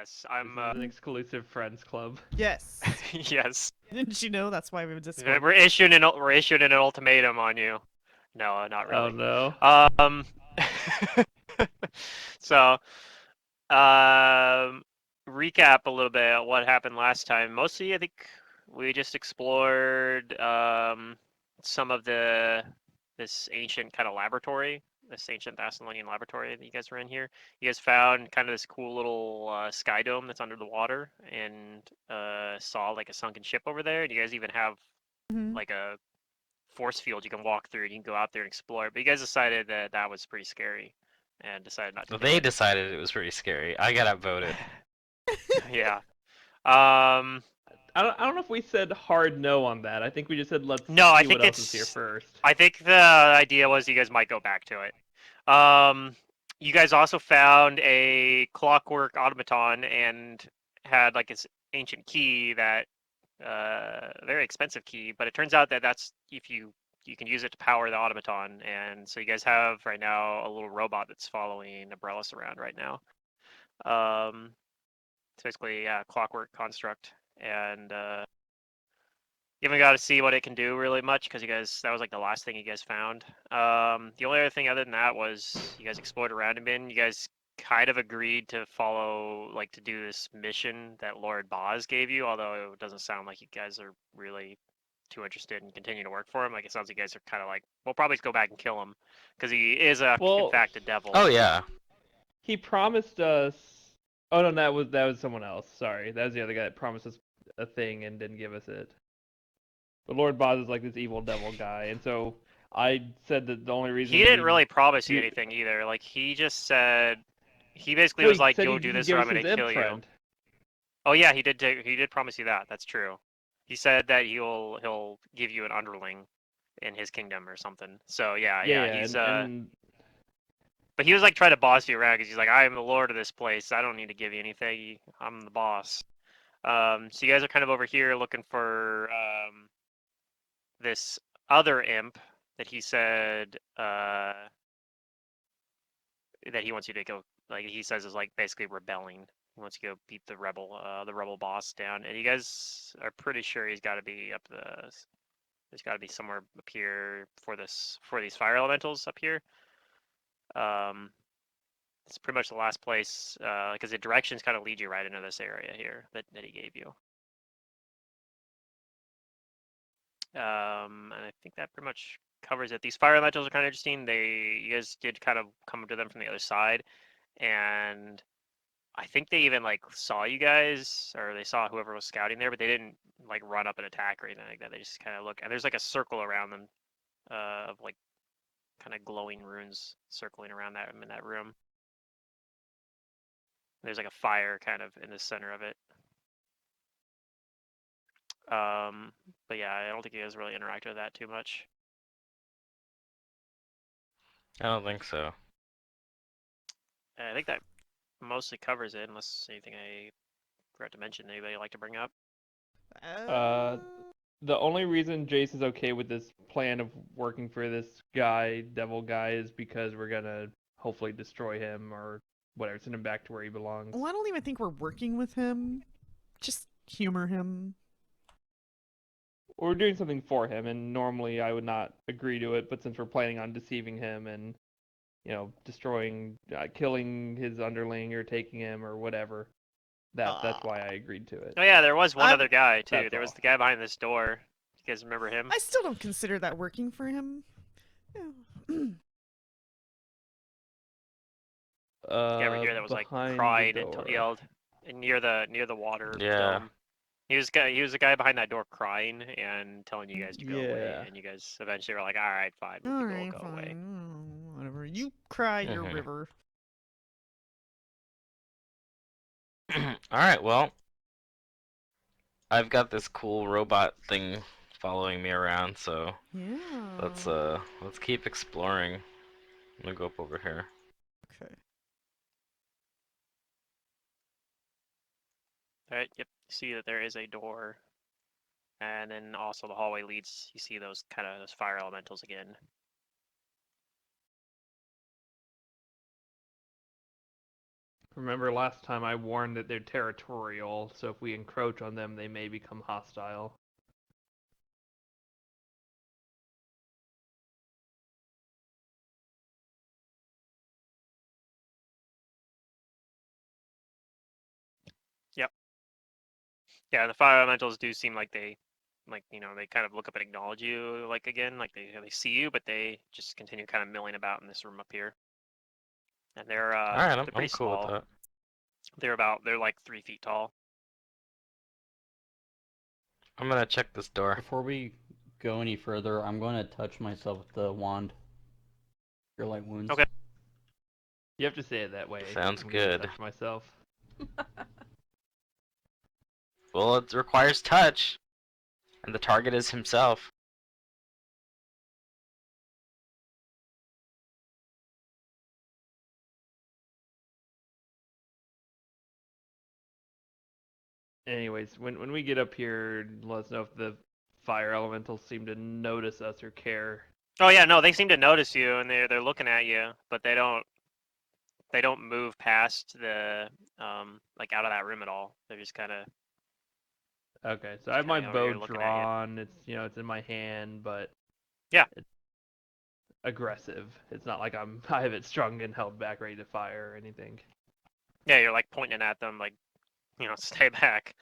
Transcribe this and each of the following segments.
Yes, This is an exclusive friends club. Yes. yes. Didn't you know that's why we would Discord? We're issuing an ultimatum on you. No, not Oh really. no. Um, so, um, recap a little bit of what happened last time. Mostly, I think we just explored some of this ancient kind of laboratory, this ancient Thessalonian laboratory that you guys were in here. You guys found kind of this cool little sky dome that's under the water, and saw like a sunken ship over there. And you guys even have Mhm. like a force field you can walk through, and you can go out there and explore. But you guys decided that that was pretty scary, and decided not to Well, do they it. decided it was pretty scary. I got outvoted. Yeah. Um. I don't know if we said hard no on that. I think we just said let's No, I see what think else is here it's. first. I think the idea was you guys might go back to it. You guys also found a clockwork automaton and had like this ancient key that very expensive key, but it turns out that that's if you can use it to power the automaton, and so you guys have right now a little robot that's following Abrellis around right now. It's basically a clockwork construct, and you haven't got to see what it can do really much because you guys that was like the last thing you guys found. The only other thing other than that was you guys explored around a bit. You guys kind of agreed to follow like to do this mission that Lord Boz gave you, although it doesn't sound like you guys are really too interested in continuing to work for him. Like it sounds like you guys are kind of like, we'll probably go back and kill him because he is in Well, fact a devil. Oh yeah. he promised us. Oh no, that was someone else. Sorry, that was the other guy that promised us a thing and didn't give us it. But Lord Boz is like this evil devil guy, and so I said that the only reason He didn't we really promise you do. anything either. Like he just said, he basically No, was he like, said "Go do he'd this, or give I'm us gonna his imp kill you." friend. Oh yeah, he did promise you that. That's true. He said that he'll give you an underling in his kingdom or something. So yeah, Yeah, he's and but he was like trying to boss you around because he's like, I am the lord of this place. I don't need to give you anything. I'm the boss. So you guys are kind of over here looking for this other imp that he said that he wants you to go. Like he says is like basically rebelling. He wants you to go beat the rebel boss down. And you guys are pretty sure he's got to be up the. There's got to be somewhere up here for these fire elementals up here. Um, it's pretty much the last place because the directions kind of lead you right into this area here that he gave you. And I think that pretty much covers it. These fire elementals are kind of interesting. You guys did kind of come to them from the other side, and I think they even like saw you guys, or they saw whoever was scouting there, but they didn't like run up and attack or anything like that. They just kind of look, and there's like a circle around them of like kind of glowing runes circling around that in that room. There's like a fire kind of in the center of it. Um, but yeah, I don't think you guys really interact with that too much. I don't think so. And I think that mostly covers it, unless anything I forgot to mention. Anybody like to bring up? uh, the only reason Jace is okay with this plan of working for this guy, devil guy, is because we're gonna hopefully destroy him or whatever, send him back to where he belongs. Well, I don't even think we're working with him. Just humor him. We're doing something for him, and normally I would not agree to it, but since we're planning on deceiving him and destroying, killing his underling or taking him or whatever, that's why I agreed to it. Oh yeah, there was one I'm- other guy too. That's There was all. the guy behind this door. You guys remember him? I still don't consider that working for him. Yeah, over here that was like Behind the cried and door. yelled and near the water Yeah. dome. He was the guy behind that door crying and telling you guys to go away, Yeah. and you guys eventually were like, all right, fine, we'll Alright, go away. fine. Whatever. You cry your Mhm. river. Alright, well, I've got this cool robot thing following me around, so Yeah. let's keep exploring. I'm gonna go up over here. Okay. All right, yep. You see that there is a door, and then also the hallway leads. You see those fire elementals again. Remember last time I warned that they're territorial, so if we encroach on them, they may become hostile. Yep. Yeah, the fire elementals do seem like they, they kind of look up and acknowledge you, like again, like they see you, but they just continue kind of milling about in this room up here. And they're All right, they're I'm pretty cool with small. that. They're like 3 feet tall. I'm gonna check this door. Before we go any further, I'm going to touch myself with the wand. Your light wounds. Okay. You have to say it that way. Sounds I'm gonna good. touch myself. Well, it requires touch, and the target is himself. Anyways, when we get up here, let us know if the fire elementals seem to notice us or care. Oh yeah, no, they seem to notice you and they're looking at you, but they don't move past the like out of that room at all. They're just kind of Okay, so I have my kinda over here bow looking at you. drawn. It's in my hand, but Yeah. it's aggressive. It's not like I have it strung and held back, ready to fire or anything. Yeah, you're like pointing at them, like stay back.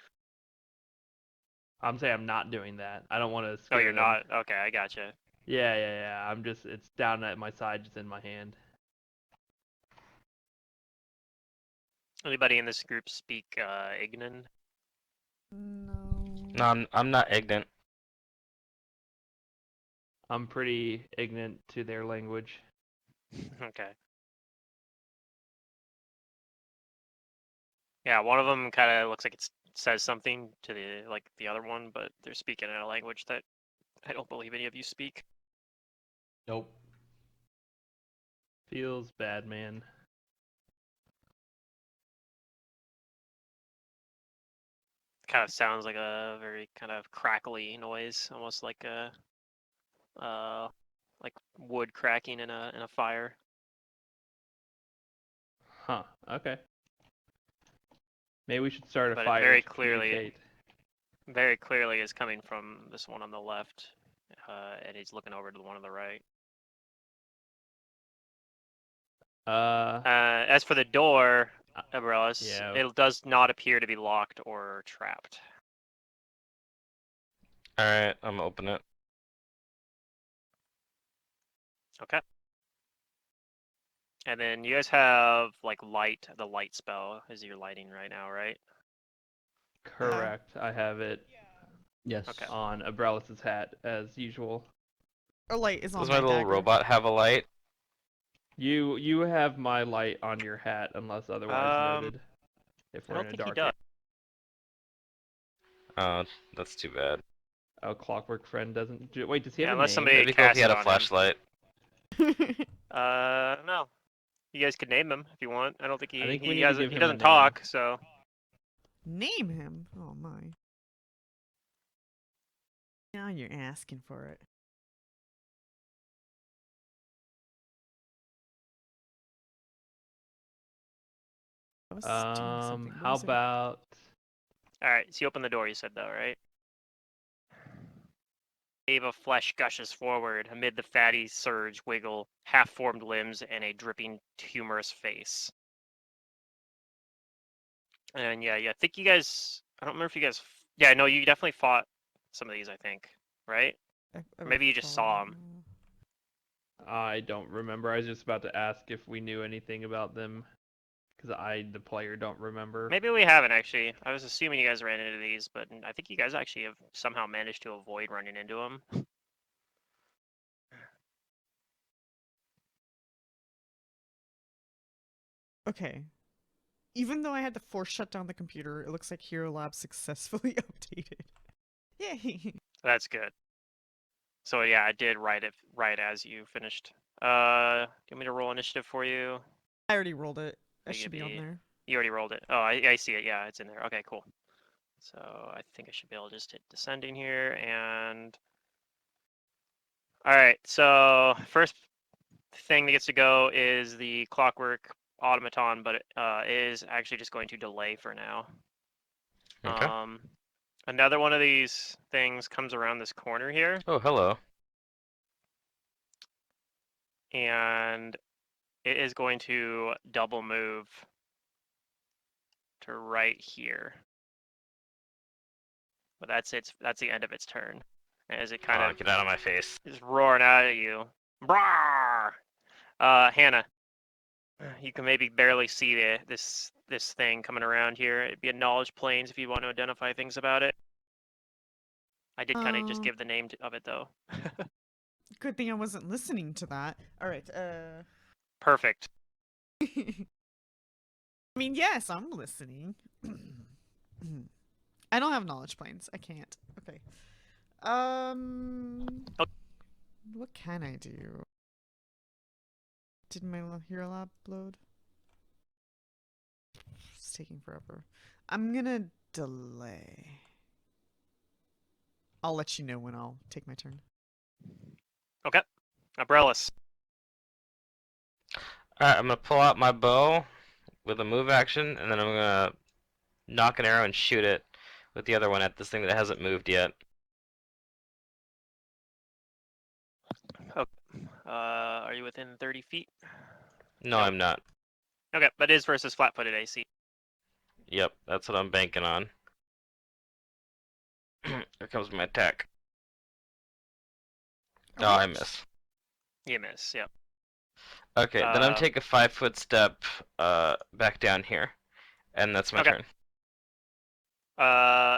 I'm saying I'm not doing that. I don't want to Oh, scare you're them. not. Okay, I gotcha. Yeah. It's down at my side, just in my hand. Anybody in this group speak Ignan? No. No, I'm not ignorant. I'm pretty ignorant to their language. Okay. Yeah, one of them kind of looks like it says something to the other one, but they're speaking in a language that I don't believe any of you speak. Nope. Feels bad, man. Kind of sounds like a very kind of crackly noise, almost like a like wood cracking in a fire. Huh. Okay. Maybe we should start a But it fire very to clearly, communicate. very clearly is coming from this one on the left, and he's looking over to the one on the right. As for the door, Abrellis, yeah. it does not appear to be locked or trapped. All right, I'm gonna open it. Okay. And then you guys have like the light spell is your lighting right now, right? Correct. I have it Yes. Okay. on Abrellis' hat as usual. Or light is on Does my my little dagger. robot have a light? You have my light on your hat unless otherwise noted. If I we're don't in a think he dark does. Oh, that's too bad. Oh, Clockwork Friend doesn't. Wait, does he have Yeah, a unless name? somebody- It'd be cool if cast he had it a on him. flashlight. No. You guys could name him if you want. I don't think I think we he need to has give he him a doesn't name. talk, so Name him. Oh my. Now you're asking for it. I was doing something. What How was it? about all right. So you open the door. You said though, right? Wave of flesh gushes forward amid the fatty surge, wiggle, half-formed limbs, and a dripping, humorous face. And yeah, I think you guys. I don't remember if you guys. Yeah, no, you definitely fought some of these. I think, right? Maybe you just saw 'em. I don't remember. I was just about to ask if we knew anything about them, because the player, don't remember. Maybe we haven't actually. I was assuming you guys ran into these, but I think you guys actually have somehow managed to avoid running into them. Okay. Even though I had to force shut down the computer, it looks like Hero Lab successfully updated. Yay! That's good. So yeah, I did write it right as you finished. Do you want me to roll initiative for you? I already rolled it. That Think should it'd be on be- there. You already rolled it. Oh, I see it. Yeah, it's in there. Okay, cool. So I think I should be able to just hit descending here and. All right. So first thing that gets to go is the clockwork automaton, but it is actually just going to delay for now. Okay. Another one of these things comes around this corner here, Oh, hello. and it is going to double move to right here. But that's the end of its turn. As it kind Oh, of get out of my face. is roaring out at you. Brawr! Hannah, you can maybe barely see this thing coming around here. It'd be a knowledge planes if you want to identify things about it. I did kind of just give the name of it though. Good thing I wasn't listening to that. All right. Perfect. I mean, yes, I'm listening. I don't have knowledge planes. I can't. Okay. Oh. What can I do? Did my hero lab load? It's taking forever. I'm gonna delay. I'll let you know when I'll take my turn. Okay. Umbrellas. Alright, I'm gonna pull out my bow with a move action, and then I'm gonna knock an arrow and shoot it with the other one at this thing that hasn't moved yet. Are you within 30 feet? No, Nope. I'm not. Okay, but it is versus flat-footed AC. Yep, that's what I'm banking on. Here comes my attack. Oh, I miss. You miss, yep. Okay, then I'm take a 5-foot step back down here, and that's my Okay. turn.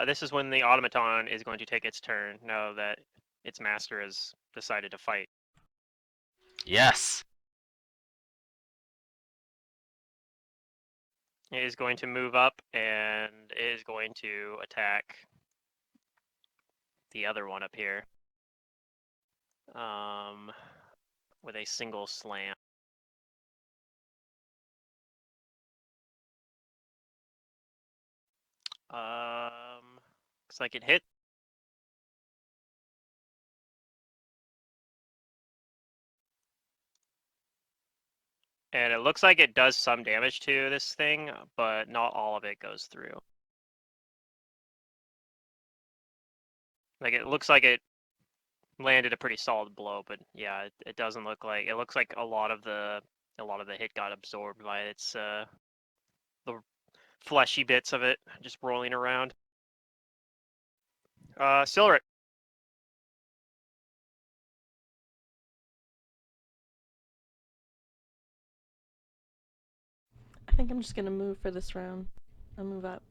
This is when the automaton is going to take its turn now that its master has decided to fight. Yes. It is going to move up and it is going to attack the other one up here. With a single slam. Looks like it hit. And it looks like it does some damage to this thing, but not all of it goes through. Like it looks like it landed a pretty solid blow, but yeah, it doesn't look like it looks like a lot of the hit got absorbed by its the fleshy bits of it just rolling around. Silret. I think I'm just gonna move for this round. I'll move up.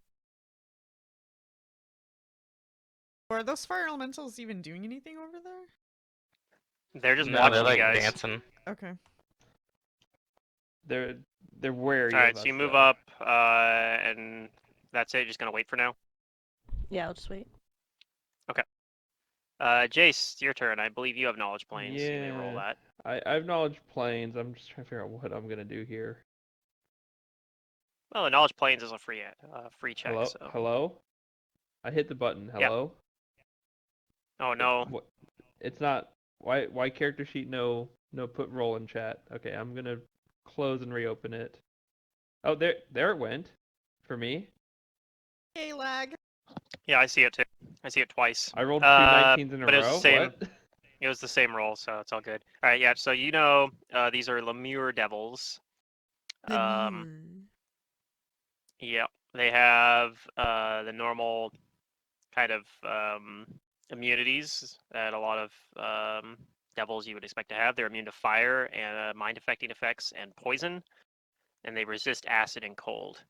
Are those fire elementals even doing anything over there? They're just No, watching they're like you guys. dancing. Okay. They're wary All right, of so us, you move though. up, and that's it. Just gonna wait for now. Yeah, I'll just wait. Jace, your turn. I believe you have knowledge planes. You may roll Yeah. that. I have knowledge planes. I'm just trying to figure out what I'm gonna do here. Well, the knowledge planes is a free check. Hello? So. Hello? I hit the button. Yeah. Hello? Oh no. What? It's not. Why character sheet no put roll in chat. Okay, I'm gonna close and reopen it. Oh, there it went. For me. Hey, lag. Yeah, I see it too. I see it twice. I rolled two 19s in a but it was row. the same. What? It was the same roll, so it's all good. All right, yeah. So these are Lemure devils. Yeah, they have the normal kind of immunities that a lot of devils you would expect to have. They're immune to fire and mind affecting effects and poison, and they resist acid and cold.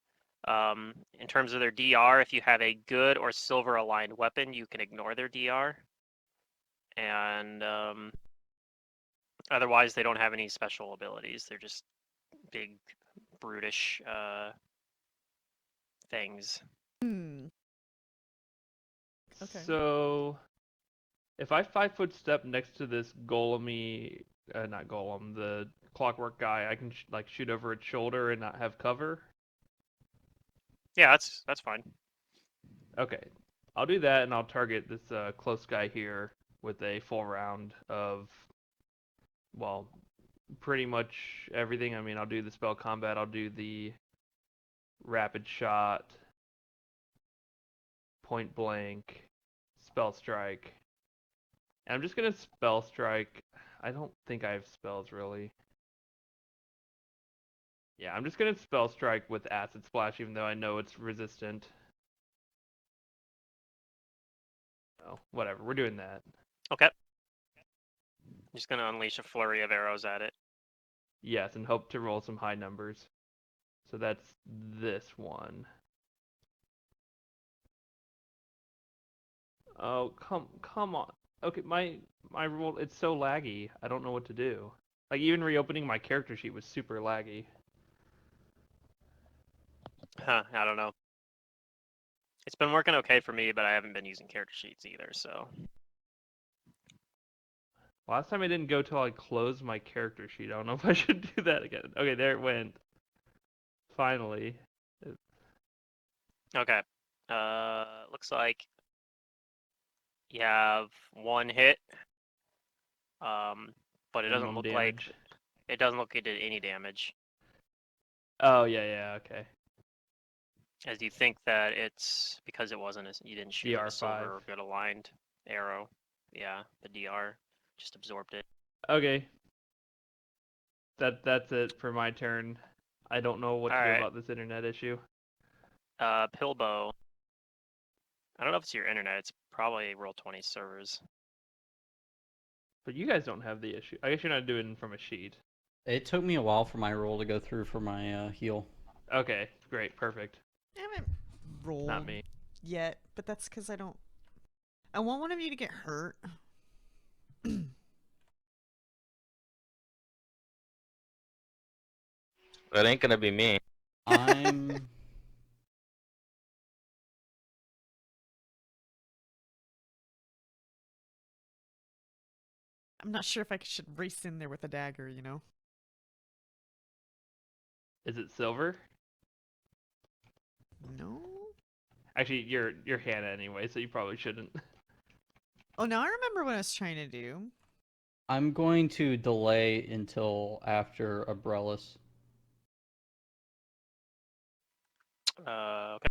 In terms of their DR, if you have a good or silver aligned weapon, you can ignore their DR. And otherwise, they don't have any special abilities. They're just big, brutish things. Okay. So, if I 5-foot step next to this golemy, not golem, the clockwork guy, I can like shoot over its shoulder and not have cover. Yeah, that's fine. Okay, I'll do that, and I'll target this close guy here with a full round of, well, pretty much everything. I mean, I'll do the spell combat. I'll do the rapid shot, point blank, spell strike. And I'm just gonna spell strike. I don't think I have spells really. Yeah, I'm just gonna spell strike with acid splash, even though I know it's resistant. Oh, whatever. We're doing that. Okay. I'm just gonna unleash a flurry of arrows at it. Yes, and hope to roll some high numbers. So that's this one. Oh, come on. Okay, my roll, it's so laggy. I don't know what to do. Like even reopening my character sheet was super laggy. Huh, I don't know. It's been working okay for me, but I haven't been using character sheets either, so. Last time I didn't go till I closed my character sheet. I don't know if I should do that again. Okay, there it went. Finally. Okay. Looks like you have one hit. But it doesn't Minimum look damage. like it doesn't look like it did any damage. Oh yeah, okay. As you think that it's because it wasn't you didn't shoot with a DR5. silver or good aligned arrow. Yeah, the DR just absorbed it. Okay. That's it for my turn. I don't know what to do Alright. about this internet issue. Pillbow. I don't know if it's your internet. It's probably Roll20 servers. But you guys don't have the issue. I guess you're not doing it from a sheet. It took me a while for my roll to go through for my heal. Okay, great, perfect. I haven't rolled Not me. yet, but that's because I don't. I want one of you to get hurt. That ain't gonna be me. I'm I'm not sure if I should race in there with a dagger, you know? Is it silver? No? Actually, you're Hannah anyway, so you probably shouldn't. Oh, now I remember what I was trying to do. I'm going to delay until after Umbrellas. Okay.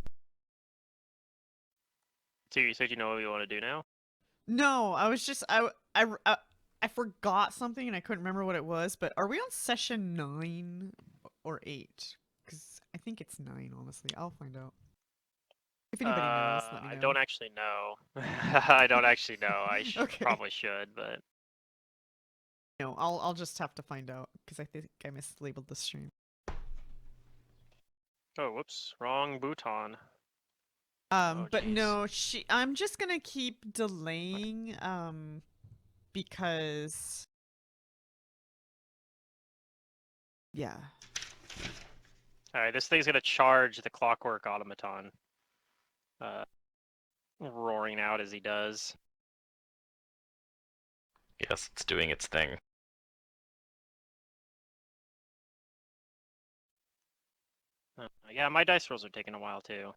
So you said you know what you want to do now? No, I was just I forgot something and I couldn't remember what it was. But are we on session 9 or 8? Because I think it's 9. Honestly, I'll find out. If anybody knows, let me know. I don't actually know. I don't actually know. I Okay. probably should, but No, I'll just have to find out because I think I mislabeled the stream. oh, whoops, wrong bouton. Oh, But jeez. no, I'm just gonna keep delaying, because yeah. All right, this thing's gonna charge the clockwork automaton, roaring out as he does. Yes, it's doing its thing. Yeah, my dice rolls are taking a while too.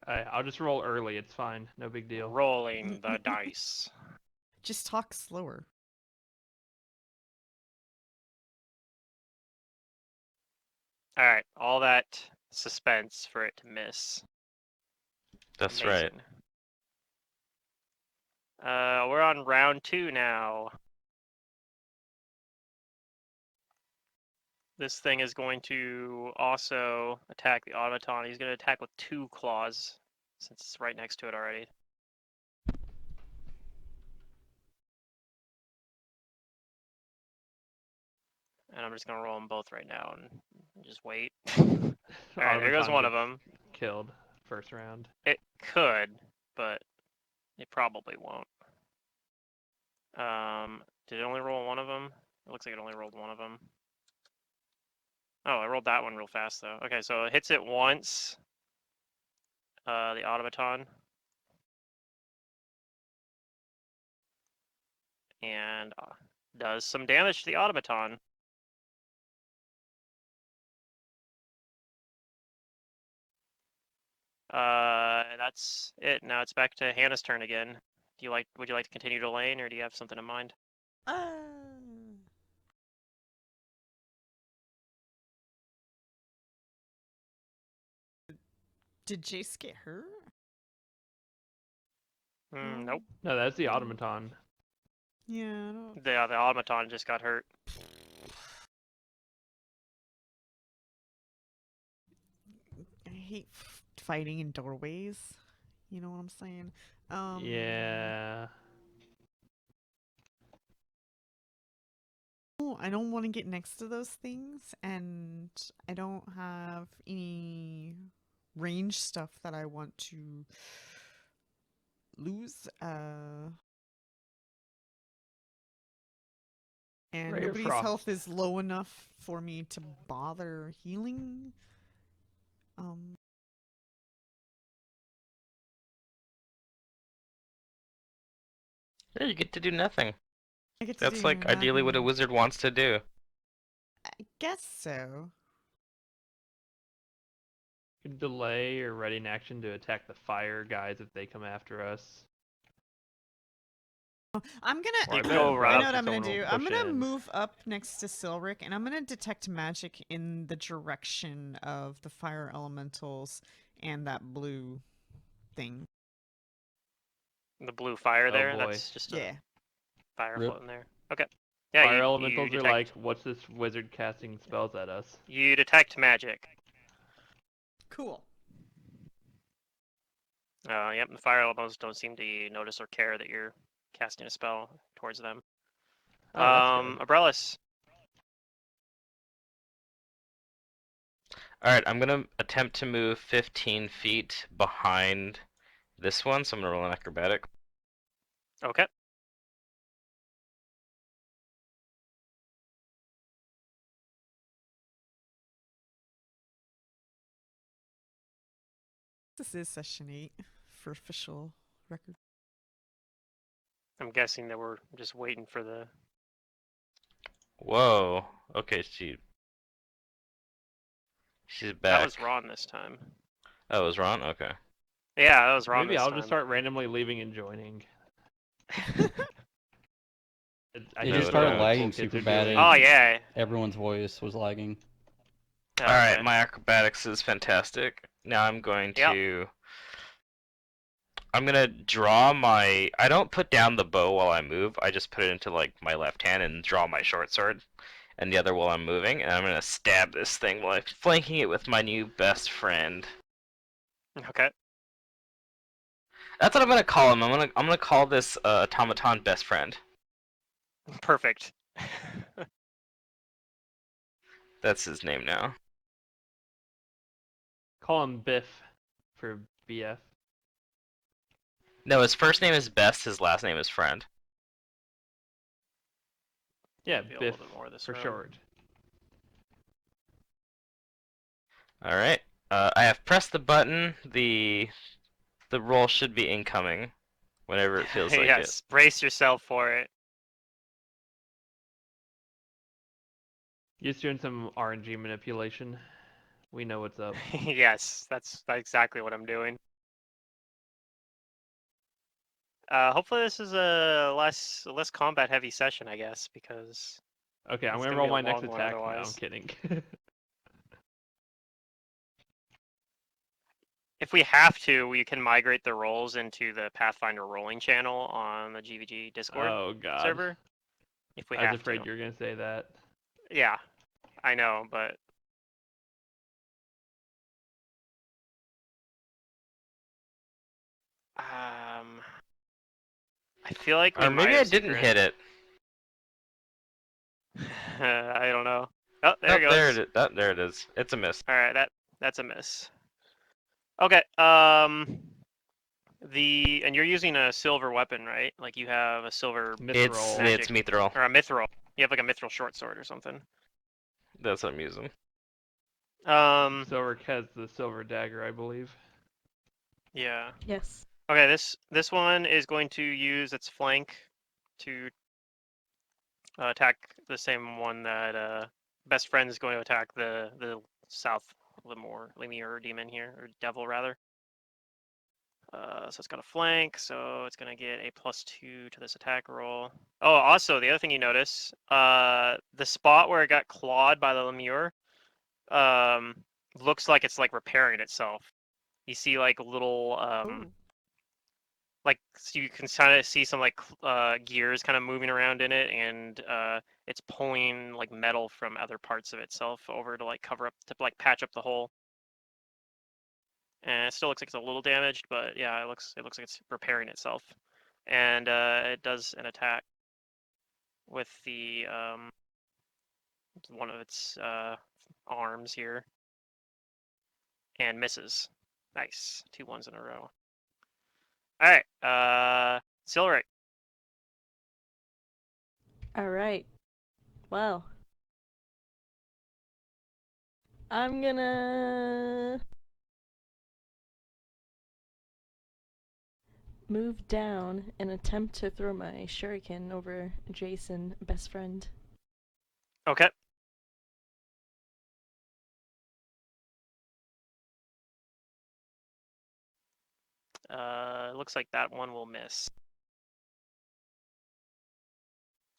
I'll just roll early. It's fine. No big deal. Rolling the dice. Just talk slower. All right, all that suspense for it to miss. That's right. Amazing. We're on round 2 now. This thing is going to also attack the automaton. He's going to attack with 2 claws, since it's right next to it already. And I'm just going to roll them both right now and just wait. Alright, there goes Automaton one of gets them. Killed first round. It could, but it probably won't. Did it only roll one of them? It looks like it only rolled one of them. Oh, I rolled that one real fast though. Okay, so it hits it once. The automaton. And does some damage to the automaton. That's it. Now it's back to Hannah's turn again. Would you like to continue delaying, or do you have something in mind? Ah. Did Jace get hurt? Nope. No, that's the automaton. Yeah, I don't... The automaton just got hurt. I hate fighting in doorways. You know what I'm saying? Yeah. I don't want to get next to those things, and I don't have any range stuff that I want to lose. And Ray of nobody's health Frost. is low enough for me to bother healing. Yeah, you get to do nothing. I get to That's do like ideally what a nothing. wizard wants to do. I guess so. You can delay or ready in action to attack the fire guys if they come after us. I'm Or gonna. You bet go Umbrella right I up know what to I'm gonna someone will do. I'm push gonna in. move up next to Silric, and I'm gonna detect magic in the direction of the fire elementals and that blue thing. The blue fire Oh, there. boy. That's just a Yeah. fire Rip. floating there. Okay. Yeah, Fire you elementals are detect, like, what's this wizard casting spells at us? you detect magic. Cool. Yep. The fire elementals don't seem to notice or care that you're casting a spell towards them. Oh, that's good. Umbrellas. Alright, I'm gonna attempt to move 15 feet behind this one, so I'm gonna roll an acrobatic. Okay. This is session 8 for official record. I'm guessing that we're just waiting for the. Whoa. Okay, she's back. That was Ron this time. Oh, it was Ron? Okay. Yeah, that was Ron Maybe this I'll time. just start randomly leaving and joining. I It No, just hear started no. what lagging cool kids super are bad. doing. Oh yeah. Everyone's voice was lagging. Alright, Okay. my acrobatics is fantastic. Now I'm going Yep. to... I'm gonna draw my... I don't put down the bow while I move, I just put it into like my left hand and draw my short sword. And the other while I'm moving, and I'm gonna stab this thing while I'm flanking it with my new best friend. Okay. That's what I'm gonna call him. I'm gonna call this automaton best friend. Perfect. That's his name now. Call him Biff for BF. No, his first name is Best. His last name is Friend. Yeah, Be a Biff little bit more this for round. short. All right. I have pressed the button. The roll should be incoming whenever it feels like it. Yes. Brace yourself for it. Just doing some RNG manipulation. We know what's up. Yes, that's exactly what I'm doing. Hopefully this is a less combat heavy session, I guess, because Okay, I'm it's gonna gonna roll be a my next long one attack. No, I'm otherwise. kidding. If we have to, we can migrate the rolls into the Pathfinder rolling channel on the GVG Discord Oh god. server. If we I was have afraid to. you were gonna say that. Yeah, I know, but I feel like we Or might maybe I have didn't secret. hit it. I don't know. Oh, there Oh, it goes. there it is. It's a miss. All right, that's a miss. Okay. And you're using a silver weapon, right? Like you have a silver Mithril. It's magic mithril. or a mithril. You have like a mithril short sword or something. That's what I'm using. Silver has the silver dagger, I believe. Yeah. Yes. Okay, this one is going to use its flank to attack the same one that best friend is going to attack the south Lemur demon here, or devil rather. So it's got a flank, so it's gonna get a +2 to this attack roll. Oh, also the other thing you notice, the spot where it got clawed by the lemur, looks like it's like repairing itself. You see like little Ooh. like so you can kind of see some like gears kind of moving around in it, and it's pulling like metal from other parts of itself over to like cover up to like patch up the hole. And it still looks like it's a little damaged, but yeah, it looks like it's repairing itself, and it does an attack with the one of its arms here, and misses. Nice, 2 1s in a row. All right, Silric. All right. Well, I'm gonna move down and attempt to throw my shuriken over Jason, best friend. Okay. Looks like that one will miss.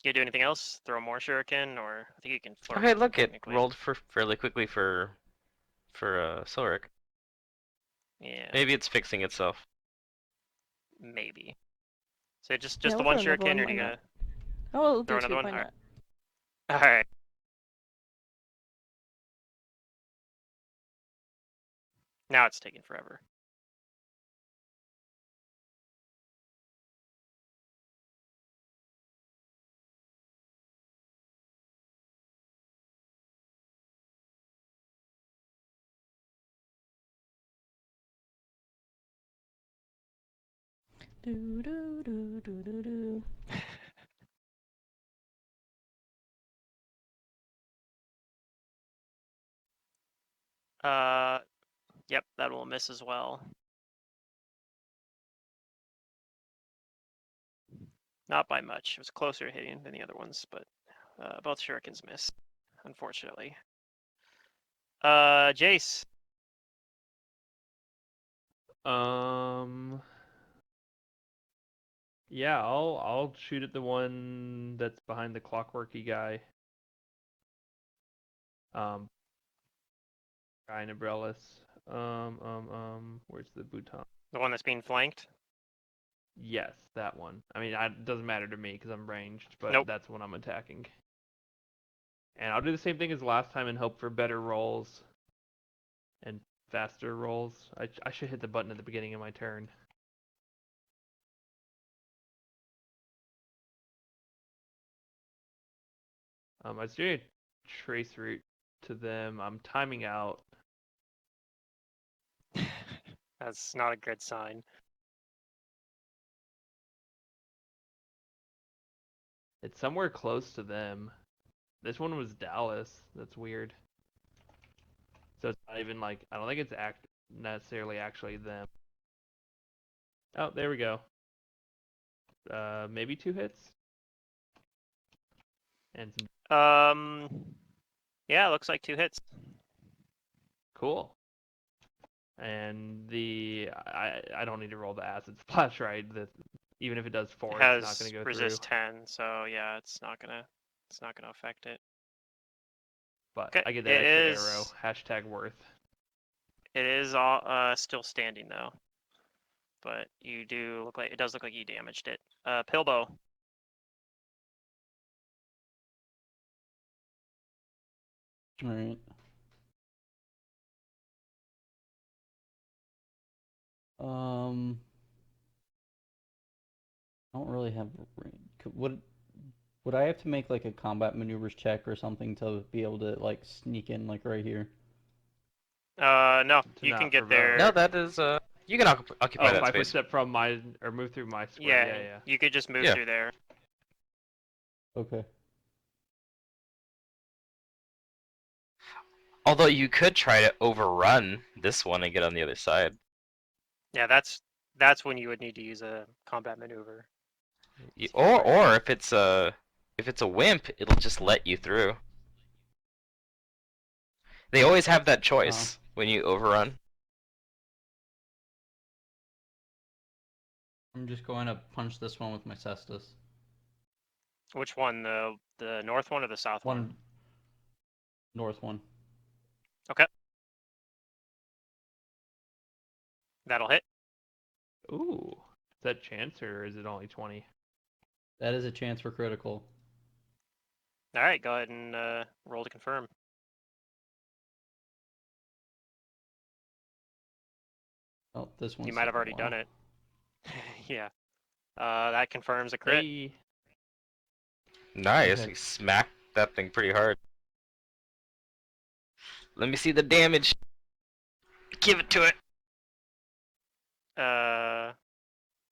You do anything else? Throw more shuriken, or I think you can flourish. Okay, them look, it technically. rolled for fairly quickly for Silric. Yeah, Maybe it's fixing itself. maybe. So just Yeah, the we'll one throw another shuriken, one, or why do you not? gonna Oh, we'll throw do another 2, one? why All right. not? All right. Now it's taking forever. Do do do do do do. Yep, that will miss as well. Not by much. It was closer hitting than the other ones, but both shurikens missed, unfortunately. Jace. Yeah, I'll shoot at the one that's behind the clockworky guy. Guy in umbrellas. Where's the bouton? The one that's being flanked? Yes, that one. I mean, it doesn't matter to me because I'm ranged, but Nope. that's what I'm attacking. And I'll do the same thing as last time and hope for better rolls and faster rolls. I should hit the button at the beginning of my turn. I was doing a trace route to them. I'm timing out. That's not a good sign. It's somewhere close to them. This one was Dallas. That's weird. So it's not even like, I don't think it's necessarily actually them. Oh, there we go. Maybe 2 hits. And some Yeah, it looks like 2 hits. cool. And I don't need to roll the acid splash, right? Even if it does 4, It it's not has gonna go resist through. 10, so yeah, it's not gonna affect it. But Okay, I get that it extra is arrow. Hashtag worth. it is all still standing though. But you do look like it does look like you damaged it. Pilbow. Alright. I don't really have would I have to make like a combat maneuvers check or something to be able to like sneak in like right here? No, To you can not get provoke. there. No, that is you can occupy Oh, that if I space. footstep from or move through my square. Yeah, Yeah. you could just move Yeah. through there. Okay. Although you could try to overrun this one and get on the other side. Yeah, that's when you would need to use a combat maneuver. Or if it's a wimp, it'll just let you through. They always have that choice when you overrun. I'm just going to punch this one with my cestus. Which one? The north one or the south one? One north one. That'll hit. Ooh. Is that chance or is it only 20? That is a chance for critical. All right, go ahead and roll to confirm. Oh, this one. You might have already done it. Yeah. That confirms a crit. Hey. Nice. Okay. You smacked that thing pretty hard. Let me see the damage. Give it to it.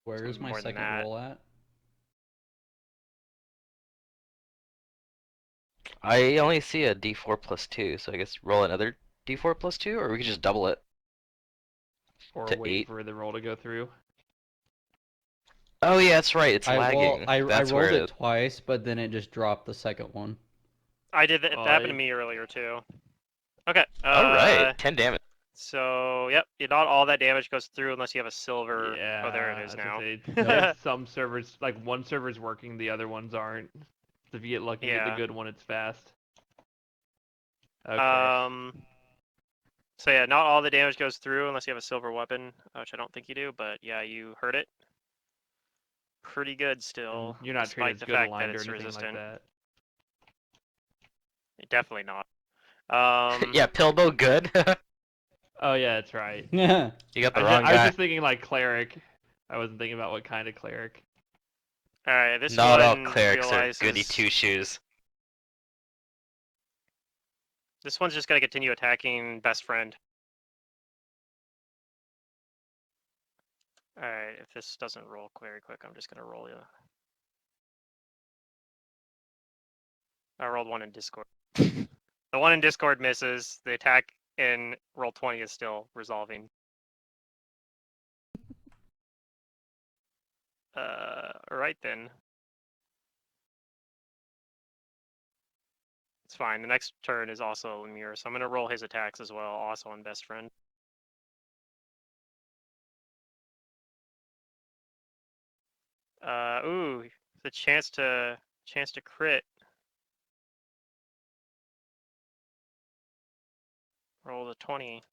Where is my more than second that. roll at? I only see a D4 plus 2, so I guess roll another D4 plus 2, or we could just double it. Or To wait 8. for the roll to go through. Oh yeah, that's right. It's I lagging. I That's rolled where it twice, but then it just dropped the second one. I did that. It Oh, happened to me earlier too. Okay. All right, 10 damage. So yep, not all that damage goes through unless you have a silver. Yeah. Oh, there it I is was gonna now. say, there's some servers, like one server's working, the other ones aren't. So if you get lucky, get the Yeah. good one, it's fast. Okay. So yeah, not all the damage goes through unless you have a silver weapon, which I don't think you do. But yeah, you hurt it. Pretty good And still, you're not treated despite as the good fact that aligned or it's anything resistant. like that. Definitely not. Yeah, Pilbo good. Oh yeah, that's right. Yeah. You got the I wrong was guy. just thinking like cleric. I wasn't thinking about what kind of cleric. All right, this Not all one clerics are realizes goody two shoes. this one's just gonna continue attacking best friend. All right, if this doesn't roll very quick, I'm just gonna roll you. I rolled one in Discord. The one in Discord misses. The attack in roll 20 is still resolving. Alright then. It's fine. The next turn is also Lemur, so I'm gonna roll his attacks as well, also on best friend. Ooh, the chance to crit. Roll the 20.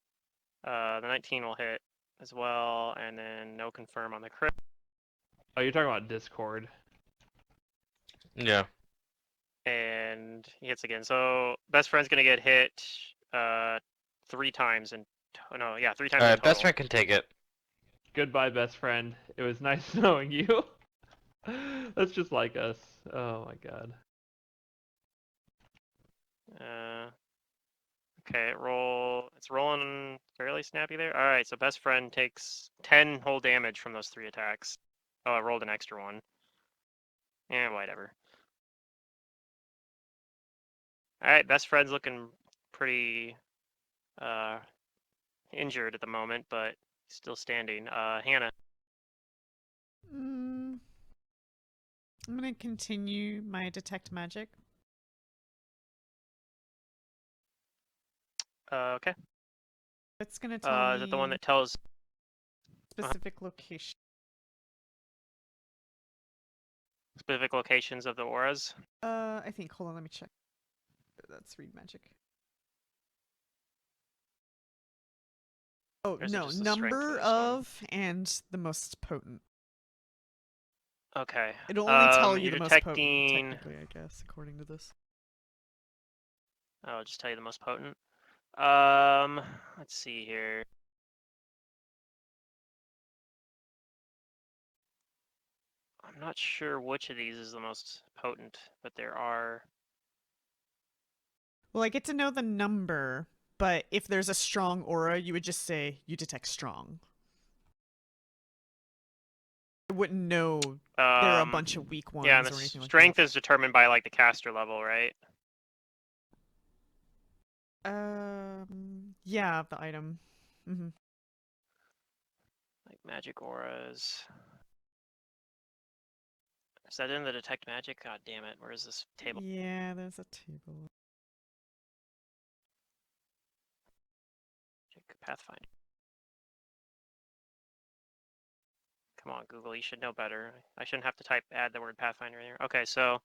The 19 will hit as well, and then no confirm on the crit. Oh, you're talking about Discord. Yeah. And he hits again. So best friend's gonna get hit 3 times in no, yeah, 3 times in Alright, total. best friend can take it. Goodbye, best friend. It was nice knowing you. That's just like us. Oh my god. Okay, it's rolling fairly snappy there. All right, so best friend takes 10 whole damage from those 3 attacks. Oh, I rolled an extra one. Yeah, whatever. All right, best friend's looking pretty injured at the moment, but still standing. Hannah. I'm gonna continue my detect magic. Okay. It's gonna tell Is that the one me that tells? specific location. Specific locations of the auras? I think. Hold on, let me check. That's read magic. Oh Or is it no, just the strength for number this one? of and the most potent. Okay. It'll only tell you You're the most detecting... potent, technically, I guess, according to this. I'll just tell you the most potent. Let's see here. I'm not sure which of these is the most potent, but there are. Well, I get to know the number, but if there's a strong aura, you would just say you detect strong. I wouldn't know there are a bunch of weak ones Yeah, and the or anything like strength that. is determined by like the caster level, right? Yeah, the item. Mm-hmm. Like magic auras. Is that in the detect magic? God damn it! Where is this table? Yeah, there's a table. Pathfinder. Come on, Google, you should know better. I shouldn't have to add the word Pathfinder in here. Okay, so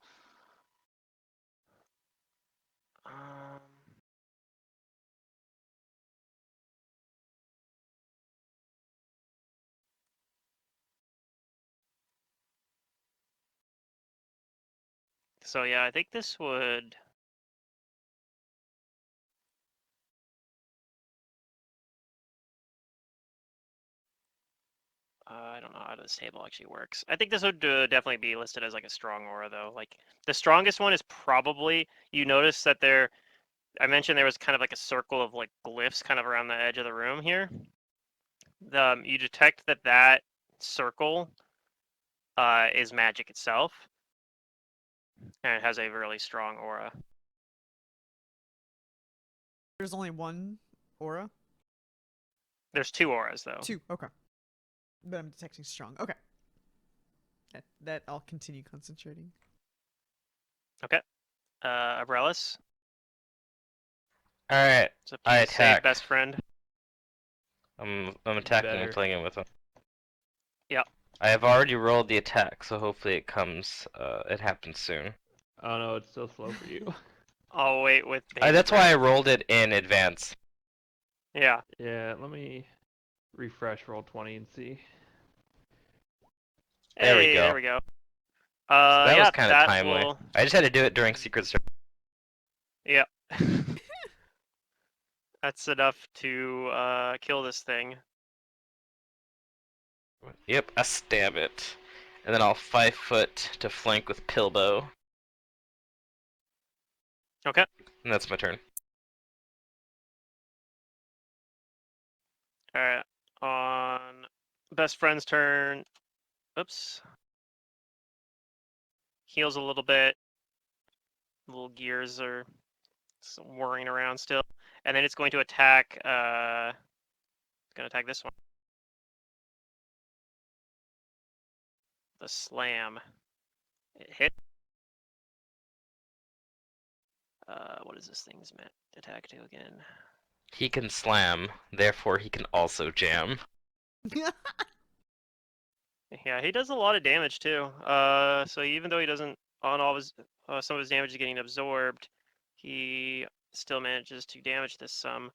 so yeah, I think this would. I don't know how this table actually works. I think this would definitely be listed as like a strong aura, though. Like the strongest one is probably, you notice that there, I mentioned there was kind of like a circle of like glyphs kind of around the edge of the room here. You detect that that circle is magic itself, and it has a really strong aura. There's only one aura? There's 2 auras, though. 2, okay. But I'm detecting strong. Okay. That I'll continue concentrating. Abrellis. Alright, It's up to I you to save attack. best friend. I'm attacking Better. and playing with him. Yeah. I have already rolled the attack, so hopefully it comes. It happens soon. Oh no, it's still slow for you. I'll wait with bated That's why I breath. rolled it in advance. Yeah. Yeah, let me refresh roll 20 and see. There we Hey, go. there we go. So that Yeah, was kind of that timely. will. I just had to do it during Secret Service. Yeah. That's enough to kill this thing. Yep, I stab it. And then I'll 5 foot to flank with Pilbow. Okay. And that's my turn. Alright. On best friend's turn. Oops. Heals a little bit. Little gears are whirring around still. And then it's going to attack. It's going to attack this one. The slam. It hit. What is this thing's meant attack to again? He can slam, therefore he can also jam. Yeah, he does a lot of damage too. So even though he doesn't, on all of his, some of his damage is getting absorbed, he still manages to damage this some.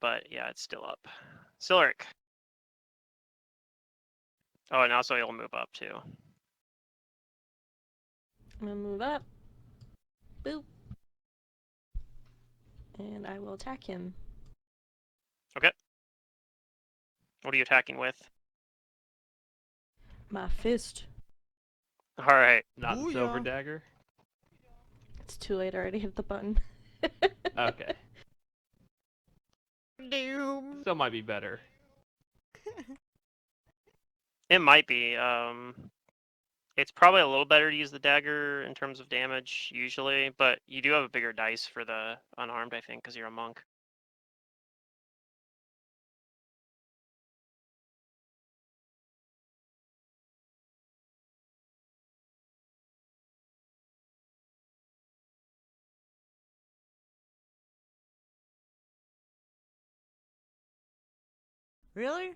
But yeah, it's still up. Silric. Oh, and also he'll move up too. I'm gonna move up. Boop. And I will attack him. What are you attacking with? My fist. All right. Not Booyah. silver dagger. It's too late. I already hit the button. Okay, Doom. still might be better. It might be. It's probably a little better to use the dagger in terms of damage usually, but you do have a bigger dice for the unarmed, I think, because you're a monk. Really?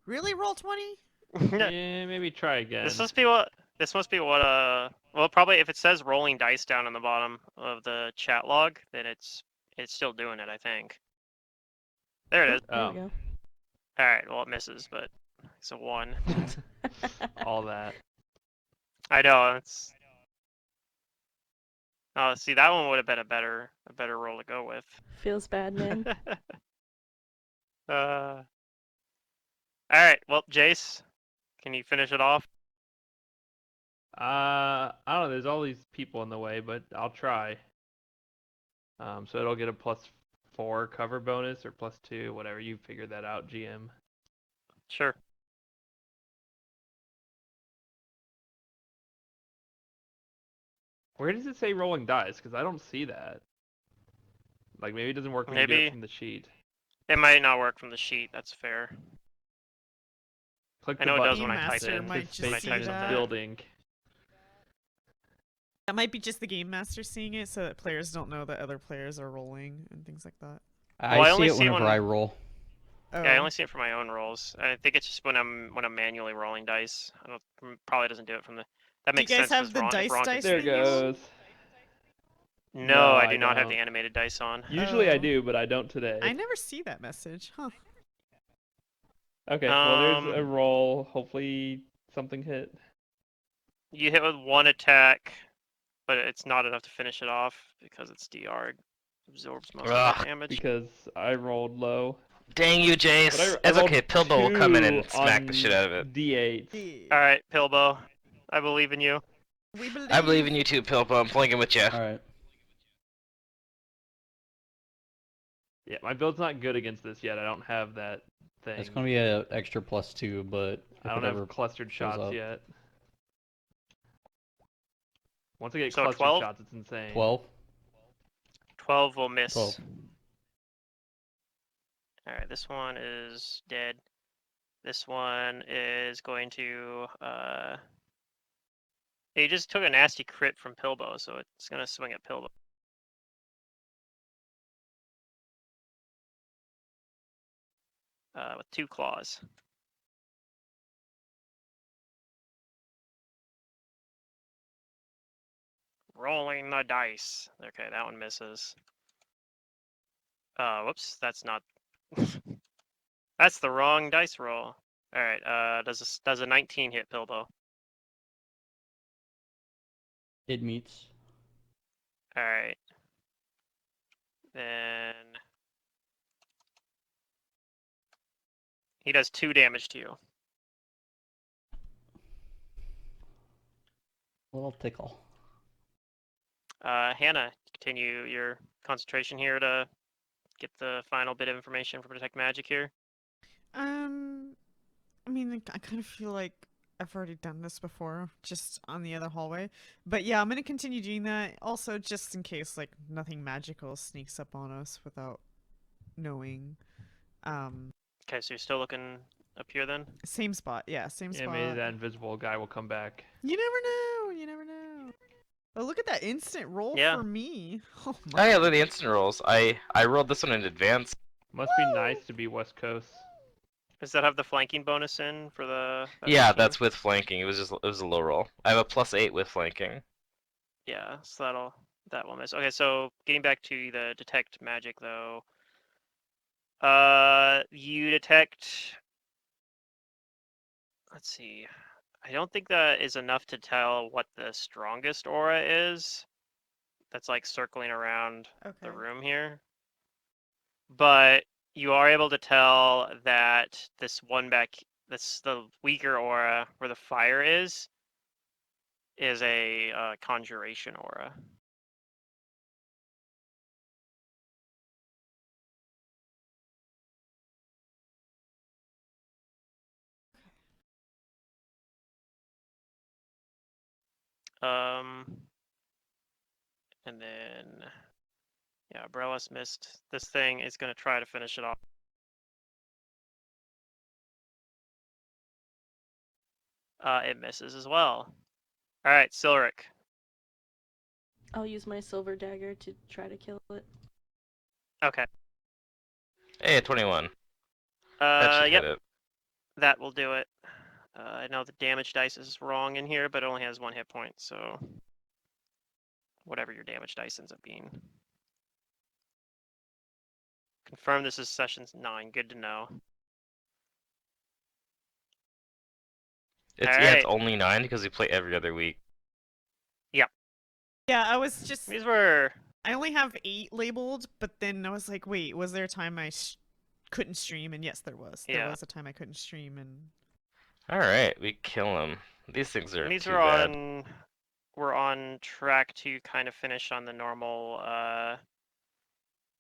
Really? Roll 20? Yeah, maybe try again. This must be what. This must be what. Well, probably if it says rolling dice down on the bottom of the chat log, then it's still doing it. I think. There it is. There we go. All right. Well, it misses, but it's a 1. All that. I know. It's. Oh, see, that one would have been a better roll to go with. Feels bad, man. All right. Well, Jace, can you finish it off? I don't know. There's all these people in the way, but I'll try. So it'll get a +4 cover bonus or +2, whatever. You figure that out, GM. Sure. Where does it say rolling dice? Because I don't see that. Like maybe it doesn't work when you get Maybe. it from the sheet. It might not work from the sheet. That's fair. Click I the know it button does when I type Master it. might just When I see type Anticipating something. that. building. That might be just the game master seeing it, so that players don't know that other players are rolling and things like that. Well, I I see only it see it whenever when- I roll. Oh. Yeah, I only see it for my own rolls. I think it's just when I'm manually rolling dice. I don't probably doesn't do it from the. That Do you makes guys sense. have 'Cause the Ron, if dice Ron dice could- There it thing enabled? goes. No, No, I I do not have don't. the animated dice on. Usually I Oh. do, but I don't today. I never see that message. Huh. Okay, well there's a Um, roll. Hopefully something hit. You hit with one attack, but it's not enough to finish it off because it's DR absorbs most of Ugh. the damage. Because I rolled low. Dang you, But Jace. I It's rolled okay. Pilbo will come in and 2 smack the on shit out of it. D8. All right, Pilbo, I believe in you. We believe. I believe in you too, Pilbo. I'm flanking with you. Alright. Yeah, my build's not good against this yet. I don't have that thing. It's gonna be an extra +2, but I if don't it ever have clustered shows shots up. yet. Once I get So clustered 12? shots, it's insane. 12. 12 will miss. 12. All right, this one is dead. This one is going to. He just took a nasty crit from Pilbo, so it's gonna swing at Pilbo. With 2 claws. Rolling the dice. Okay, that one misses. Whoops, that's not. That's the wrong dice roll. All right. Does a 19 hit Pilbo? It meets. All right. Then he does 2 damage to you. Little tickle. Hannah, continue your concentration here to get the final bit of information for Detect Magic here. I mean, I kind of feel like I've already done this before, just on the other hallway. But yeah, I'm gonna continue doing that. Also, just in case like nothing magical sneaks up on us without knowing. Okay, so you're still looking up here then? Same spot. Yeah, same Yeah, spot. maybe that invisible guy will come back. You never know. You never know. Oh, look at that instant roll Yeah. for me. Oh Oh my. yeah, look at the instant rolls. I rolled this one in advance. Must be nice to be West Coast. Does that have the flanking bonus in for the? that Yeah, 19? that's with flanking. It was a low roll. I have a +8 with flanking. Yeah, so that will miss. Okay, so getting back to the detect magic though. You detect. Let's see. I don't think that is enough to tell what the strongest aura is. That's like circling around Okay. the room here. But you are able to tell that this one the weaker aura where the fire is a conjuration aura. And then yeah, Brelis missed. This thing is going to try to finish it off. It misses as well. All right, Silric. I'll use my silver dagger to try to kill it. Okay. Hey, 21. That should Yep, hit it. that will do it. I know the damage dice is wrong in here, but it only has 1 hit point, so whatever your damage dice ends up being. Confirm this is sessions 9. Good to know. It's Alright. only 9 because we play every other week. Yeah, I was just. These were I only have 8 labeled, but then I was like, wait, was there a time I couldn't stream? And yes, there was. There Yeah. was a time I couldn't stream, and All right, we kill him. These things are these too were bad. on. We're on track to kind of finish on the normal,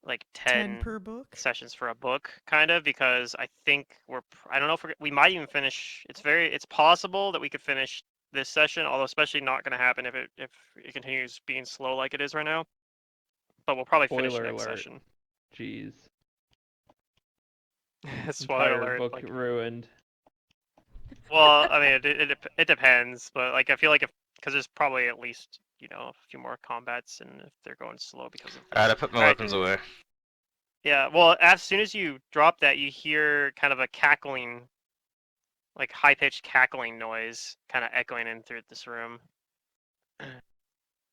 like 10 10 per book. sessions for a book, kind of, because I think I don't know if we might even finish. It's possible that we could finish this session, although especially not going to happen if it continues being slow like it is right now. But we'll probably finish Spoiler next alert. session. Jeez. Spoiler Entire alert. book Like, ruined. well, I mean, it depends, but like I feel like because there's probably at least a few more combats, and if they're going slow because of Alright, I that. put my Alright, weapons away. yeah. Well, as soon as you drop that, you hear kind of a cackling, like high-pitched cackling noise, kind of echoing in through this room.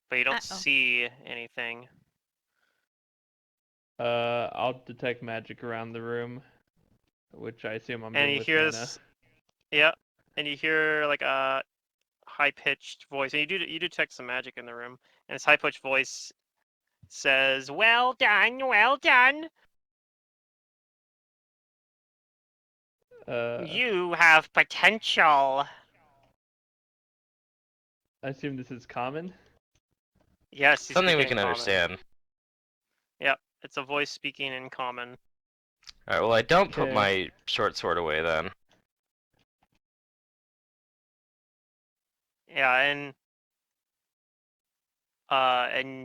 But you don't Uh-oh. see anything. I'll detect magic around the room, which I assume I'm And doing you with hear mana. this, yeah, and you hear like a high-pitched voice, and you detect some magic in the room, and this high-pitched voice says, "Well done, well done. Uh, You have potential." I assume this is common. Yes, he's Something we speaking in can common. understand. Yep, it's a voice speaking in common. Alright, well I don't put Okay. my short sword away then. Yeah, and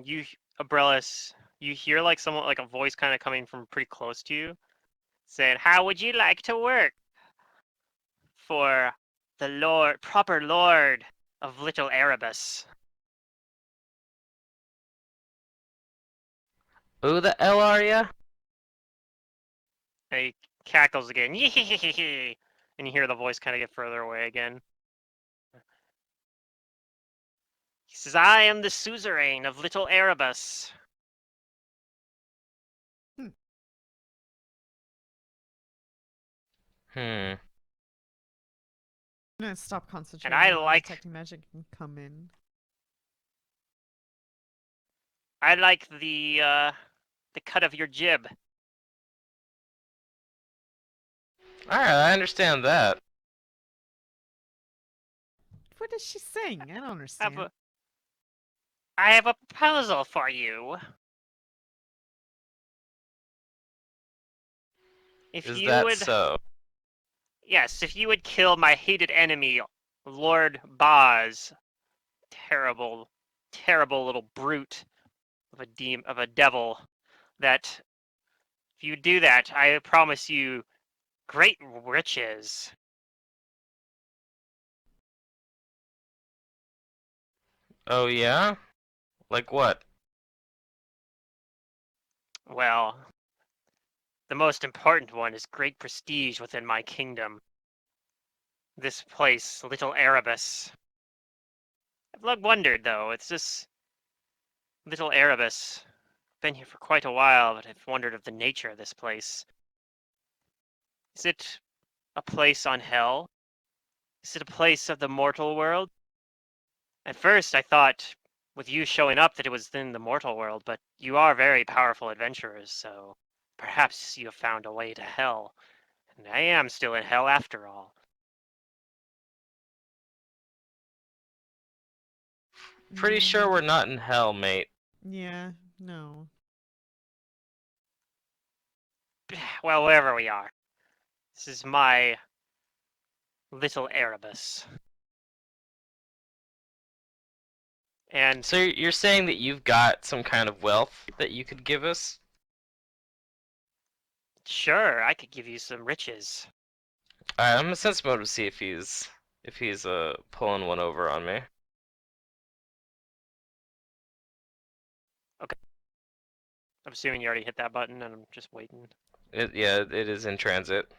you, Abrellis, you hear like someone, like a voice kind of coming from pretty close to you, saying, "How would you like to work for the proper lord of Little Erebus?" Who the hell are ya? And he cackles again, "Yee-hee-hee-hee-hee," and you hear the voice kind of get further away again. He says, "I am the suzerain of Little Erebus." Hmm. I'm gonna stop And concentrating I on like detecting magic and come in. the cut of your jib. Alright, I understand that. What is she saying? I don't Have understand. a- I have a proposal for you. If Is you that would, so? yes, if you would kill my hated enemy, Lord Boz, terrible, terrible little brute of a devil, that if you do that, I promise you great riches. Oh yeah? Like what? Well, the most important one is great prestige within my kingdom. This place, Little Erebus. I've long wondered, though, it's this Little Erebus. Been here for quite a while, but I've wondered of the nature of this place. Is it a place on Hell? Is it a place of the mortal world? At first, I thought, with you showing up, that it was in the mortal world, but you are very powerful adventurers, so perhaps you have found a way to Hell. And I am still in Hell after all. Pretty sure Mm, we're not in hell, mate. yeah, no. Well, wherever we are, this is my Little Erebus. And So you're saying that you've got some kind of wealth that you could give us? sure, I could give you some riches. Alright, I'm gonna sense mode to see if he's pulling one over on me. I'm assuming you already hit that button, and I'm just waiting. Yeah, it is in transit.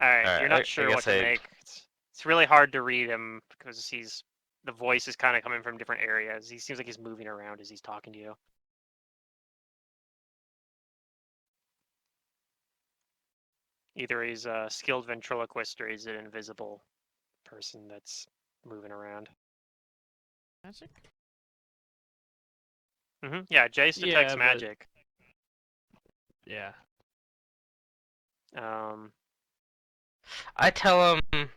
Alright, you're Alright, not I sure what guess to make. It's really hard to read him because the voice is kind of coming from different areas. He seems like he's moving around as he's talking to you. Either he's a skilled ventriloquist or he's an invisible person that's moving around. Magic? Yeah, Jace detects Yeah, but magic. yeah. Um, I tell him,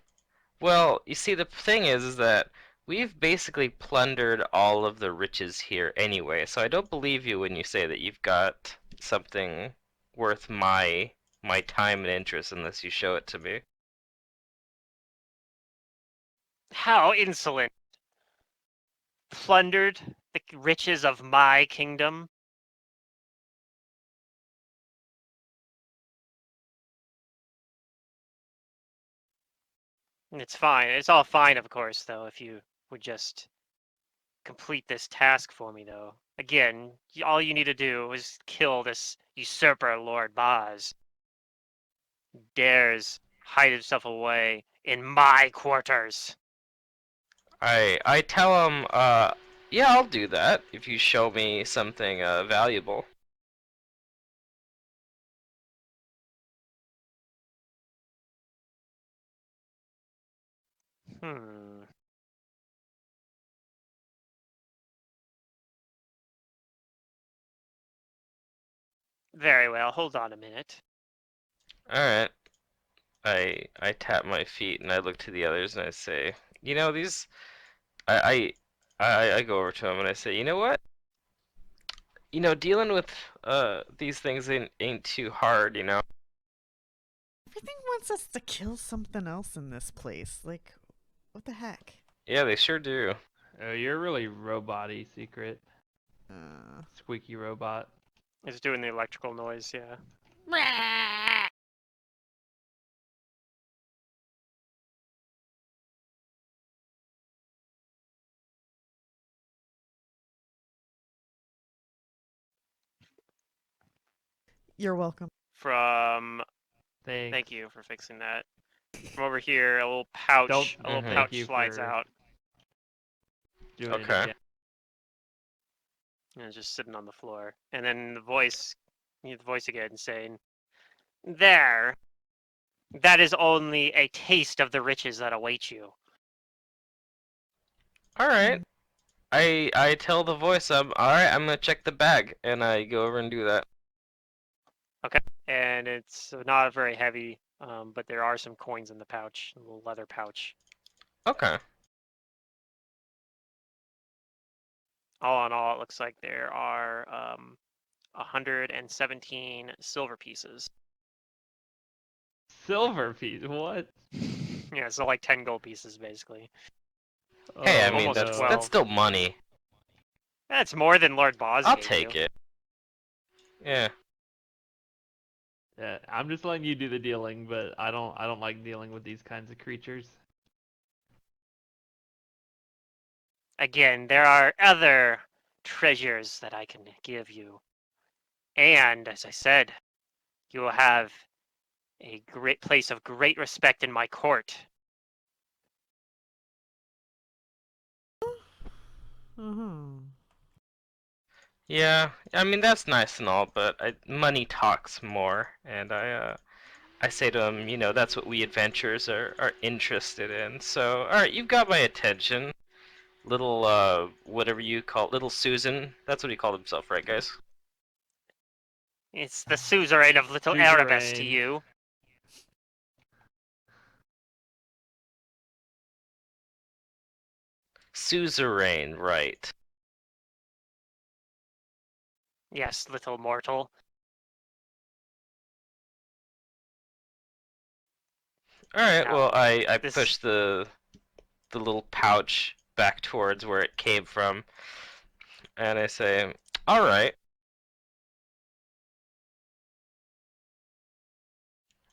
well, you see, the thing is that we've basically plundered all of the riches here anyway, so I don't believe you when you say that you've got something worth my time and interest unless you show it to me. how insolent! Plundered the riches of my kingdom. It's fine. It's all fine, of course, though, if you would just complete this task for me, though. Again, all you need to do is kill this usurper, Lord Boz. Dares hide himself away in my quarters. I tell him, yeah, I'll do that if you show me something valuable. Hmm. Very well. Hold on a minute. All right. I tap my feet and I look to the others and I say, you know, these. I go over to him and I say, you know what? You know, dealing with these things ain't too hard, you know. Everything wants us to kill something else in this place. Like, what the heck? Yeah, they sure do. Oh, you're really robot-y, Secret. Uh, Squeaky robot. It's doing the electrical noise, yeah. you're welcome. From Thanks. Thank you for fixing that. From over here, a little pouch, Don't a little Mhm. thank pouch you slides for out, doing it Okay. again. and it's just sitting on the floor. And then the voice again saying, "There, that is only a taste of the riches that await you." All right. I tell the voice, all right, I'm gonna check the bag, and I go over and do that. And it's not very heavy, but there are some coins in the pouch, a little leather pouch. Okay. All in all, it looks like there are 117 silver pieces. Silver piece. What? Yeah, so like 10 gold pieces, basically. Hey, I Oh, mean Almost that's no. 12. still money. That's more than Lord Boz I'll gave take you. it. Yeah. Yeah, I'm just letting you do the dealing, but I don't like dealing with these kinds of creatures. Again, there are other treasures that I can give you. And, as I said, you will have a great place of great respect in my court. Uh-huh. Yeah. I mean that's nice and all, but money talks more, and I say to him, you know, that's what we adventurers are interested in. So, all right, you've got my attention. Little whatever you call little Susan. That's what he called himself, right, guys? It's the suzerain of Little Erebus to Suzerain. you. Suzerain, right. Yes, little mortal. All right. Now, Well, I this push the little pouch back towards where it came from, and I say, "All right.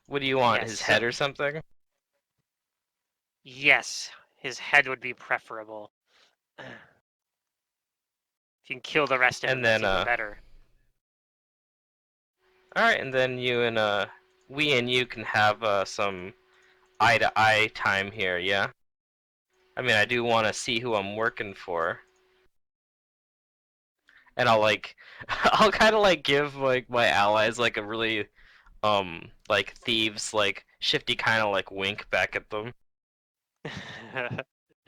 What do you want? His yes, head or something?" yes, his head would be preferable. If you can kill the rest of him, And that's then even better. all right, and then we and you can have some eye to eye time here, yeah. I mean, I do want to see who I'm working for, and I'll like, I'll kind of like give like my allies like a really like thieves like shifty kind of like wink back at them.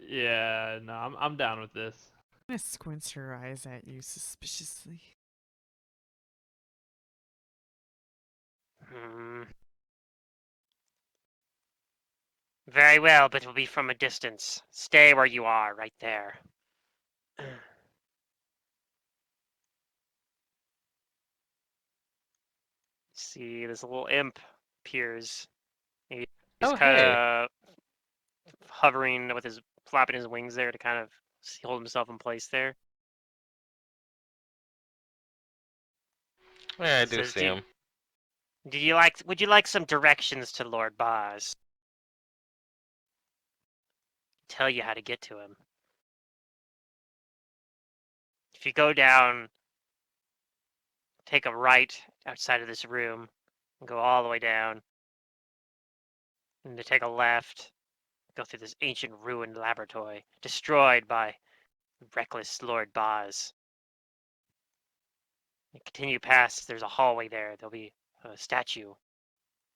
Yeah, no, I'm down with this. Kinda squints her eyes at you suspiciously. Hmm. Very well, but it will be from a distance. Stay where you are, right there. See, this little imp appears. He's Oh, kind hey. of hovering with his flapping his wings there to kind of hold himself in place there. Yeah, I do Says, see him. Would you like some directions to Lord Boz? Tell you how to get to him. if you go down, take a right outside of this room, and go all the way down, and to take a left, go through this ancient ruined laboratory, destroyed by reckless Lord Boz. And continue past, there's a hallway there. There'll be a statue.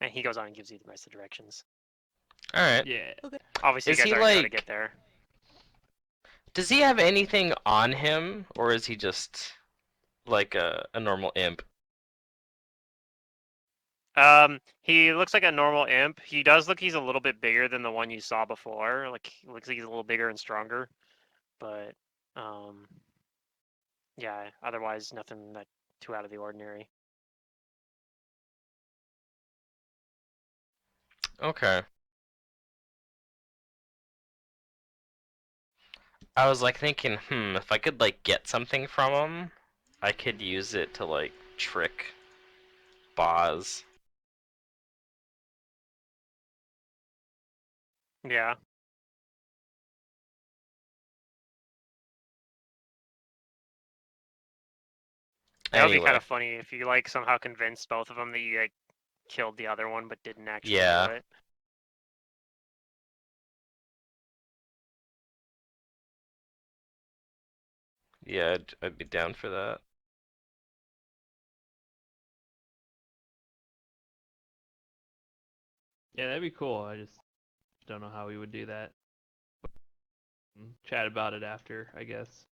And he goes on and gives you the rest of the directions. All right. Yeah. Obviously, Is you guys he, already know how to like- get there. Does he have anything on him, or is he just like a normal imp? He looks like a normal imp. He does look he's a little bit bigger than the one you saw before. Like, he looks like he's a little bigger and stronger. But, yeah, otherwise nothing that too out of the ordinary. Okay. I was like thinking, if I could like get something from him, I could use it to like trick Boz. Yeah. That would be kind Anyway, of funny if you, like, somehow convinced both of them that you, like, killed the other one but didn't actually Yeah. do it. yeah, I'd be down for that. Yeah, that'd be cool. I just don't know how we would do that. Chat about it after, I guess.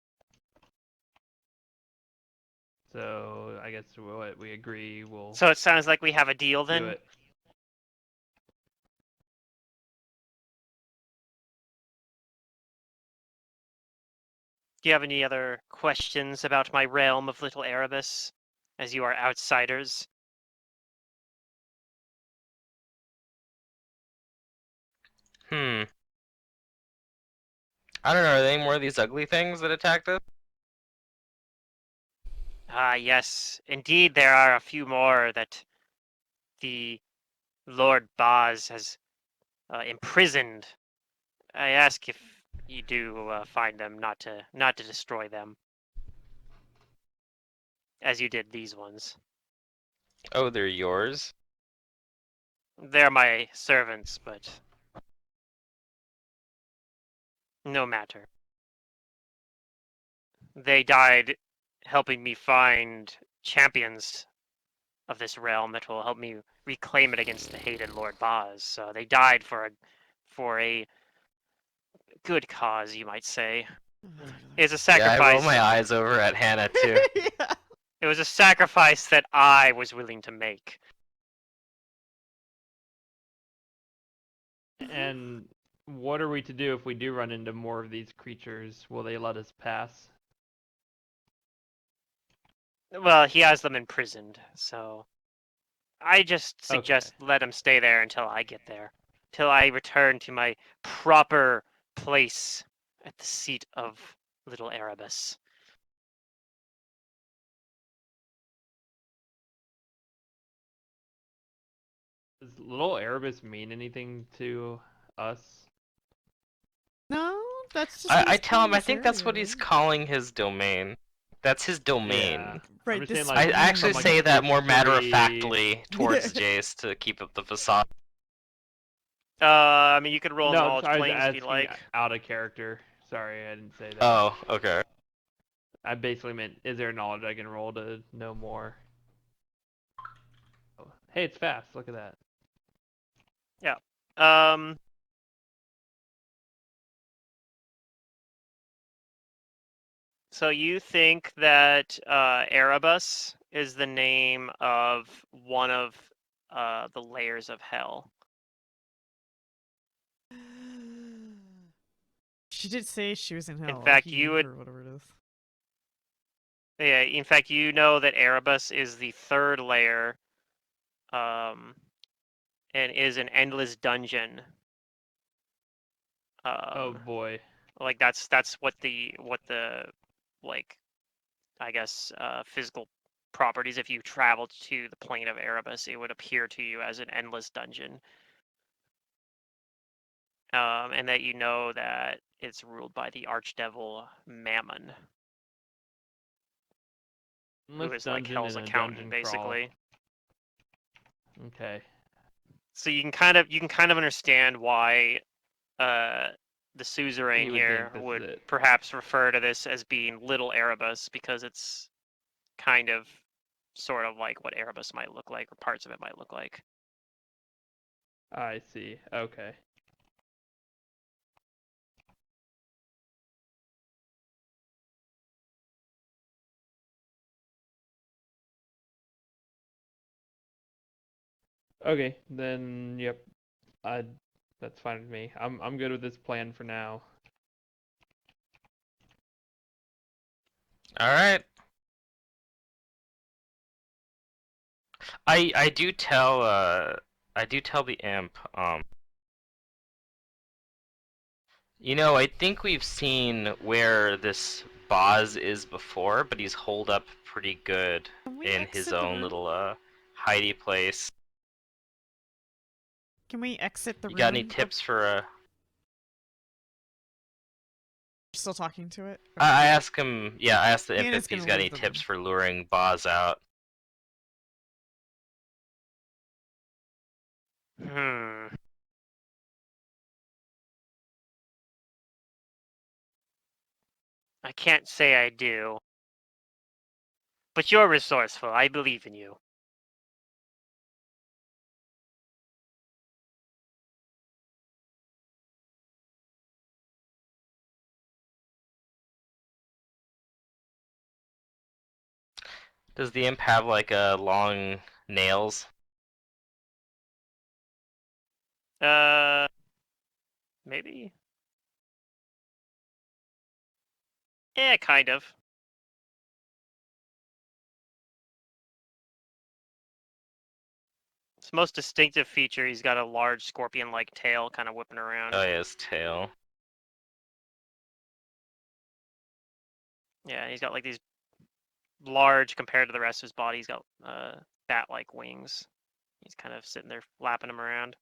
So I guess what we agree, we'll So it sounds like we have a deal do then? it. Do you have any other questions about my realm of Little Erebus, as you are outsiders? I don't know, are there any more of these ugly things that attacked us? Ah, yes. Indeed, there are a few more that the Lord Boz has imprisoned. I ask if you do find them, not to destroy them, as you did these ones. Oh, they're yours? They're my servants, but no matter. They died helping me find champions of this realm that will help me reclaim it against the hated Lord Boz. So they died for a good cause, you might say. It's a Yeah, I roll sacrifice. my eyes over at Hannah too. Yeah. It was a sacrifice that I was willing to make. And what are we to do if we do run into more of these creatures? Will they let us pass? Well, he has them imprisoned, so I just suggest let him stay there until I get there. Till I return to my proper place at the seat of Little Erebus. Does little Erebus mean anything to us? No, that's just. I what he's tell him calling I this think that's what area, he's right? calling his domain. That's his domain. Yeah. Right, I'm just this saying, I like, actually from, like, say that more history- matter-of-factly towards Jace to keep up the facade. I mean, you could roll No, knowledge I was planes if you asking like. out of character. Sorry, I didn't say that. Oh, okay. I basically meant, is there knowledge I can roll to know more? Oh, hey, it's fast. Look at that. Um, so you think that Erebus is the name of one of the layers of hell? She did say she was in hell. fact, he, you would- or whatever it is. Yeah, in fact, you know that Erebus is the third layer, and is an endless dungeon. Oh boy. Like that's what the like, I guess, physical properties. If you traveled to the plane of Erebus, it would appear to you as an endless dungeon. And that you know that it's ruled by the archdevil Mammon. who Unless is like dungeon Hell's and a accountant, dungeon crawl. basically. Okay. So you can kind of understand why the suzerain You would here think this is would it. perhaps refer to this as being Little Erebus, because it's kind of sort of like what Erebus might look like, or parts of it might look like. I see. Okay. Okay, then yep. I that's fine with me. I'm good with this plan for now. All right. I do tell the imp, you know, I think we've seen where this Boz is before, but he's holed up pretty good Can we in his exit the own room? little hidey place. Can we exit the You room? got any Oh, tips for you're still talking to it? I ask him, yeah, I asked the imp Hannah's if he's gonna got leave any the tips room. for luring Boz out. I can't say I do. But you're resourceful. I believe in you. Does the imp have like long nails? Maybe? Yeah, kind of. Its most distinctive feature, he's got a large scorpion-like tail kind of whipping around. Oh, yeah, his tail. Yeah, he's got like these large, compared to the rest of his body, he's got bat-like wings. He's kind of sitting there flapping them around.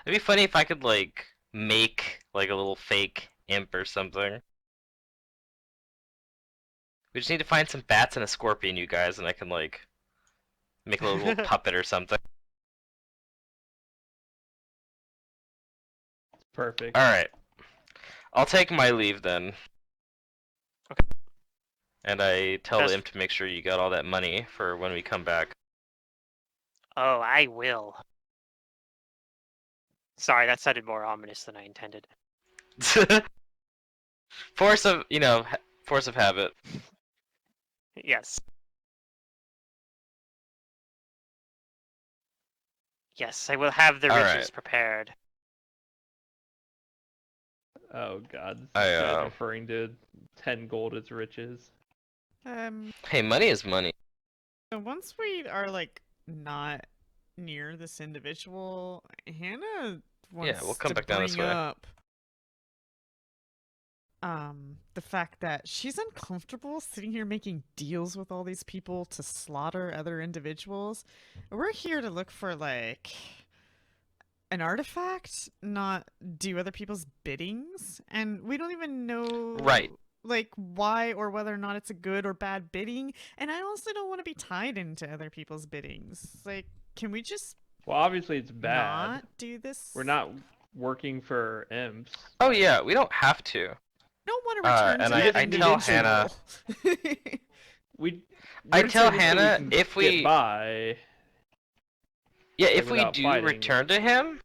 It'd be funny if I could like make like a little fake imp or something. We just need to find some bats and a scorpion, you guys, and I can like make a little puppet or something. Perfect. Alright. I'll take my leave then. Okay. And I tell the Just- imp to make sure you got all that money for when we come back. Oh, I will. Sorry, that sounded more ominous than I intended. Force of, you know, force of habit. Yes. Yes, I will have the All riches right. prepared. Oh god, this I, is guys referring to 10 gold as riches. Hey, money is money. So once we are like not near this individual, Hannah wants we'll come to back down this bring way. up the fact that she's uncomfortable sitting here making deals with all these people to slaughter other individuals. We're here to look for like an artifact, not do other people's biddings, and we don't even know Right. like why or whether or not it's a good or bad bidding, and I also don't want to be tied into other people's biddings. Like, can we just Well, obviously it's bad. not do this? We're not working for imps. Oh yeah, we don't have to. Don't want to return and to I- that I tell individual. Hannah- We. I we're tell saying this so Hannah can if get we- by. Yeah, Like, if we without do fighting. return to him,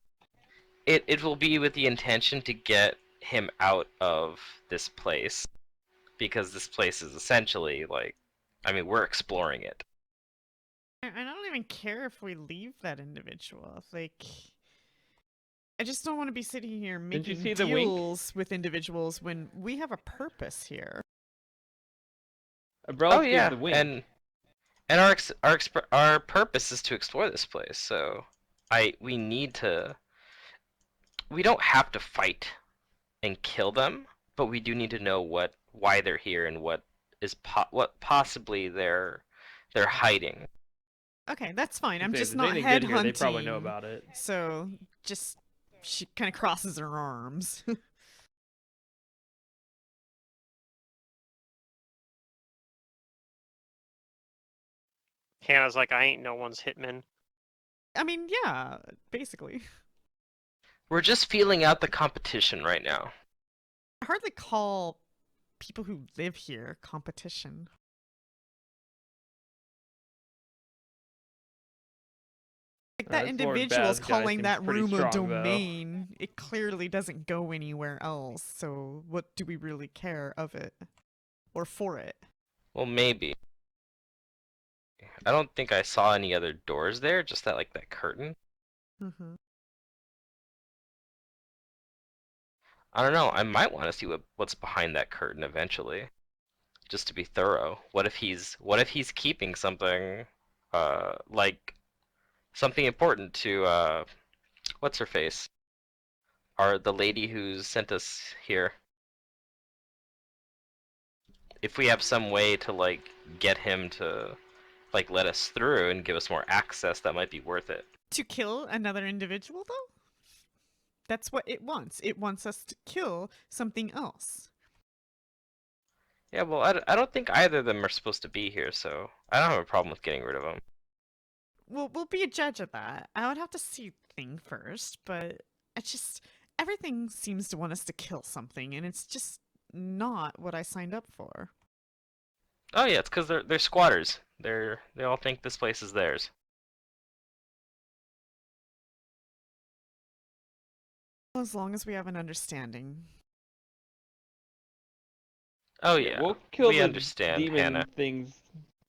it will be with the intention to get him out of this place. Because this place is essentially like, I mean, we're exploring it. I don't even care if we leave that individual. Like, I just don't want to be sitting here Didn't you making see the wink? deals with individuals when we have a purpose here. Umbrella Oh gave yeah, the wink. and our purpose is to explore this place. So we need to. We don't have to fight and kill them, but we do need to know why they're here and what possibly they're hiding. Okay, that's fine. I'm If just there's not anything good here, they headhunting. probably know about it. So just she kind of crosses her arms. Hannah's like, I ain't no one's hitman. I mean, yeah, basically. We're just feeling out the competition right now. I hardly call people who live here competition. Like that This Lord individual's Baz guy calling seems that pretty room a strong, though. domain. It clearly doesn't go anywhere else, so what do we really care of it? Or for it? Well, maybe. I don't think I saw any other doors there, just that like that curtain. Mm-hmm. I don't know. I might want to see what's behind that curtain eventually, just to be thorough. What if he's keeping something, like something important to what's her face? The lady who sent us here. If we have some way to like get him to like let us through and give us more access, that might be worth it. To kill another individual, though? That's what it wants. It wants us to kill something else. Yeah, well, I don't think either of them are supposed to be here, so I don't have a problem with getting rid of them. We'll be a judge of that. I would have to see the thing first, but it's just everything seems to want us to kill something, and it's just not what I signed up for. Oh yeah, it's because they're squatters. They all think this place is theirs. As long as we have an understanding. Oh yeah, We'll kill we the understand, demon Hannah. things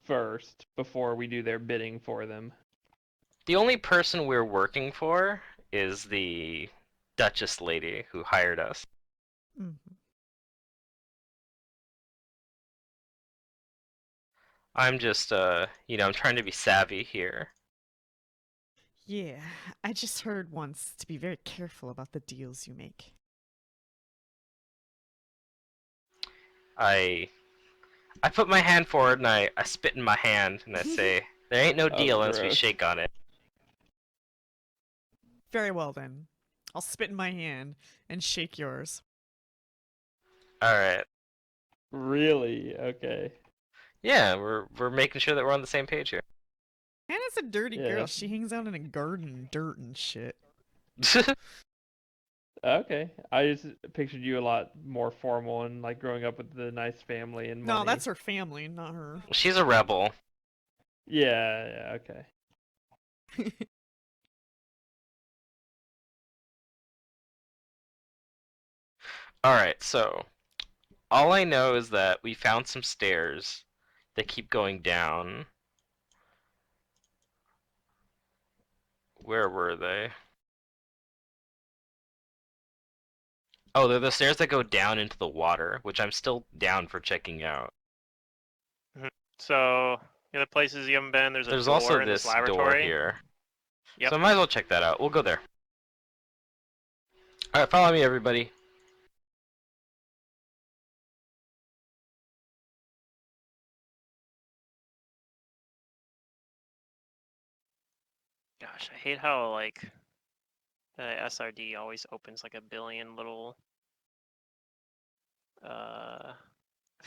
first before we do their bidding for them. The only person we're working for is the Duchess lady who hired us. Mhm. I'm just I'm trying to be savvy here. Yeah, I just heard once to be very careful about the deals you make. I put my hand forward and I spit in my hand and I say, there ain't no Oh, deal unless we gross. shake on it. Very well then. I'll spit in my hand and shake yours. Alright. Really? Okay. Yeah, we're making sure that we're on the same page here. Hannah's a dirty Yeah. girl. She hangs out in a garden in dirt and shit. Okay. I just pictured you a lot more formal and like growing up with the nice family and money. No, that's her family, not her. She's a rebel. Yeah, okay. Alright, so all I know is that we found some stairs that keep going down. Where were they? Oh, they're the stairs that go down into the water, which I'm still down for checking out. So the other places you haven't been, there's a There's door also in this door laboratory. here. Yep. So I might as well check that out. We'll go there. Alright, follow me everybody. Gosh, I hate how like the SRD always opens like a billion little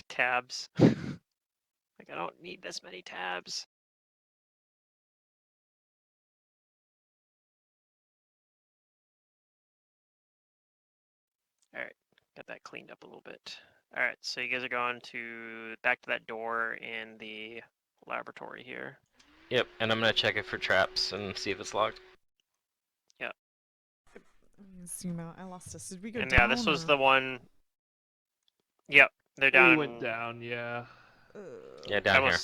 tabs. Like I don't need this many tabs. Alright, got that cleaned up a little bit. Alright, so you guys are going back to that door in the laboratory here. Yep, and I'm gonna check it for traps and see if it's locked. Let me zoom out. I lost us. Did we go And down? yeah, this was or- the one. Yep, they're We down. went down, yeah. Yeah, I down here.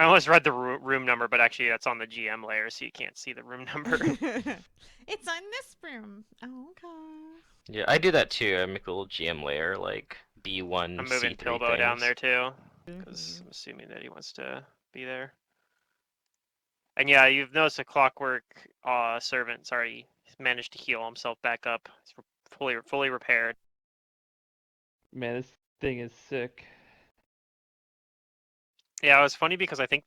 almost read the room number, but actually that's on the GM layer, so you can't see the room number. It's on this room. Oh, okay. Yeah, I do that too. I make a little GM layer like B1 I'm moving C3 Pilbo down things. there too, because I'm assuming that he wants to be there. And yeah, you've noticed a clockwork servant. Sorry, he's managed to heal himself back up. He's fully repaired. Man, this thing is sick. Yeah, it was funny because I think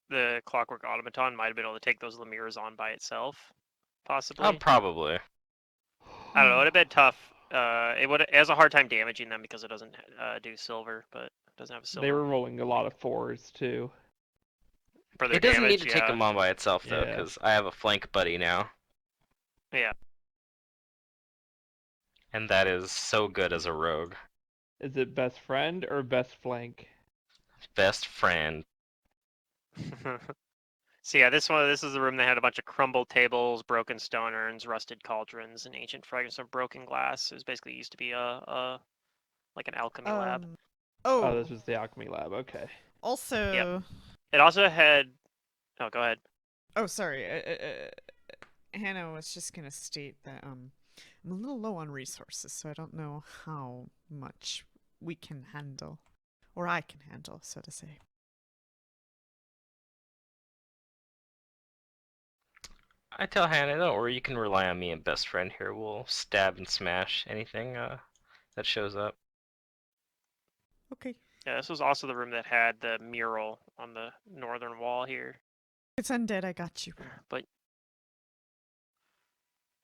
the clockwork automaton might have been able to take those Lemirs on by itself, possibly. Oh, probably. I don't know. It would have been tough. It has a hard time damaging them because it doesn't do silver, but it doesn't have a silver. They were rolling a lot of fours too. for their It doesn't damage. need to take him on by itself though, Yeah. because I have a flank buddy now, Yeah. and that is so good as a rogue. Is it best friend or best flank? Best friend. So yeah, this is the room that had a bunch of crumbled tables, broken stone urns, rusted cauldrons, and ancient fragments of broken glass. It was basically used to be a like an alchemy lab. Oh, Oh, this was the alchemy lab. Okay. also. It also had. Oh, go ahead. Oh, sorry. Hannah was just gonna state that I'm a little low on resources, so I don't know how much we can handle, or I can handle, so to say. I tell Hannah, don't worry, you can rely on me and best friend here. We'll stab and smash anything that shows up. Okay. Yeah, this was also the room that had the mural on the northern wall here. It's undead. I got you. But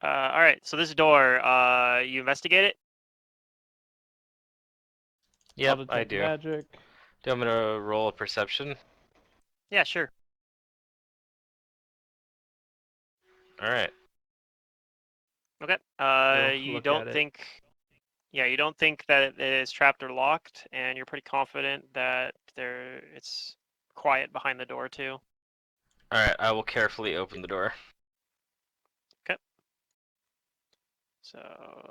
all right, so this door, you investigate it. I'll Yep, I detect do. magic. Do you want me to roll a perception? Yeah, sure. Alright. Okay. We'll You look don't at it. think. Yeah, you don't think that it is trapped or locked, and you're pretty confident that it's quiet behind the door too. Alright, I will carefully open the door. So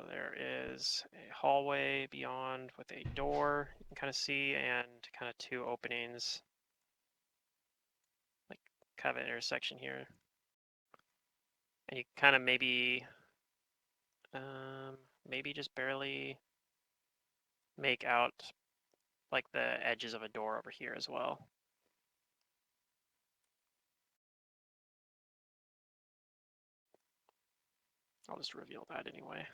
there is a hallway beyond with a door you can kind of see, and kind of two openings, like kind of an intersection here. And you kind of maybe just barely make out like the edges of a door over here as well. I'll just reveal that anyway.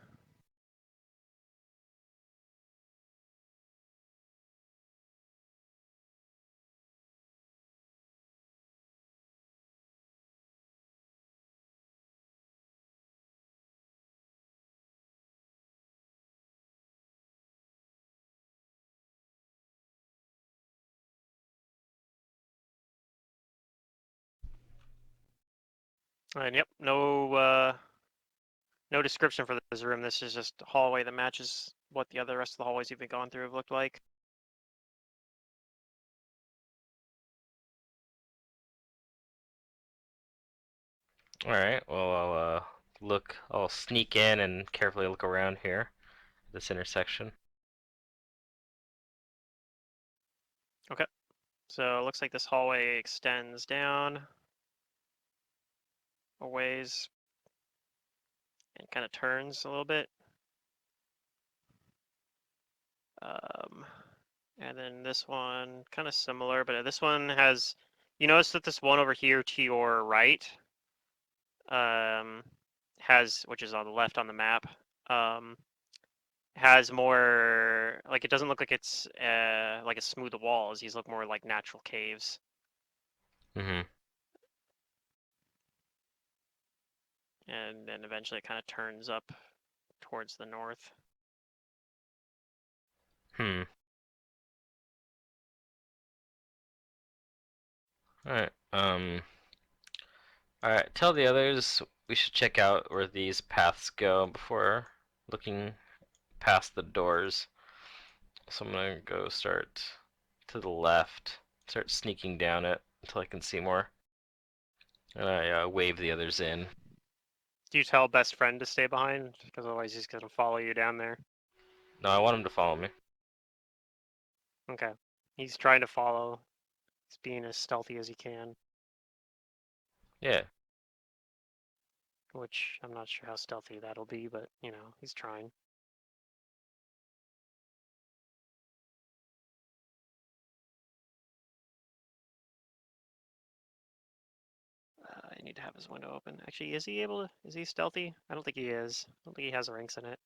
And yep, no description for this room. This is just a hallway that matches what the other rest of the hallways you've been going through have looked like. Alright, well I'll sneak in and carefully look around here, this intersection. So it looks like this hallway extends down a ways and kind of turns a little bit. And then this one kind of similar, but this one has. You notice that this one over here to your right has, which is on the left on the map, has more like it doesn't look like it's like a smooth walls. These look more like natural caves. Mm-hmm. And then eventually it kind of turns up towards the north. Hmm. Alright, alright, tell the others we should check out where these paths go before looking past the doors. So I'm gonna go start to the left, start sneaking down it until I can see more. And I wave the others in. Do you tell best friend to stay behind? Because otherwise he's gonna follow you down there. No, I want him to follow me. Okay. He's trying to follow. He's being as stealthy as he can, Yeah. which I'm not sure how stealthy that'll be, but you know, he's trying. I need to have his window open. Actually, is he able to? Is he stealthy? I don't think he is. I don't think he has ranks in it.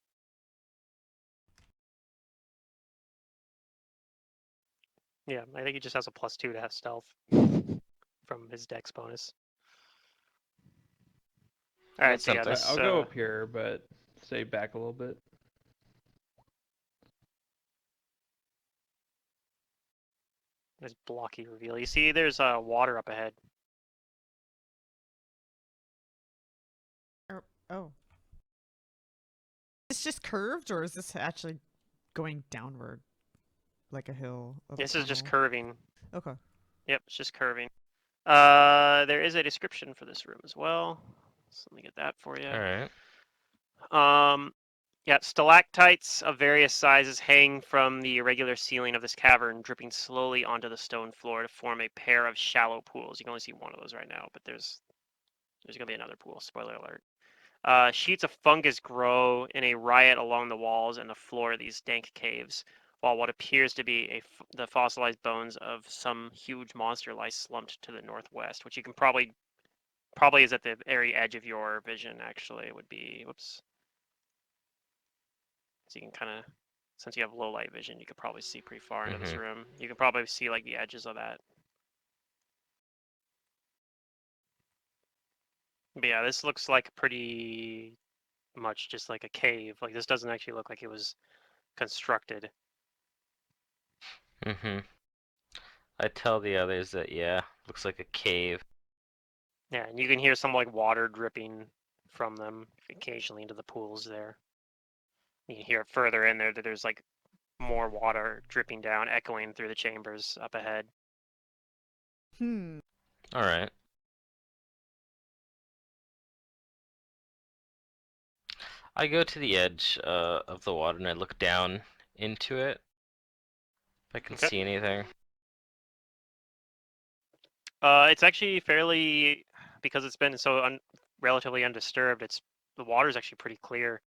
Yeah, I think he just has a +2 to have stealth from his dex bonus. All right, That's so yeah, something. this. I'll go up here, but stay back a little bit. This blocky reveal. You see, there's water up ahead. Oh. Is this just curved, or is this actually going downward, like a hill of a This is just tunnel? curving. Okay. Yep, it's just curving. There is a description for this room as well. So let me get that for you. All right. Yeah, stalactites of various sizes hang from the irregular ceiling of this cavern, dripping slowly onto the stone floor to form a pair of shallow pools. You can only see one of those right now, but there's gonna be another pool. Spoiler alert. Sheets of fungus grow in a riot along the walls and the floor of these dank caves, while what appears to be the fossilized bones of some huge monster lie slumped to the northwest, which you can probably is at the very edge of your vision. Actually, it would be whoops. So you can kind of, since you have low light vision, you could probably see pretty far into this Mhm. room. You can probably see like the edges of that. But yeah, this looks like pretty much just like a cave. Like this doesn't actually look like it was constructed. Mhm. I tell the others that yeah, looks like a cave. Yeah, and you can hear some like water dripping from them occasionally into the pools there. You can hear it further in there that there's like more water dripping down, echoing through the chambers up ahead. Hmm. All right. I go to the edge of the water and I look down into it. If I can Okay. see anything. It's actually fairly, because it's been so relatively undisturbed. The water's actually pretty clear,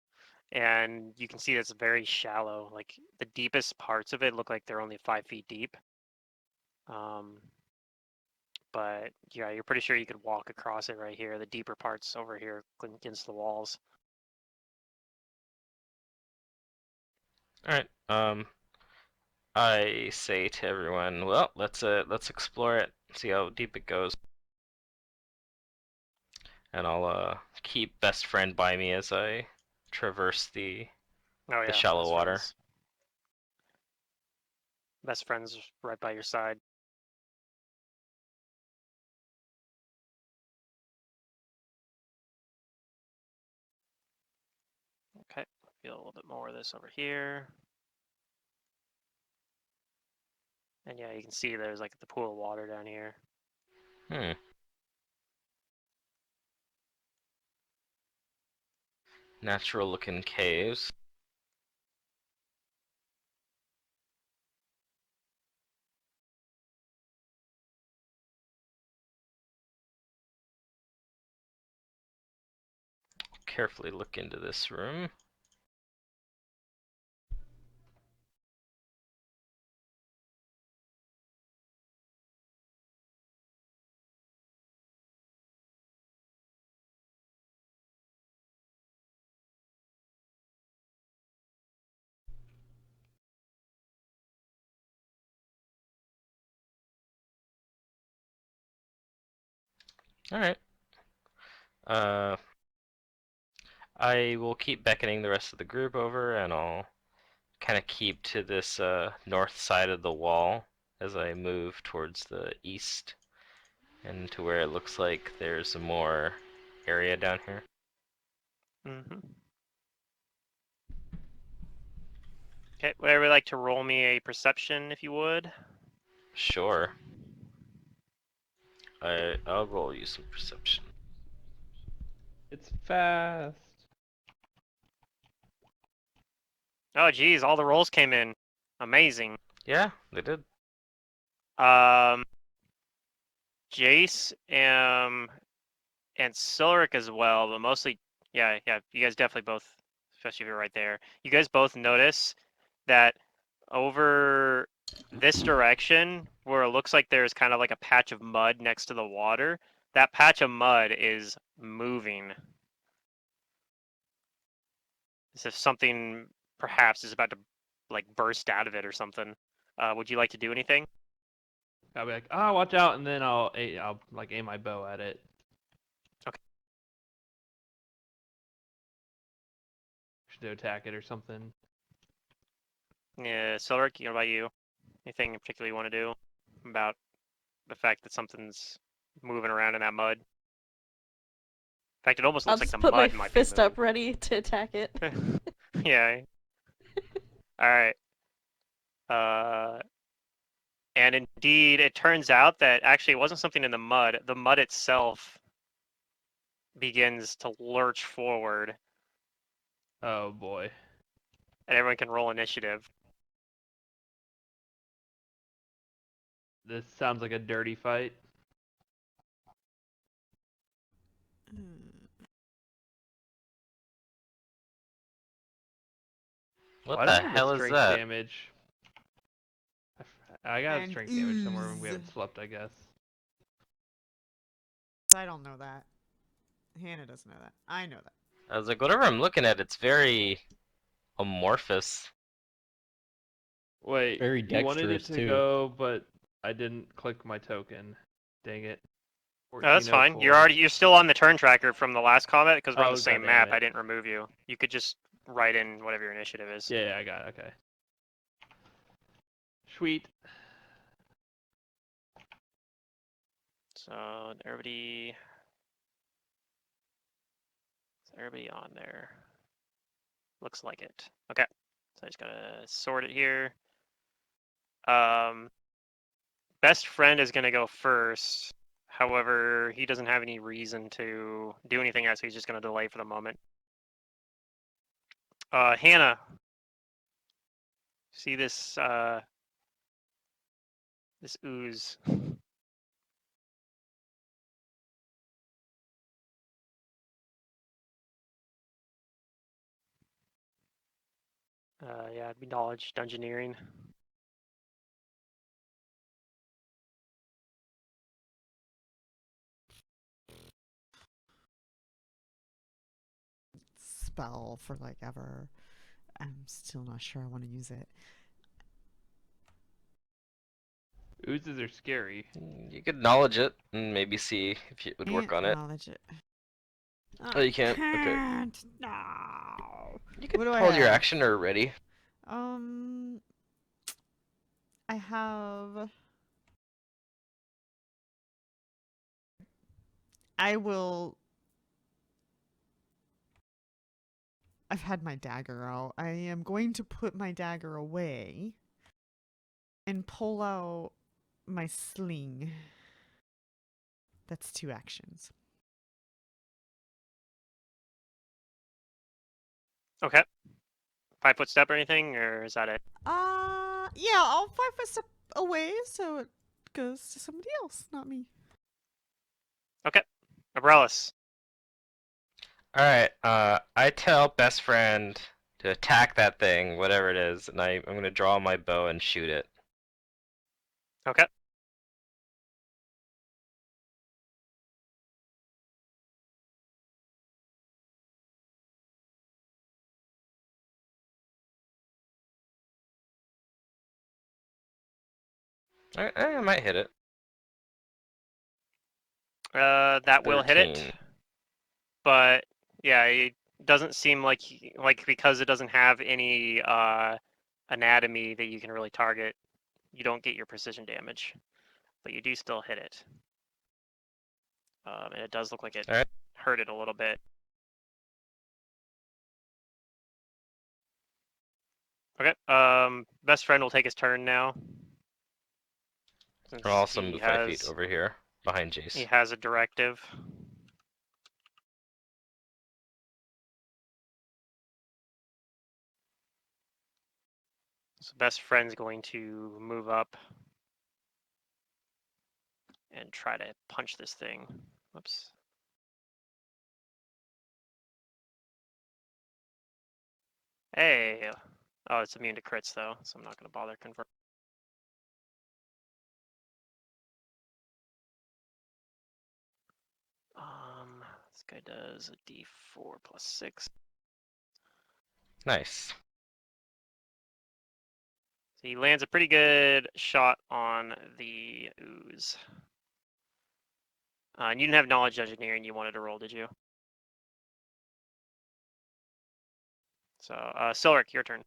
and you can see it's very shallow. Like the deepest parts of it look like they're only 5 feet deep. Um, but yeah, you're pretty sure you could walk across it right here. The deeper parts over here against the walls. All right. I say to everyone, well, let's explore it, see how deep it goes, and I'll keep best friend by me as I traverse the Oh yeah, shallow water. Best friends right by your side. Okay, feel a little bit more of this over here. And yeah, you can see there's like the pool of water down here. Hmm. Natural looking caves. Carefully look into this room. All right. Uh, I will keep beckoning the rest of the group over, and I'll kind of keep to this north side of the wall as I move towards the east and to where it looks like there's more area down here. Mm-hmm. Okay, would everybody like to roll me a perception if you would? Sure. I'll roll you some perception. It's fast. Oh geez, all the rolls came in. Amazing. Yeah, they did. Um, Jace and Silric as well, but mostly, yeah, you guys definitely both, especially if you're right there. You guys both notice that over this direction, where it looks like there's kind of like a patch of mud next to the water, that patch of mud is moving. As if something perhaps is about to like burst out of it or something. Would you like to do anything? I'll be like, ah, watch out, and then I'll like aim my bow at it. Okay. To attack it or something. Yeah, Silric, what about you? Anything in particular you want to do about the fact that something's moving around in that mud? fact, it almost I'll looks like just the put my mud might fist be up ready to attack it. Yeah. All right. And indeed, it turns out that actually it wasn't something in the mud. The mud itself begins to lurch forward, Oh boy. and everyone can roll initiative. This sounds like a dirty fight. What Why the don't I have a hell is strength that? damage? I got An strength damage somewhere when we ooze. haven't slept, I guess. I don't know that. Hannah doesn't know that. I know that. I was like, whatever I'm looking at, it's very amorphous. Wait, Very you wanted it dexterous, to too. go, but I didn't click my token. Dang it. No, that's fine. 1404. You're still on the turn tracker from the last combat because we're on Oh, the same goddammit. map. I didn't remove you. You could just write in whatever your initiative is. Yeah, I got it. Okay. Sweet. So everybody on there? Looks like it. Okay. So I just gotta sort it here. Best friend is gonna go first. However, he doesn't have any reason to do anything else. So he's just gonna delay for the moment. Hannah. See this this ooze. Yeah, it'd be knowledge dungeoneering. Spell for like ever. I'm still not sure I want to use it. Oozes are scary. You could knowledge it and maybe see if it would work on it. Acknowledge it. Oh, you can't? Okay. Can't. No. You could What do I hold your have? action or ready. I have. I will. I've had my dagger out. I am going to put my dagger away and pull out my sling. That's 2 actions. Okay. 5-foot step or anything, or is that it? Yeah, I'll 5-foot step away so it goes to somebody else, not me. Okay. Abrellis. Alright, I tell best friend to attack that thing, whatever it is, and I'm gonna draw my bow and shoot it. Okay. I might hit it. That will hit it. 13. But yeah, it doesn't seem like because it doesn't have any anatomy that you can really target, you don't get your precision damage, but you do still hit it. And it does look like it Alright. hurt it a little bit. Okay. Best friend will take his turn now. Since I'll also he move 5 feet has over here, behind Jace. he has a directive. So best friend's going to move up and try to punch this thing. Whoops. Hey. Oh, it's immune to crits though, so I'm not going to bother converting. This guy does a D4 plus 6. Nice. So he lands a pretty good shot on the ooze. And you didn't have knowledge engineering you wanted to roll, did you? So, Silric, your turn.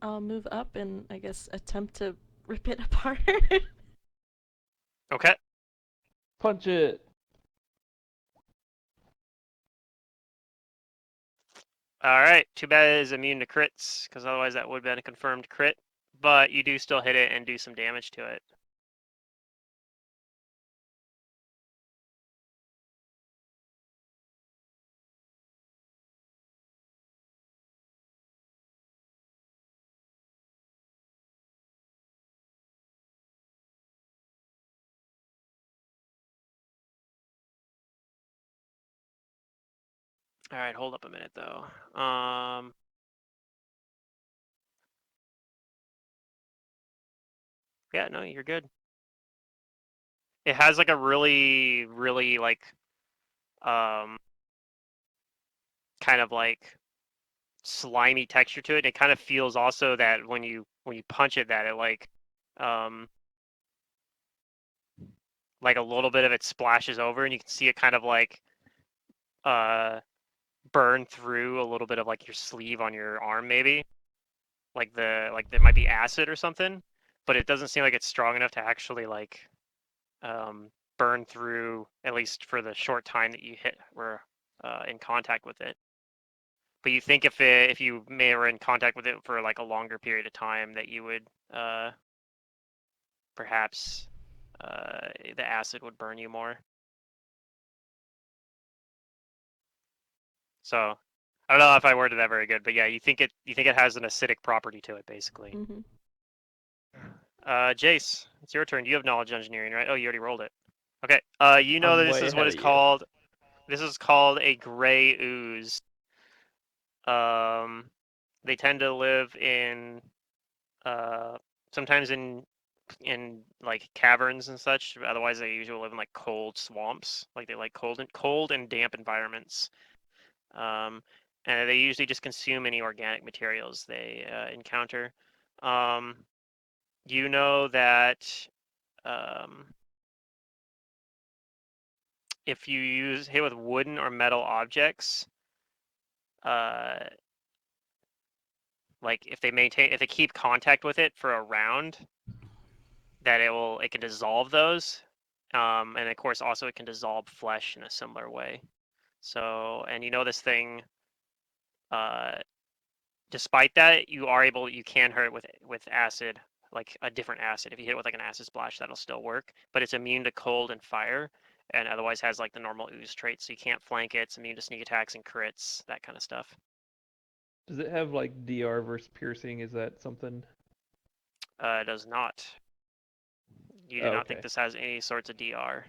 I'll move up and I guess attempt to rip it apart. Okay. Punch it. All right. Too bad it is immune to crits, because otherwise that would have been a confirmed crit. But you do still hit it and do some damage to it. All right, hold up a minute though. Yeah, no, you're good. It has like a really, really like, kind of like slimy texture to it. It kind of feels also that when you punch it, that it um, like a little bit of it splashes over, and you can see it kind of like uh burn through a little bit of like your sleeve on your arm, maybe. Like there might be acid or something, but it doesn't seem like it's strong enough to actually like burn through, at least for the short time that you were in contact with it. But you think if you may were in contact with it for like a longer period of time, that you would perhaps the acid would burn you more. So I don't know if I worded that very good, but yeah, you think it has an acidic property to it, basically. Mm-hmm. Jace, it's your turn. You have knowledge engineering, right? Oh, you already rolled it. Okay. You know I'm that this way is what ahead is of you. called. This is called a gray ooze. They tend to live in sometimes in like caverns and such. Otherwise, they usually live in like cold swamps. Like they like cold and damp environments. Um, and they usually just consume any organic materials they encounter. Um, you know that if you hit with wooden or metal objects, uh, like if they keep contact with it for a round, that it can dissolve those, and of course also it can dissolve flesh in a similar way. So, and you know this thing, uh, despite that, you can hurt it with acid, like a different acid. If you hit it with like an acid splash, that'll still work, but it's immune to cold and fire, and otherwise has like the normal ooze traits. So you can't flank it. It's immune to sneak attacks and crits, that kind of stuff. Does it have like DR versus piercing? Is that something? It does not. You do Oh, not think okay. this has any sorts of DR.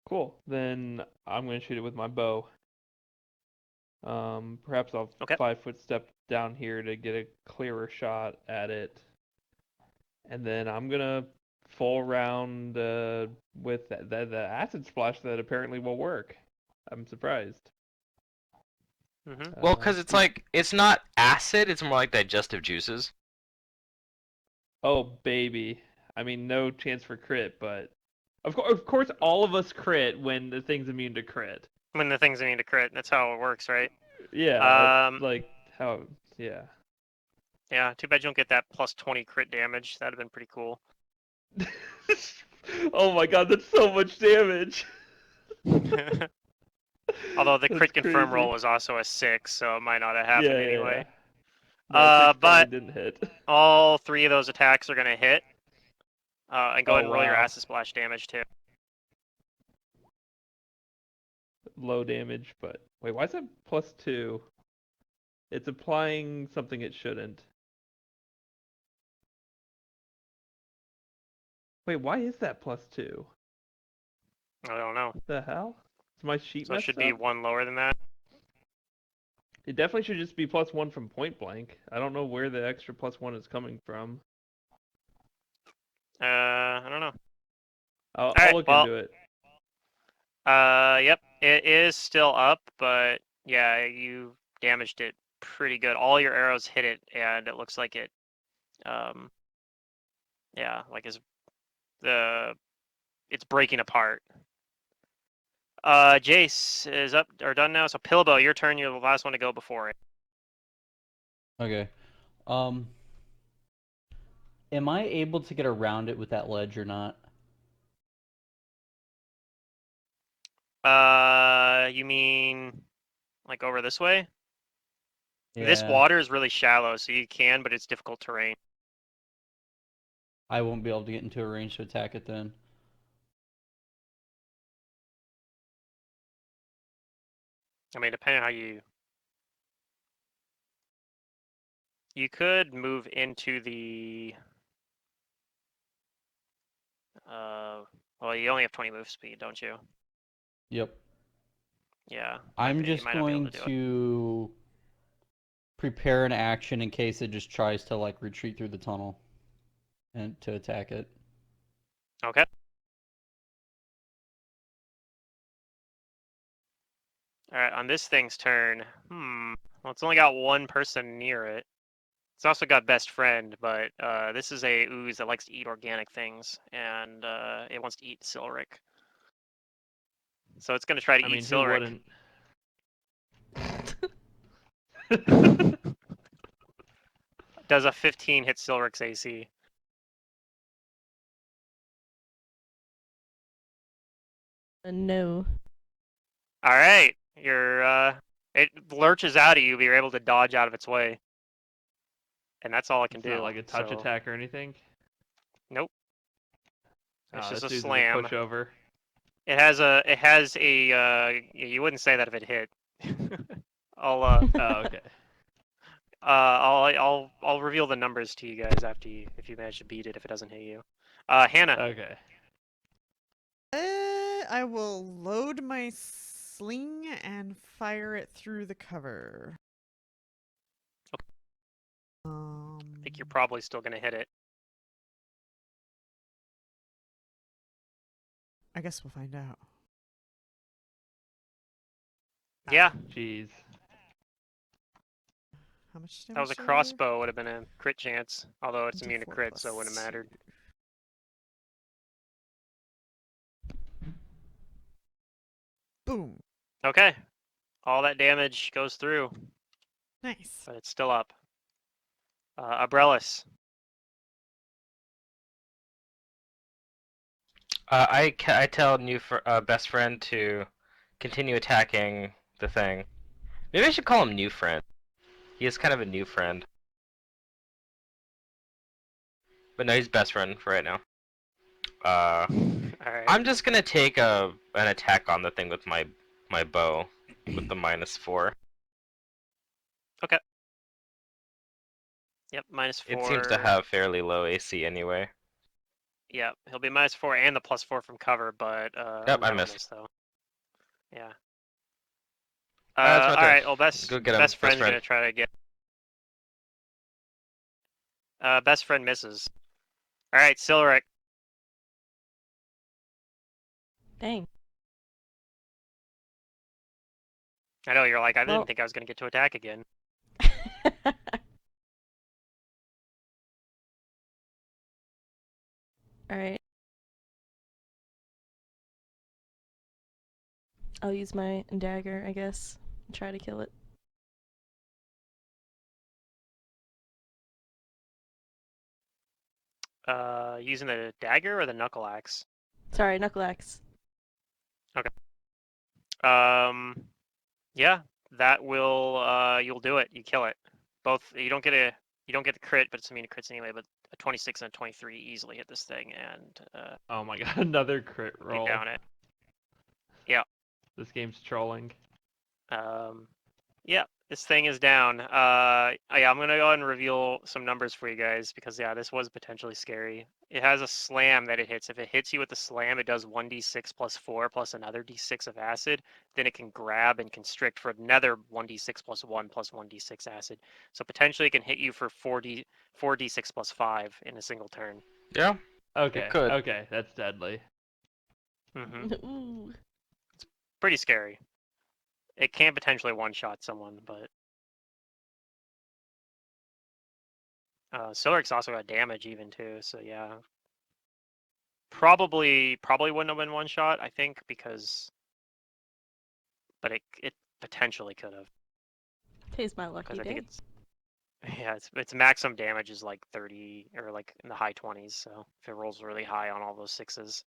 Cool. Then I'm gonna shoot it with my bow. Perhaps I'll Okay. 5 foot step down here to get a clearer shot at it, and then I'm gonna full round with the acid splash that apparently will work. I'm surprised. Mm-hmm. Well, because it's like it's not acid; it's more like digestive juices. Oh baby, I mean no chance for crit, but of course all of us crit when the thing's immune to crit. When the thing's immune to crit, that's how it works, right? Yeah, that's like how. Yeah. Yeah. Too bad you don't get that plus 20 crit damage. That'd have been pretty cool. Oh my god, that's so much damage. Although the That's crit confirm roll crazy. was also a 6, so it might not have Yeah, happened yeah, yeah. anyway. No, 6 probably But didn't hit. all 3 of those attacks are gonna hit. And go Oh ahead and roll your wow. acid splash damage too. Low damage, but wait, why is it +2? It's applying something it shouldn't. Wait, why is that +2? I don't know. The hell? Is my sheet So it should messed be up? 1 lower than that. It definitely should just be +1 from point blank. I don't know where the extra +1 is coming from. I don't know. I'll Alright, look well, into it. yep, it is still up, but yeah, you damaged it pretty good. All your arrows hit it, and it looks like it, um, yeah, like it's breaking apart. Jace is up or done now. So Pillbow, your turn. You're the last one to go before it. Okay. Um, am I able to get around it with that ledge or not? You mean like over this way. Yeah. This water is really shallow, so you can, but it's difficult terrain. I won't be able to get into a range to attack it then. I mean, depending on how you could move into the well, you only have 20 move speed, don't you? Yep. Yeah. I'm you just might not be able going to do it. to prepare an action in case it just tries to like retreat through the tunnel and to attack it. Okay. All right, on this thing's turn. Well, it's only got one person near it. It's also got best friend, but this is a ooze that likes to eat organic things, and it wants to eat Silric. So it's going to try to I eat mean, who Silric. wouldn't? Does a 15 hit Silric's AC? No. All right, it lurches out at you, but you're able to dodge out of its way, and that's all it can It's do. not like a touch so- attack or anything. Nope. It's just This a dude's a slam. pushover. It has a. You wouldn't say that if it hit. I'll Oh, okay. I'll reveal the numbers to you guys after if you manage to beat it if it doesn't hit you. Hannah. Okay. I will load my sling and fire it through the cover. I think you're probably still gonna hit it. I guess we'll find out. Yeah, Jeez. How much damage? that was a did I do? crossbow. Would have been a crit chance. Although it's immune to D4 crit, so it wouldn't have plus mattered. 2. Boom. Okay. All that damage goes through, Nice. but it's still up. Abrellis. I tell best friend to continue attacking the thing. Maybe I should call him new friend. He is kind of a new friend. But no, he's best friend for right now. All right. I'm just gonna take an attack on the thing with my bow with the -4. Yep, -4. It seems to have fairly low AC anyway. Yep, he'll be -4 and the +4 from cover, but Yep, I that'll missed. miss though. Yeah. That's my All turn. right. Well, Go get him, best best friend's friend. gonna try to get. Best friend misses. All right, Silric. Dang. I know you're like, I Well- didn't think I was gonna get to attack again. Alright. I'll use my dagger, I guess, and try to kill it. Using the dagger or the knuckle axe? Sorry, knuckle axe. Yeah, that will you'll do it. You kill it. Both you don't get the crit, but it's immune to crits anyway. But a 26 and a 23 easily hit this thing, and Oh my god, another crit you roll. down it. This game's trolling. Yeah, this thing is down. Yeah, I'm gonna go ahead and reveal some numbers for you guys because yeah, this was potentially scary. It has a slam that it hits. If it hits you with the slam, it does 1d6 plus 4 plus another d6 of acid. Then it can grab and constrict for another 1d6 plus 1 plus 1d6 acid. So potentially it can hit you for 4d6 plus 5 in a single turn. Yeah. Okay. could. Okay, that's deadly. Ooh. Pretty scary. It can potentially one-shot someone, but Silric's also got damage even too, so yeah. Probably wouldn't have been one shot, I think, but it potentially could have. Today's my lucky Because I day. think its maximum damage is like 30 or like in the high 20s, so if it rolls really high on all those sixes.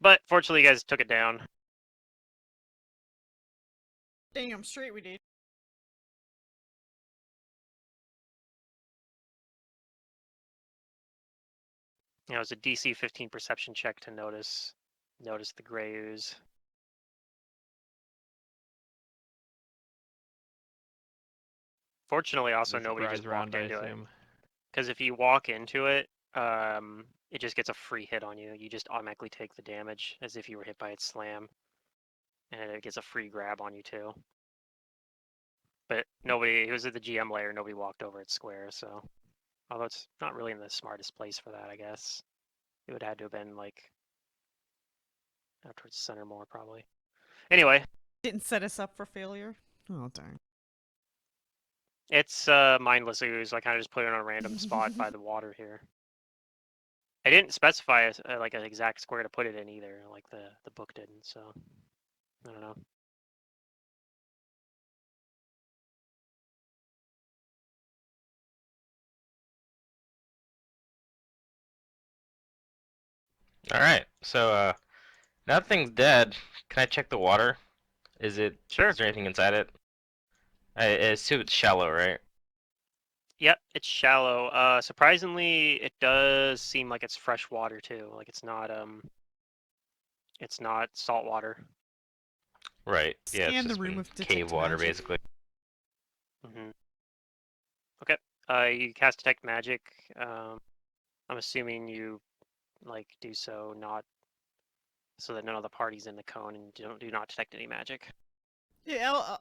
But fortunately you guys took it down. Damn straight we did. You know, it's a DC 15 perception check to notice the gray ooze. Fortunately, also The nobody surprise just walked round, I into it. assume. Because if you walk into it, it just gets a free hit on you. You just automatically take the damage as if you were hit by its slam, and it gets a free grab on you too. But nobody, it was at the GM layer, nobody walked over its square, so. Although it's not really in the smartest place for that, I guess. It would have had to have been like out towards the center more, probably. Anyway, Didn't set us up for failure. Oh darn. it's mindless ooze. I kind of just put it on a random spot by the water here. I didn't specify like an exact square to put it in either, like the book didn't. So I don't know. All right. So nothing's dead. Can I check the water? Is it? Sure. Is there anything inside it? I assume it's shallow, right? Yep, it's shallow. Surprisingly, it does seem like it's fresh water too. Like it's not salt water. Right. Yeah, it's Scan the just room been with cave detect water, magic. basically. Hmm. Okay. You cast detect magic. I'm assuming you like do so not so that none of the party's in the cone and do not detect any magic. Yeah,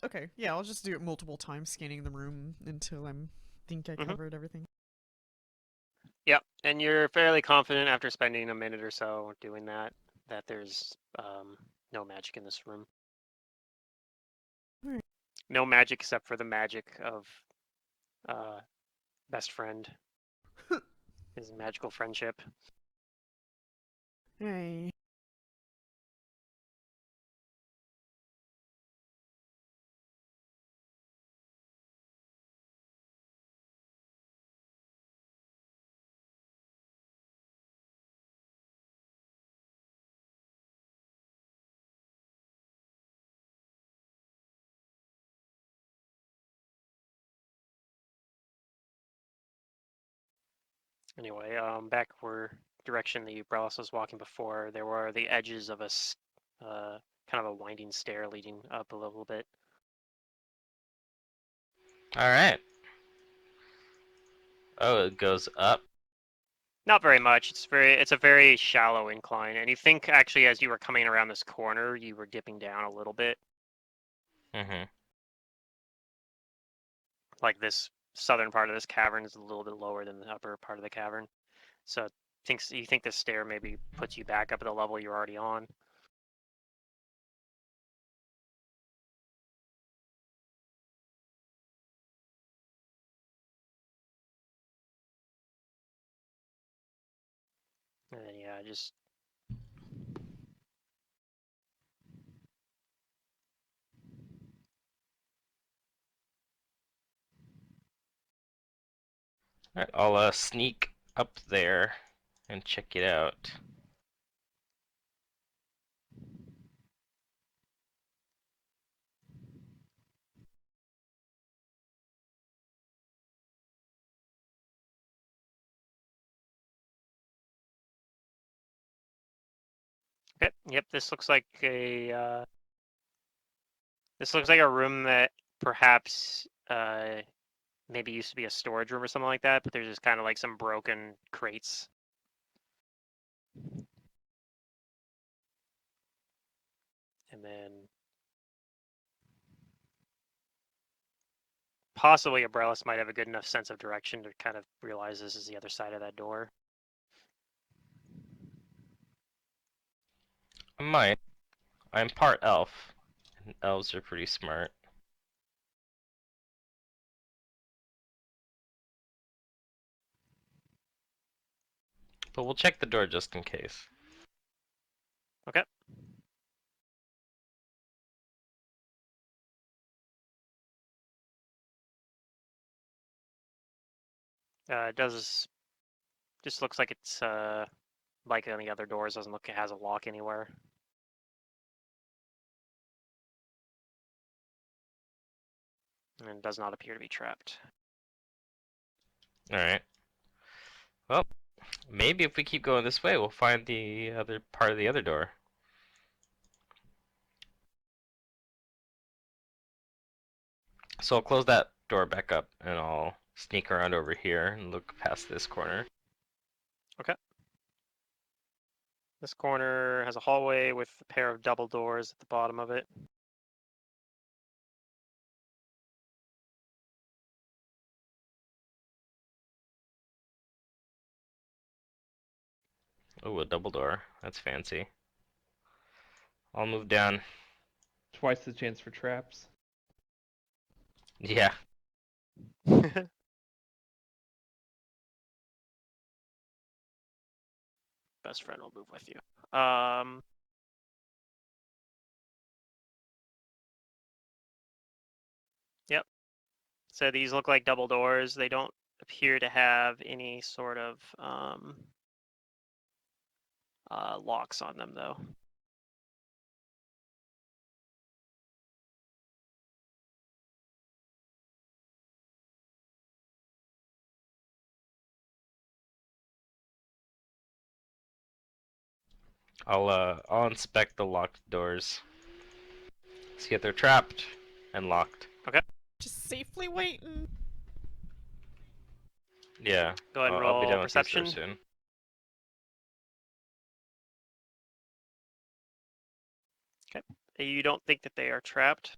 okay. Yeah, I'll just do it multiple times, scanning the room until think I Mhm. covered everything. Yep, and you're fairly confident after spending a minute or so doing that there's no magic in this room. Alright. No magic except for the magic of uh, best friend, his magical friendship. Hey. Anyway, back where direction the Ubrellis was walking before, there were the edges of kind of a winding stair leading up a little bit. All right. Oh, it goes up. Not very much. It's a very shallow incline, and you think actually as you were coming around this corner, you were dipping down a little bit. Mm-hmm. Like this southern part of this cavern is a little bit lower than the upper part of the cavern, so you think this stair maybe puts you back up at the level you're already on. And then, yeah, just All right, I'll sneak up there and check it out. okay. Yep, this looks like a room that perhaps maybe used to be a storage room or something like that, but there's just kind of like some broken crates. And then possibly Abrellis might have a good enough sense of direction to kind of realize this is the other side of that door. I might. I'm part elf, and elves are pretty smart. But we'll check the door just in case. Okay. It does just looks like it's like any other doors. Doesn't look it has a lock anywhere. and does not appear to be trapped. All right. Well, maybe if we keep going this way, we'll find the other part of the other door. So I'll close that door back up, and I'll sneak around over here and look past this corner. This corner has a hallway with a pair of double doors at the bottom of it. Oh, a double door. That's fancy. I'll move down. Twice the chance for traps. Yeah. Best friend will move with you. Yep. So these look like double doors. They don't appear to have any sort of locks on them, though. I'll inspect the locked doors. See if they're trapped and locked. Just safely waiting. Yeah. Go ahead and I'll be roll done with these perception. doors soon. You don't think that they are trapped?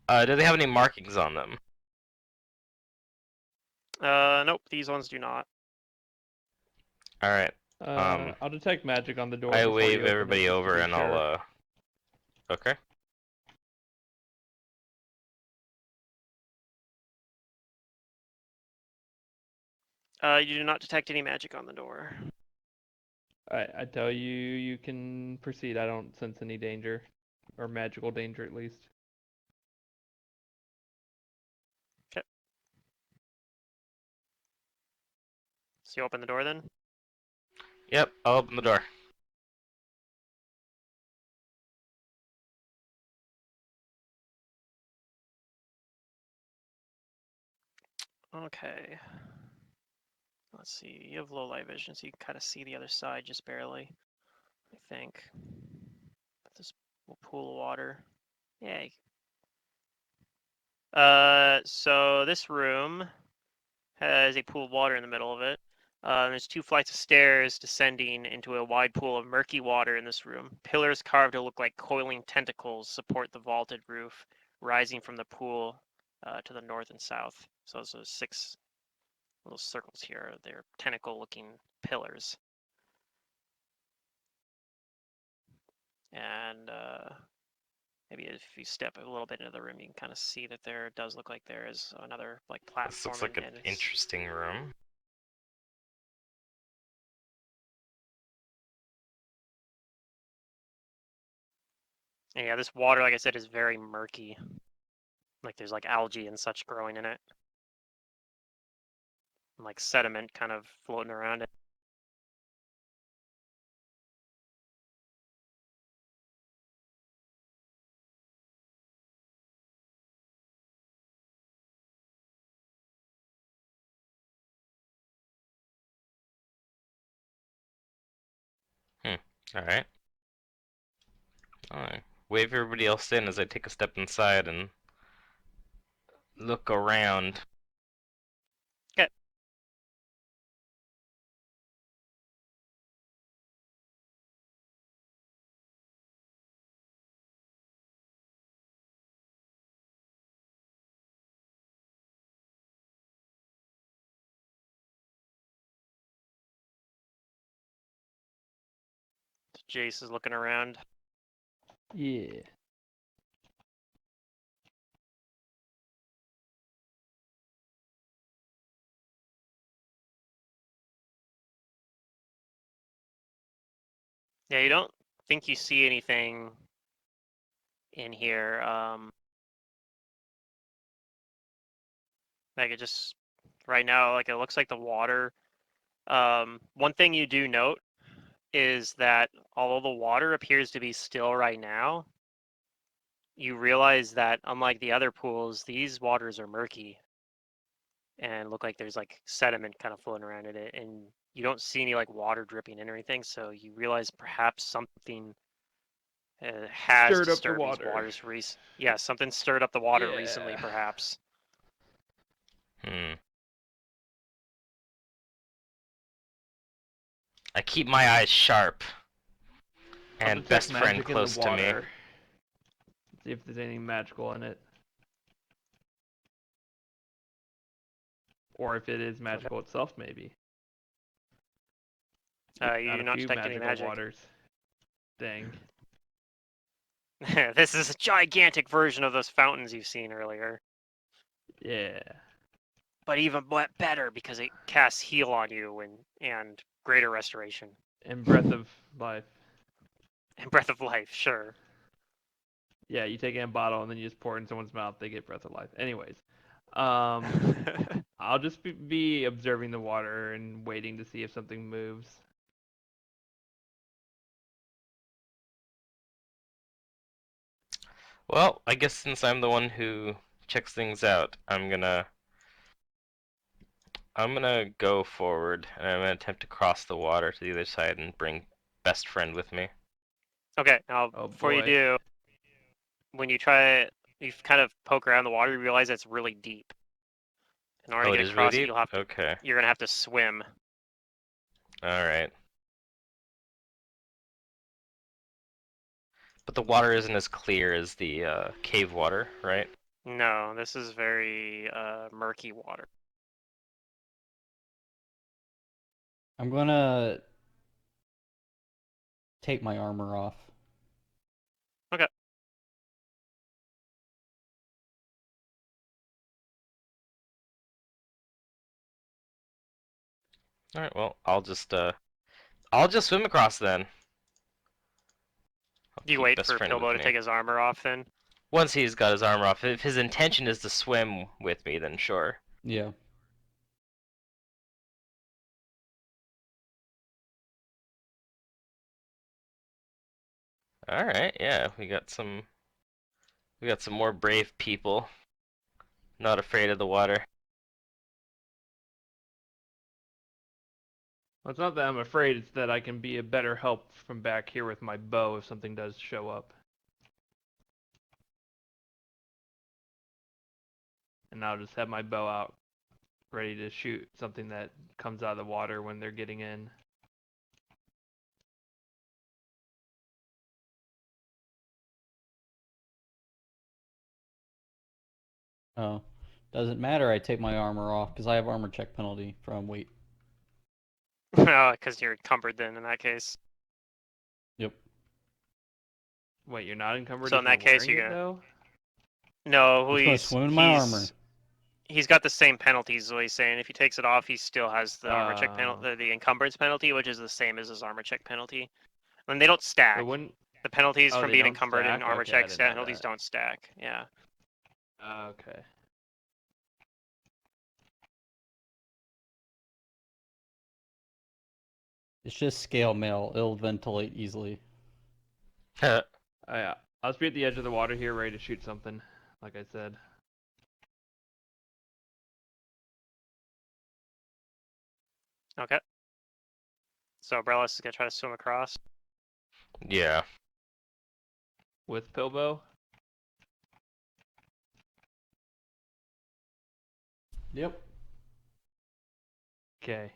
Do they have any markings on them? Nope. These ones do not. All right. I'll detect magic on the door. I before you wave open it, everybody just to over be and sure. I'll Okay. You do not detect any magic on the door. I tell you, you can proceed. I don't sense any danger, or magical danger at least. So you open the door then? Yep. I'll open the door. Okay. Let's see. You have low light vision, so you can kind of see the other side just barely. I think. This pool of water. Yay. So this room has a pool of water in the middle of it. There's 2 flights of stairs descending into a wide pool of murky water in this room. Pillars carved to look like coiling tentacles support the vaulted roof, rising from the pool to the north and south. So those are 6 little circles here. They're tentacle-looking pillars. And maybe if you step a little bit into the room, you can kind of see that there does look like there is another like This platform. looks like an and it's... interesting room. And yeah, this water, like I said, is very murky. Like there's like algae and such growing in it. And, like sediment kind of floating around it. All right. I wave everybody else in as I take a step inside and look around. Okay. Jace is looking around. Yeah. Yeah, you don't think you see anything in here. Like it just right now, like it looks like the water One thing you do note is that although the water appears to be still right now, you realize that unlike the other pools, these waters are murky and look like there's like sediment kind of floating around in it, and you don't see any like water dripping in or anything. So you realize perhaps something has Stirred up the disturbed these water. waters. Yeah, something stirred up the water recently, Yeah. perhaps. I keep my eyes sharp. I'll And detect best friend magic in close the to me. water. See if there's anything magical in it. Or if it is magical itself, maybe. You Not do a not few detect any magical magic. waters. Dang. This is a gigantic version of those fountains you've seen earlier, Yeah. but even better because it casts heal on you and greater restoration And Breath of Life. and breath of life. Sure. Yeah, you take a bottle and then you just pour it in someone's mouth, they get Breath of Life. Anyways. I'll just be observing the water and waiting to see if something moves. Well, I guess since I'm the one who checks things out, I'm gonna go forward and I'm gonna attempt to cross the water to the other side and bring best friend with me. Okay, now Oh before you boy. do, when you try it, you kind of poke around the water, you realize it's really deep. In order Oh, to it get is really across it, deep? Okay. you're gonna have to swim. Alright. But the water isn't as clear as the cave water, right? No, this is very murky water. I'm gonna take my armor off. Okay. Alright, well, I'll just swim across then. I'll Do you keep wait best for friend with Pilbo to me. take his armor off then? Once he's got his armor off, if his intention is to swim with me, then sure. Yeah. Alright, yeah, we got some more brave people. Not afraid of the water. Well, it's not that I'm afraid, it's that I can be a better help from back here with my bow if something does show up. And I'll just have my bow out, ready to shoot something that comes out of the water when they're getting in. Oh. Doesn't matter, I take my armor off, because I have armor check penalty from weight. Oh, because you're encumbered then in that case. Yep. Wait, you're not encumbered So if in that you're case, wearing you're it, gonna. though? No, I'm just gonna swim in my armor. He's got the same penalties. Is what he's saying. If he takes it off, he still has the armor check penalty, the encumbrance penalty, which is the same as his armor check penalty. And they don't stack. But when... The penalties Oh, from they being don't encumbered and stack? armor Okay, I check didn't know penalties that. don't stack. Yeah. Okay. It's just scale mail. It'll ventilate easily. Oh, yeah. I'll just be at the edge of the water here, ready to shoot something, like I said. Okay. So Brelis is gonna try to swim across. Yeah. With Pilbo? Yep. Okay.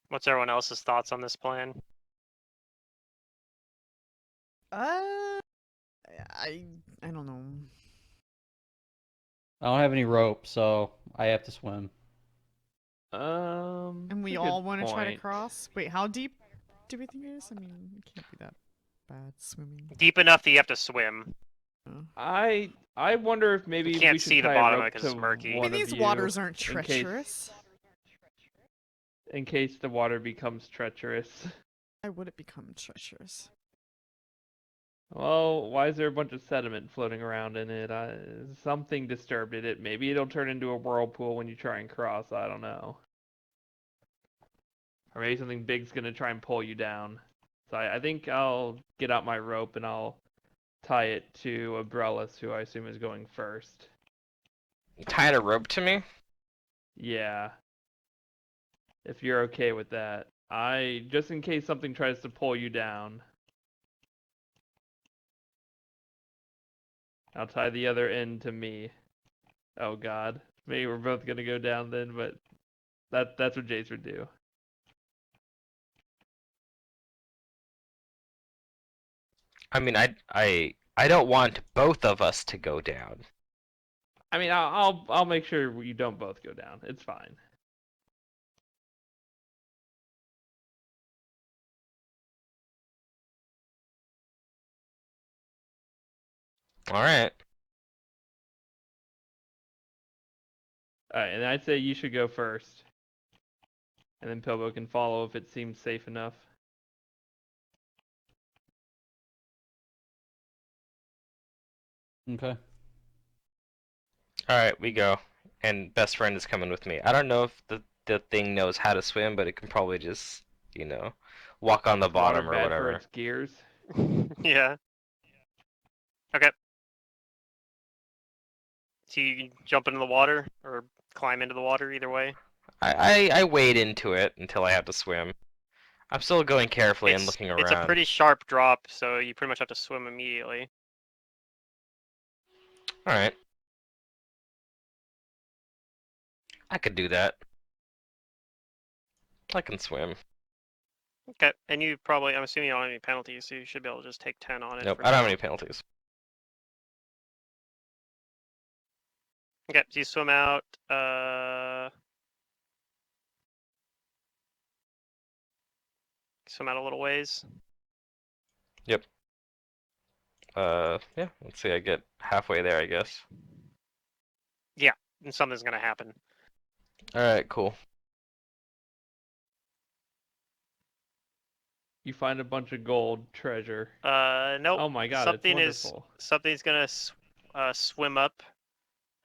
What's everyone else's thoughts on this plan? I don't know. I don't have any rope, so I have to swim. And we that's a all good want to try to point. cross. Wait, how deep do we think it is? I mean, it can't be that bad swimming. Deep enough that you have to swim. I wonder if maybe can't we should see the tie bottom a of it rope 'cause to it's murky. I one mean, of these you waters aren't in treacherous. case the water becomes treacherous. Why would it become treacherous? Well, why is there a bunch of sediment floating around in it? Something disturbed it. Maybe it'll turn into a whirlpool when you try and cross. I don't know. or maybe something big's gonna try and pull you down. So I think I'll get out my rope and I'll tie it to Umbrellas, who I assume is going first. Tied a rope to me? Yeah. If you're okay with that. Just in case something tries to pull you down. I'll tie the other end to me. Oh god. Maybe we're both gonna go down then, but that's what Jace would do. I mean, I don't want both of us to go down. I mean, I'll make sure you don't both go down. It's fine. All right. Alright, and I'd say you should go first. And then Pilbo can follow if it seems safe enough. Okay. All right, we go. And best friend is coming with me. I don't know if the thing knows how to swim, but it can probably just, walk on the Is water bottom or bad for whatever. its gears? Yeah. Okay. So you can jump into the water or climb into the water, either way. I wade into it until I have to swim. I'm still going carefully and looking It's a around. pretty sharp drop, so you pretty much have to swim immediately. All right. I could do that. I can swim. Okay, and you probably, I'm assuming you don't have any penalties, so you should be able to just take 10 on it. Nope, for I don't have now. any penalties. Okay, so you swim out, swim out a little ways. Yep. Yeah, let's see, I get halfway there, I guess. Yeah, and something's gonna happen. Alright, cool. You find a bunch of gold treasure. Nope. Oh my god, Something it's wonderful. something's gonna swim up.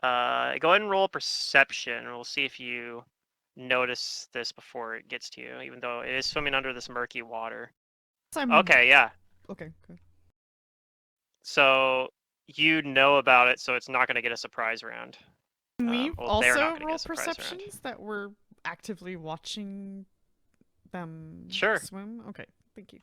Go ahead and roll perception. We'll see if you notice this before it gets to you, even though it is swimming under this murky water. Okay, yeah. Okay, good. So you know about it, so it's not gonna get a surprise round. Can we Well, they're not also gonna get roll a surprise round. perceptions that we're actively watching them Sure. swim? Okay, thank you.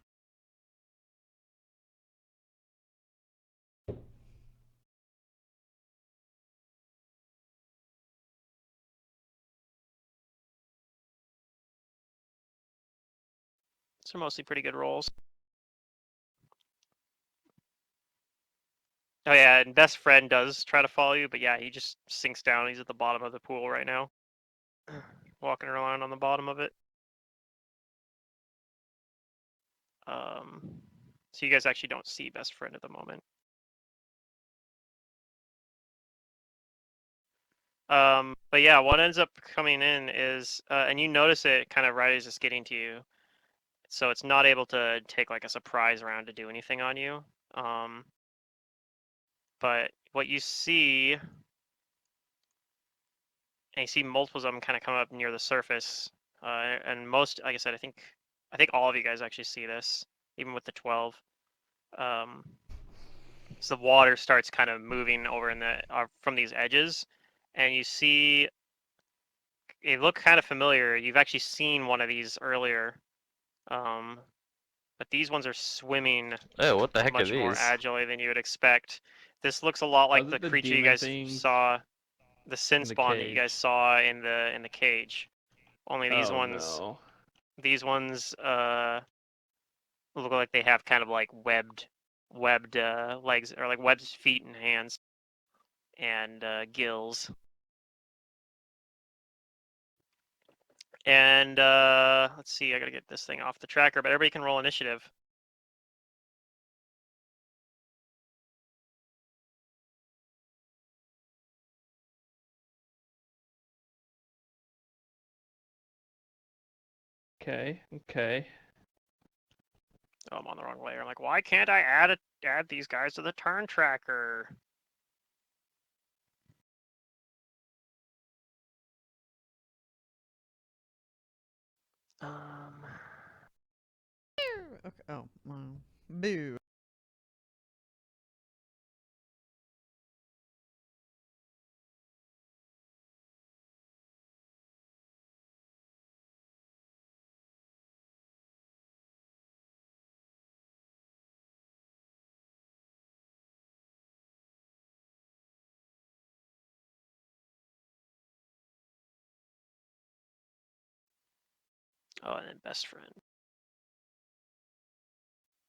These are mostly pretty good rolls. Oh yeah, and best friend does try to follow you, but yeah, he just sinks down. He's at the bottom of the pool right now. Walking around on the bottom of it. So you guys actually don't see best friend at the moment. But yeah, what ends up coming in is, and you notice it kind of right as it's getting to you. So it's not able to take like a surprise round to do anything on you. But what you see, and you see multiples of them kind of come up near the surface. And most, like I said, I think all of you guys actually see this, even with the 12. So the water starts kind of moving over in the from these edges, and you see they look kind of familiar. You've actually seen one of these earlier, but these ones are swimming Oh, what the heck are much more these? agilely than you would expect. This looks a lot like Was the it the creature you demon guys things saw, the sin in the spawn that you guys cage? saw in the cage. Only these Oh ones no. look like they have kind of like webbed legs, or like webbed feet and hands and gills. And let's see, I gotta get this thing off the tracker, but everybody can roll initiative. Okay, okay. Oh, I'm on the wrong layer. I'm like, why can't I add these guys to the turn tracker? Um, Okay. Oh, boo. Oh, and then best friend,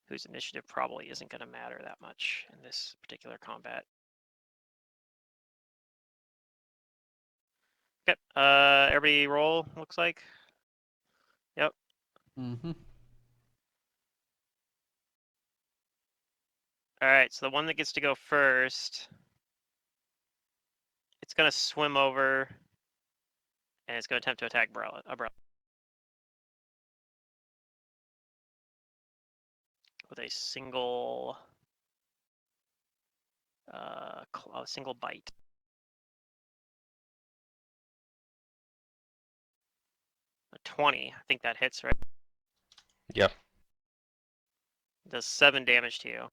whose initiative probably isn't going to matter that much in this particular combat. Okay. Everybody roll. Looks like. Yep. Mm-hmm. All right. So the one that gets to go first, it's going to swim over, and it's going to attempt to attack Umbrella with a single a single bite. A 20. I think that hits, right? Yep. Does 7 damage to you.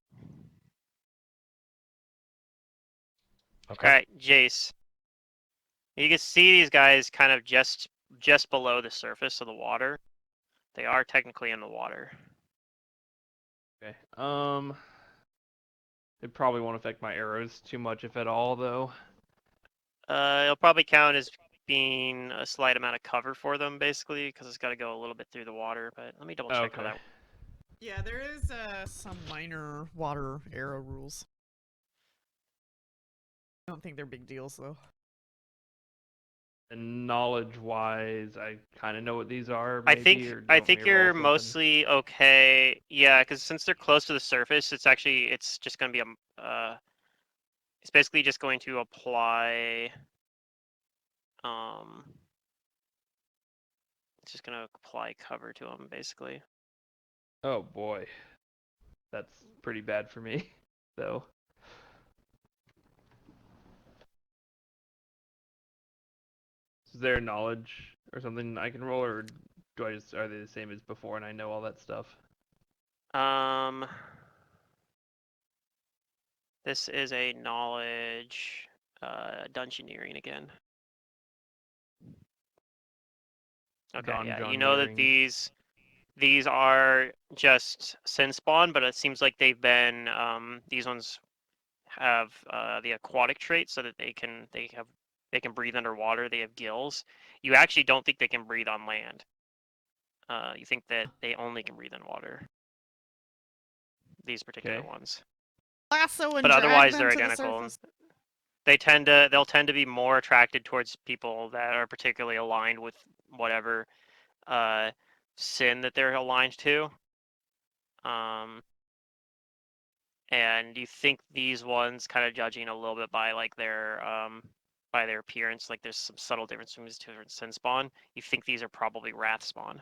Okay. All right, Jace. You can see these guys kind of just below the surface of the water. They are technically in the water. Okay. It probably won't affect my arrows too much, if at all, though. It'll probably count as being a slight amount of cover for them, basically, because it's got to go a little bit through the water. But let me double check how Okay. that. Yeah, there is some minor water arrow rules. I don't think they're big deals though. And knowledge-wise, I kind of know what these are, I maybe, or think do you want me to roll you're something? mostly okay. Yeah, because since they're close to the surface, it's just going to be it's basically just going to apply. It's just going to apply cover to them, basically. Oh boy, that's pretty bad for me, though. Is there knowledge or something I can roll, or do I just are they the same as before and I know all that stuff? This is a knowledge, dungeoneering again. Okay, yeah, you know that Donjoneering. these are just sin spawn, but it seems like they've been these ones have the aquatic trait so that they can breathe underwater. They have gills. You actually don't think they can breathe on land. You think that they only can breathe in water. These particular Okay. ones. Lasso and But drag otherwise, them they're to the identical. surface. They'll tend to be more attracted towards people that are particularly aligned with whatever sin that they're aligned to. And you think these ones, kind of judging a little bit by like their appearance, like there's some subtle difference between these two different sin spawn. You think these are probably wrath spawn.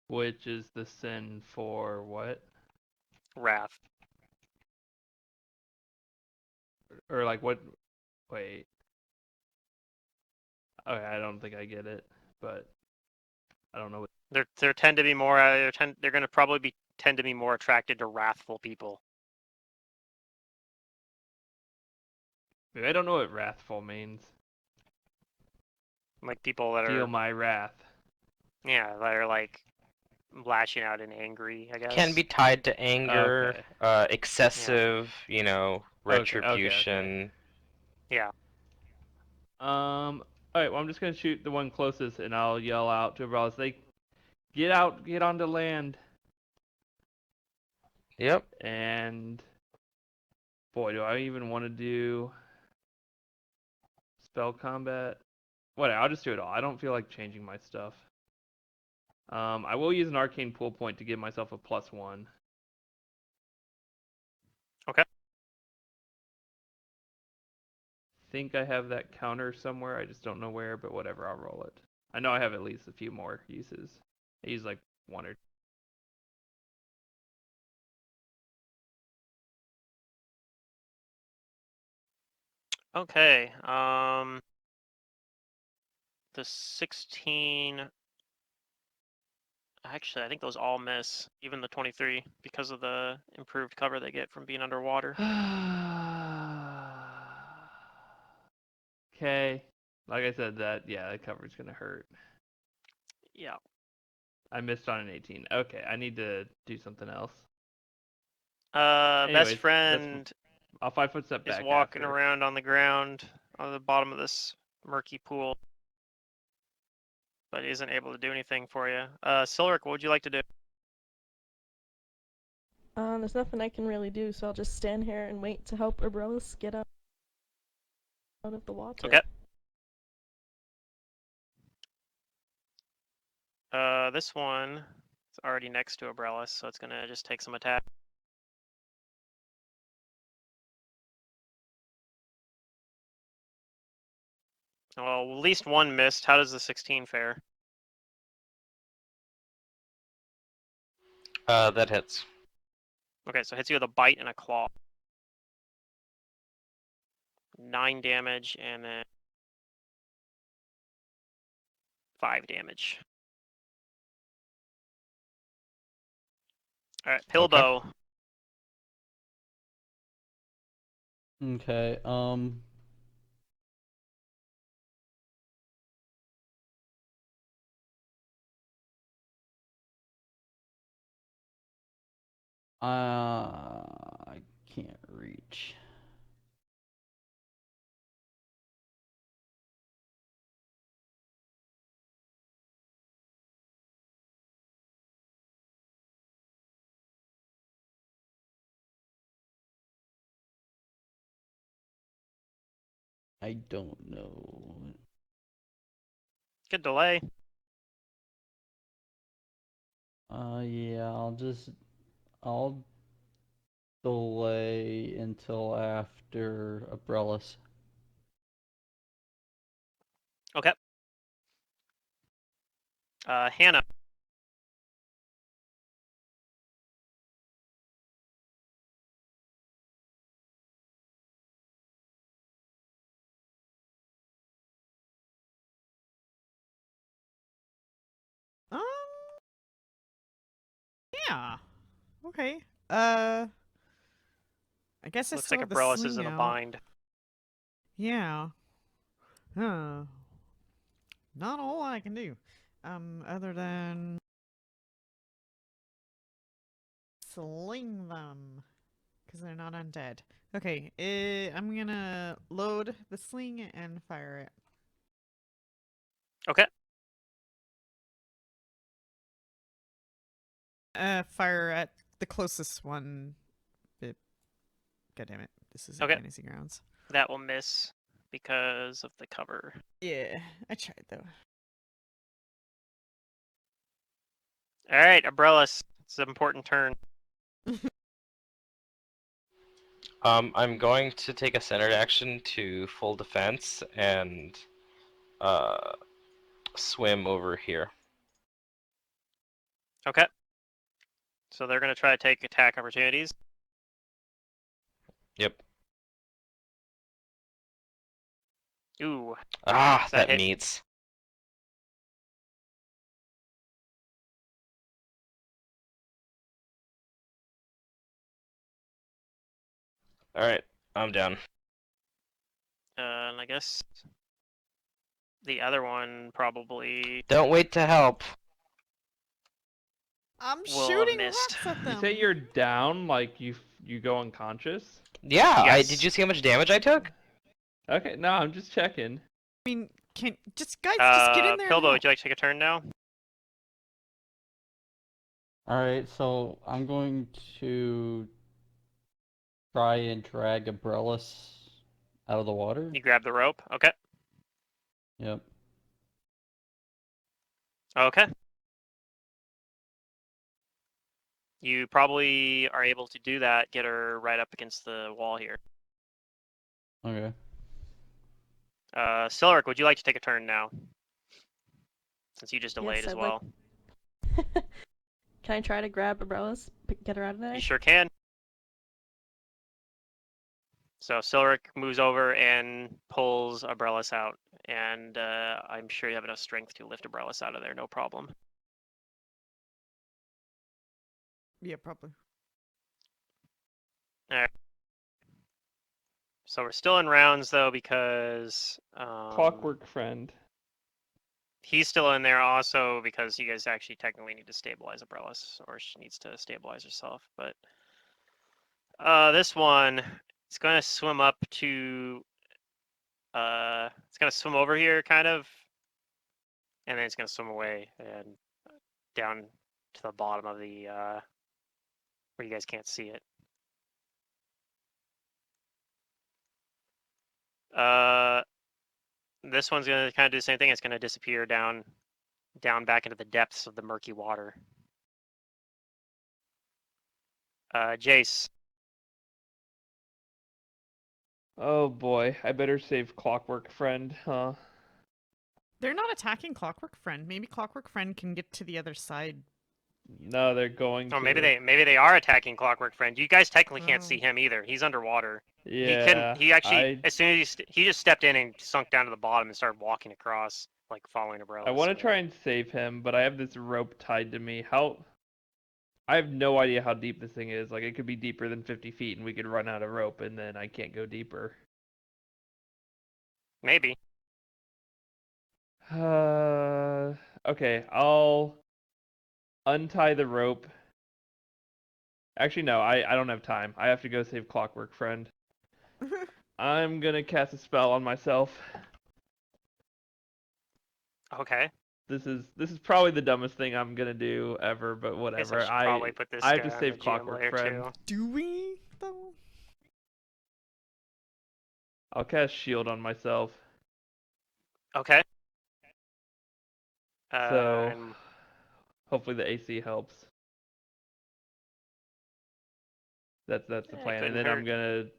Which is the sin for what? Wrath. Or like what? Wait. Okay, I don't think I get it, but I don't know. They're tend to be more. They're going to probably tend to be more attracted to wrathful people. I don't know what wrathful means. Like people that Feel are, my wrath. yeah, that are like lashing out and angry, I guess. Can be tied to anger, Okay. excessive, Okay. retribution. Yeah. All right. Well, I'm just gonna shoot the one closest, and I'll yell out to Abralas, "They get out, get onto land." Yep. And boy, do I even want to do spell combat. Whatever, I'll just do it all. I don't feel like changing my stuff. I will use an arcane pull point to give myself a +1. Okay. Think I have that counter somewhere. I just don't know where, but whatever, I'll roll it. I know I have at least a few more uses. I use like one or two. Okay. The 16 Actually, I think those all miss, even the 23, because of the improved cover they get from being underwater. Okay. Like I said, that cover's gonna hurt. Yeah. I missed on an 18. Okay, I need to do something else. Best Anyways, friend I'll 5-foot step is back walking after. around on the ground on the bottom of this murky pool, but isn't able to do anything for you. Silric, what would you like to do? There's nothing I can really do, so I'll just stand here and wait to help Abrellis get out of the water. Okay. This one is already next to Abrellis, so it's gonna just take some attack. Well, at least one missed. How does the 16 fare? That hits. Okay, so it hits you with a bite and a claw. 9 damage and then 5 damage. Alright, Pilbo. Okay. I can't reach. I don't know. Good delay. Yeah, I'll delay until after Abrellis. Okay. Hannah. Um. Yeah. Okay. I guess I Looks still like have the Abrellis is sling in a out. bind. Yeah. Huh. Not a whole lot I can do. Other than sling them, because they're not undead. Okay. I'm gonna load the sling and fire it. Okay. Fire at the closest one. God damn it. This isn't Okay. fantasy grounds. That will miss because of the cover. Yeah, I tried though. Alright, Abrellis. It's an important turn. I'm going to take a centered action to full defense and swim over here. Okay. So they're gonna try to take attack opportunities. Yep. Ooh. Ah, Does that that hit? meets. Alright, I'm down. And I guess the other one probably Don't wait to help. I'm will have shooting missed. rocks at You them. say you're down, like you go unconscious? Yeah, Yes. did you see how much damage I took? Okay, no, I'm just checking. I mean, can just guys just get in there and Pilbo, help. would you like to take a turn now? Alright, so I'm going to try and drag Abrellis out of the water. You grab the rope. Okay. Yep. Okay. You probably are able to do that. Get her right up against the wall here. Okay. Silric, would you like to take a turn now? Since you just Yes, delayed as I'd like- well. Can I try to grab Abrellis, get her out of there? You sure can. So Silric moves over and pulls Abrellis out, and I'm sure you have enough strength to lift Abrellis out of there, no problem. Yeah, probably. So we're still in rounds though because Clockwork friend. he's still in there also because you guys actually technically need to stabilize Abrellis, or she needs to stabilize herself. But this one, it's gonna swim up to it's gonna swim over here kind of, and then it's gonna swim away and down to the bottom of the where you guys can't see it. This one's gonna kind of do the same thing. It's gonna disappear down back into the depths of the murky water. Jace. Oh boy, I better save Clockwork friend, huh? They're not attacking Clockwork Friend. Maybe Clockwork Friend can get to the other side. No, they're going Oh, to. maybe they are attacking Clockwork Friend. You guys technically can't Oh. see him either. He's underwater. He Yeah, couldn't. He actually, I as soon as he just stepped in and sunk down to the bottom and started walking across, like following Abrella. want to try and save him, but I have this rope tied to me. I have no idea how deep this thing is. Like, it could be deeper than 50 feet, and we could run out of rope, and then I can't go deeper. Maybe. Okay, I'll untie the rope. Actually, no, I don't have time. I have to go save Clockwork friend. I'm gonna cast a spell on myself. Okay. This is probably the dumbest thing I'm gonna do ever, but I guess whatever. I should probably put this I have guy to on save the GM Clockwork layer friend. too. Do we though? I'll cast shield on myself. Okay. So And hopefully the AC helps. That's the it plan, and couldn't hurt.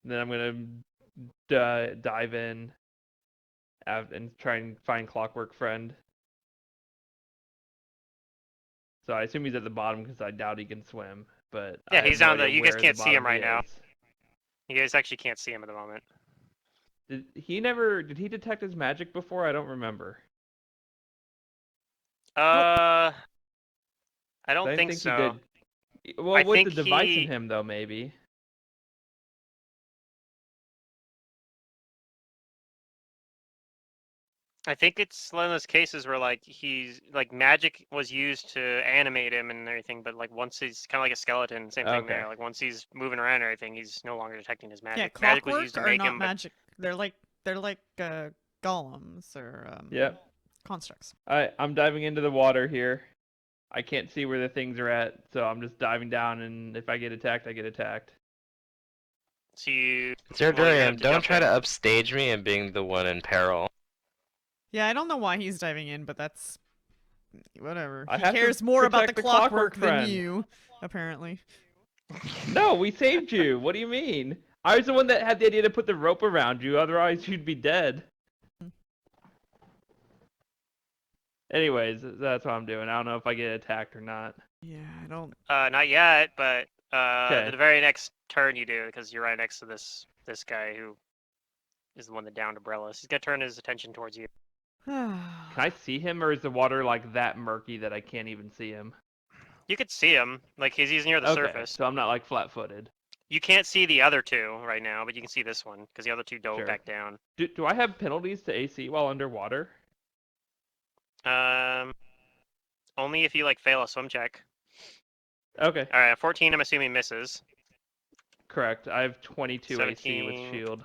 then I'm gonna dive in and try and find Clockwork friend. So I assume he's at the bottom because I doubt he can swim. But Yeah, I have he's no down idea you guys where at can't the see him bottom right now. is. You guys actually can't see him at the moment. Did he detect his magic before? I don't remember. I don't I didn't think think so. he did. Well, I with the think device in he- him though, maybe. I think it's one of those cases where like he's like magic was used to animate him and everything, but like once he's kind of like a skeleton, same thing Okay. there. Like once he's moving around and everything, he's no longer detecting his Yeah, magic. Magic was Clockwork used to are make not him, but magic. They're like golems or Yep. constructs. I'm diving into the water here. I can't see where the things are at, so I'm just diving down, and if I get attacked, I get attacked. so you. Sir well, you're gonna have Durian, to don't jump try in. to upstage me and being the one in peril. Yeah, I don't know why he's diving in, but that's whatever. I He have to cares more about the protect the Clockwork clockwork than friend. you, apparently. No, we saved you. What do you mean? I was the one that had the idea to put the rope around you, otherwise you'd be dead. Anyways, that's what I'm doing. I don't know if I get attacked or not. Yeah, I don't. Not yet, but Okay. the very next turn you do, because you're right next to this guy who is the one that downed Abrellis. He's gonna turn his attention towards you. Can I see him, or is the water like that murky that I can't even see him? You could see him, like he's near the Okay, surface. so I'm not like flat-footed. You can't see the other two right now, but you can see this one because the other two dove Sure. back down. Do I have penalties to AC while underwater? Only if you like fail a swim check. Okay, All right, 14. I'm assuming misses. correct. I have 22 AC with 17. shield,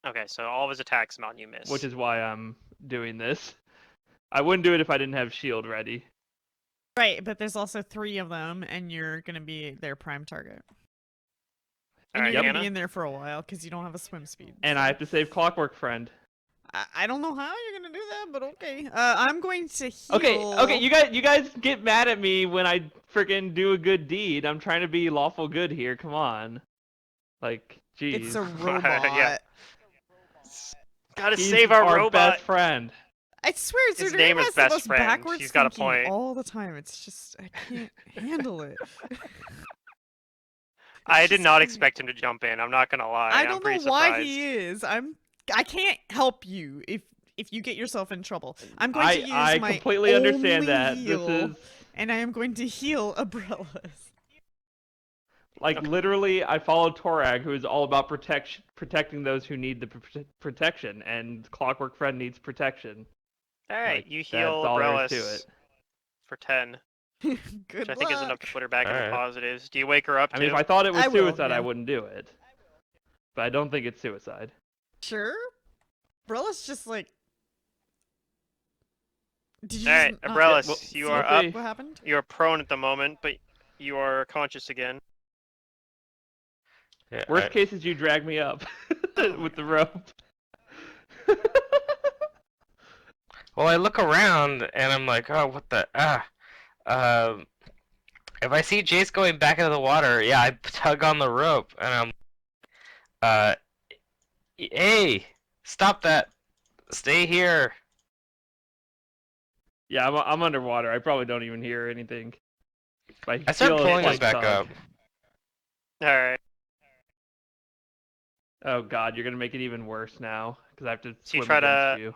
Okay, so all of his attacks amount you miss. which is why I'm doing this. I wouldn't do it if I didn't have shield ready. Right, but there's also 3 of them, and you're gonna be their prime target. And Alright, you're gonna Hannah? be in there for a while because you don't have a swim speed. And I have to save Clockwork friend. I don't know how you're gonna do that, but okay. I'm going to heal. Okay, you guys get mad at me when I freaking do a good deed. I'm trying to be lawful good here. Come on, like, jeez. It's a robot. Yeah. Gotta He's save our robot. best friend. I swear, His Zerdarim name is has the best most friend. backwards She's got a thinking point. all the time. It's just I can't handle it. I It's did just not weird. expect him to jump in. I'm not gonna lie. I I'm don't pretty know why surprised. he is. I can't help you if you get yourself in trouble. I'm going to use I my completely understand only that. heal, This is and I am going to heal Abrellas. Like literally, I follow Torag, who is all about protecting those who need the protection, and Clockwork Friend needs protection. All right, Like, you that's heal all there is to Abrellis it. for 10, Good which I think is enough to put her back in the Alright. positives. Do you wake her up I too? mean, if I thought it was I will, suicide, yeah. I wouldn't do it. But I don't think it's suicide. Sure. Brella's just like. Did you All right, just not Abrellis, well, you see are we'll up. see. what happened? You are prone at the moment, but you are conscious again. Yeah, Worst case is you drag me up Oh my with the God. rope. well, I look around and I'm like, oh, what the Um, if I see Jace going back into the water, yeah, I tug on the rope and I'm, uh, hey, stop that, stay here. Yeah, I'm underwater. I probably don't even hear anything. But I start feel a pulling him slight back tug. up. All right, Oh God, you're gonna make it even worse now because I have to So you swim try against to- you.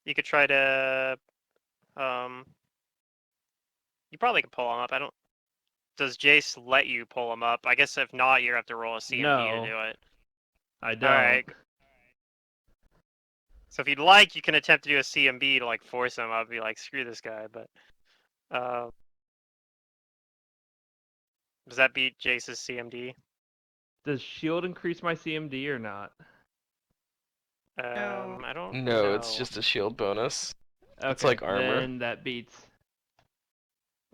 you could try to, you probably could pull him up. I don't. Does Jace let you pull him up? I guess if not, you have to roll a CMD No. to do it. I don't. Alright. So if you'd like, you can attempt to do a CMB to like force him up. Be like, screw this guy. But does that beat Jace's CMD? Does shield increase my CMD or not? I don't No, know. it's just a shield bonus. Okay, It's like armor. Then that beats.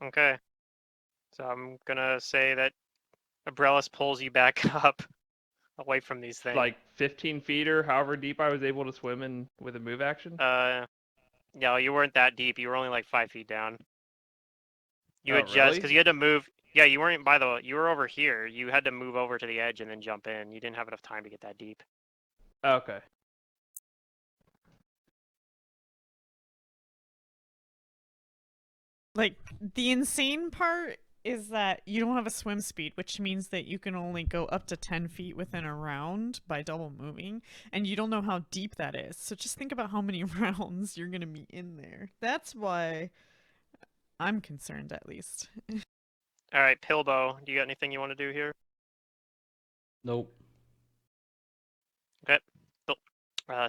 Okay. So I'm gonna say that Abrellis pulls you back up away from these things. Like 15 feet or however deep I was able to swim in with a move action. No, you weren't that deep. You were only like 5 feet down. You Oh, adjust really? because you had to move. Yeah, you weren't. By the way, you were over here. You had to move over to the edge and then jump in. You didn't have enough time to get that deep. Okay. Like, the insane part is that you don't have a swim speed, which means that you can only go up to 10 feet within a round by double moving, and you don't know how deep that is. So just think about how many rounds you're going to be in there. That's why I'm concerned, at least. All right, Pilbo, do you got anything you want to do here? Nope.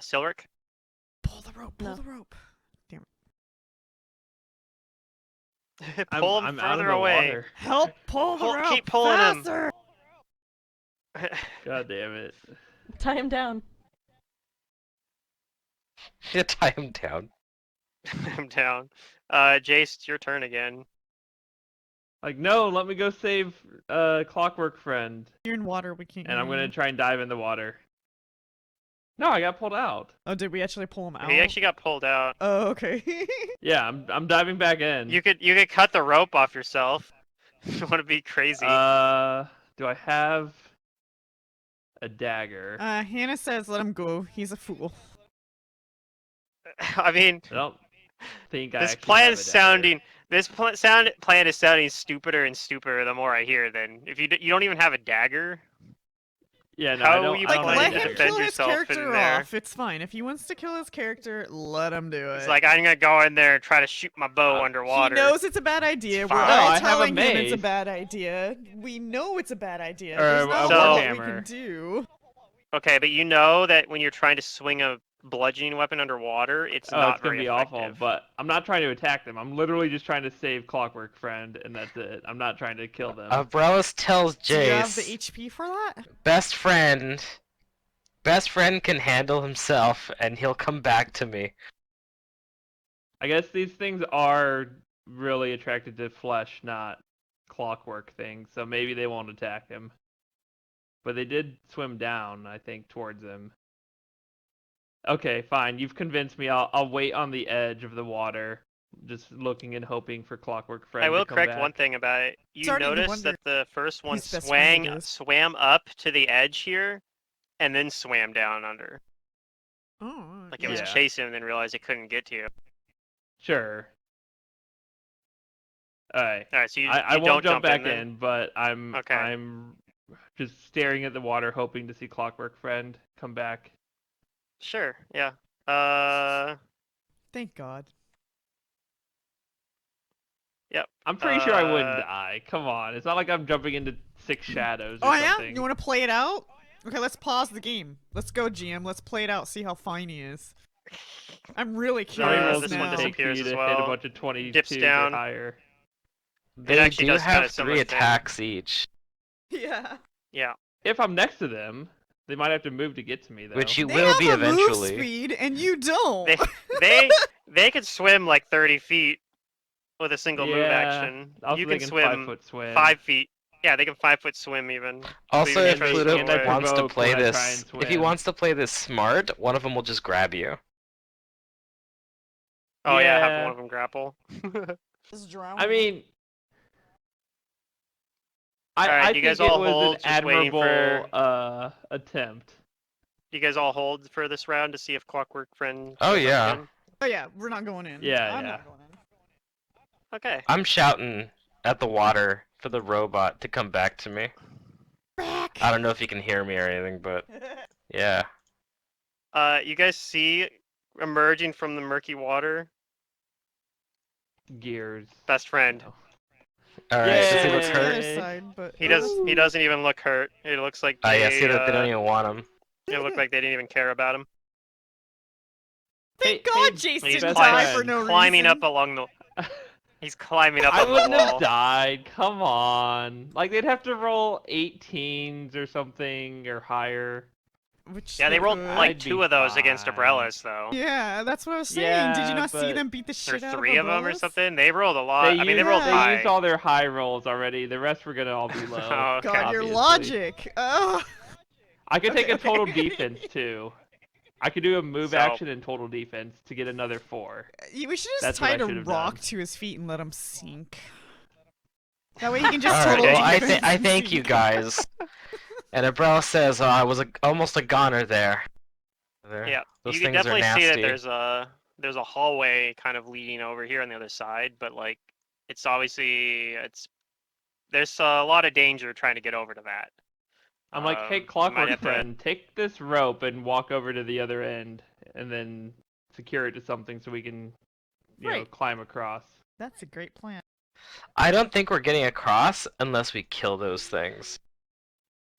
Silric? Pull the rope, pull No. the rope. Pull him I'm out of further the away. water. Help pull the Pull- rope keep pulling him. faster! God damn it. Tie him down. Yeah, tie him down. I'm down. Jace, it's your turn again. Like, no, let me go save Clockwork Friend. You're in water, we can't And I'm hear gonna you. try and dive in the water. No, I got pulled out. Oh, did we actually pull him out? He actually got pulled out. Oh, okay. Yeah, I'm diving back in. You could cut the rope off yourself. If you want to be crazy. Do I have a dagger? Hannah says let him go. He's a fool. I mean, I don't think I this actually plan have is a dagger. sounding. This plan is sounding stupider and stupider the more I hear. Then, if you don't even have a dagger, Yeah, no, How I don't. you I Like, don't have let a to him dagger. defend kill his yourself in character there. off. It's fine. If he wants to kill his character, let him do it. it's like I'm gonna go in there and try to shoot my bow underwater. He knows it's a bad idea. It's We're fine. No, all I have a telling him it's a mace. bad idea. We know it's a bad idea. Or There's a not a So- lot we warhammer. can do. Okay, but you know that when you're trying to swing a bludgeoning weapon underwater, it's Oh, not it's gonna very be effective. awful. But I'm not trying to attack them. I'm literally just trying to save Clockwork Friend, and that's it. I'm not trying to kill them. Abrellis tells Do you have the Jace, HP for that? best friend can handle himself, and he'll come back to me. I guess these things are really attracted to flesh, not clockwork things. So maybe they won't attack him. But they did swim down, I think, towards him. Okay, fine. You've convinced me. I'll wait on the edge of the water, just looking and hoping for Clockwork Friend I will to come correct back. one thing about it. You Starting to noticed wonder that the first one whose best friend it is. swam up to the edge here, and then swam down under. Oh, Like it was Yeah. chasing him, and then realized it couldn't get to you. Sure. Alright. All right, so you I you won't don't jump back then? in, but Okay. I'm just staring at the water, hoping to see Clockwork Friend come back. Sure. Yeah. Thank God. Yep. I'm pretty sure I wouldn't Uh, die. Come on, it's not like I'm jumping into 6 shadows Oh or yeah? something. You want to play it out? Okay, let's pause the game. Let's go, GM. Let's play it out. See how fine he is. I'm really How many curious rolls this does one it now. take for disappears you as to hit a well. bunch of Dips 22s or down. higher? They actually do does kinda have similar 3 thing. attacks each, Yeah. Yeah. If I'm next to them, they might have to move to get to me, though. which you They will have be a move eventually. speed, and you don't. They could swim like 30 feet with a single move Yeah, action. also You they can can swim 5-foot swim. 5 feet. Yeah, they can 5-foot swim even. Also, even if try to And swim I away. Pluto wants to provoke play when I try this, and if he swim. wants to play this smart, one of them will just grab you. Oh yeah, have Yeah. one of them grapple. Just drown. I mean, Alright, I you think guys it all was hold, an just waiting for- admirable attempt. You guys all hold for this round to see if Clockwork Friend Oh, shows up yeah. again? Oh yeah, we're not going in. Yeah, I'm yeah. not going in. Okay. I'm shouting at the water for the robot to come back to me. Back. I don't know if you can hear me or anything, but yeah. You guys see emerging from the murky water, Gears. best friend. No. Alright, Yay! does he look It's the other hurt? side, but He doesn't even look hurt. It looks like Oh yeah, they see that they don't even want him. it looked like they didn't even care about him. Thank Hey, God hey, Jason He's didn't best die friend. for no climbing reason. up along the He's climbing up I on the wouldn't have wall. died. Come on. Like, they'd have to roll 18s or something or higher. Which Yeah, they rolled could. like I'd be 2 of those against fine. Abrellas though. Yeah, that's what I was saying. Did you Yeah, not see but them beat the Or shit out 3 of them or Abrellas? something. They rolled a lot. I mean, they used, rolled Yeah. high. used all their high rolls already. The rest were gonna all be low. Oh, okay. God, your obviously. logic. Oh. I could take Okay, a total okay. defense too. I could do a move So- action and total defense to get another 4. We should just That's what tie I a should have rock done. to his feet and let him sink. That way he can just Alright, total well, defense I and thank you sink. guys. And Abrella says I was almost a goner there. Yeah, Those you can things are definitely see that nasty. there's a hallway kind of leading over here on the other side, but like it's obviously there's a lot of danger trying to get over to that. I'm like, hey, You might Clockwork have to- Friend, take this rope and walk over to the other end, and then secure it to something so we can, you know, Right. climb across. That's a great plan. I don't think we're getting across unless we kill those things.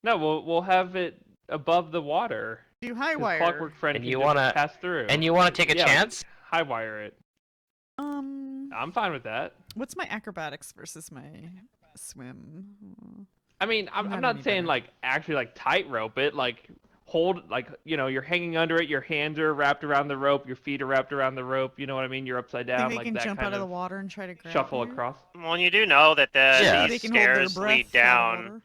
No, we'll have it above the water. Do 'Cause high wire. Clockwork Friend And can you just wanna- pass through. And you want to take a Yeah, chance? High wire it. I'm fine with that. What's my acrobatics versus my swim? I mean, I'm Not not any saying better. like actually like tightrope it, like hold, like, you know, you're hanging under it, your hands are wrapped around the rope, your feet are wrapped around the rope. You know what I mean? You're upside down, Think they like can that jump kind out of the of water and try to grab shuffle you? across. Well, and you do know that Yeah. these They can hold their stairs breath lead out of down.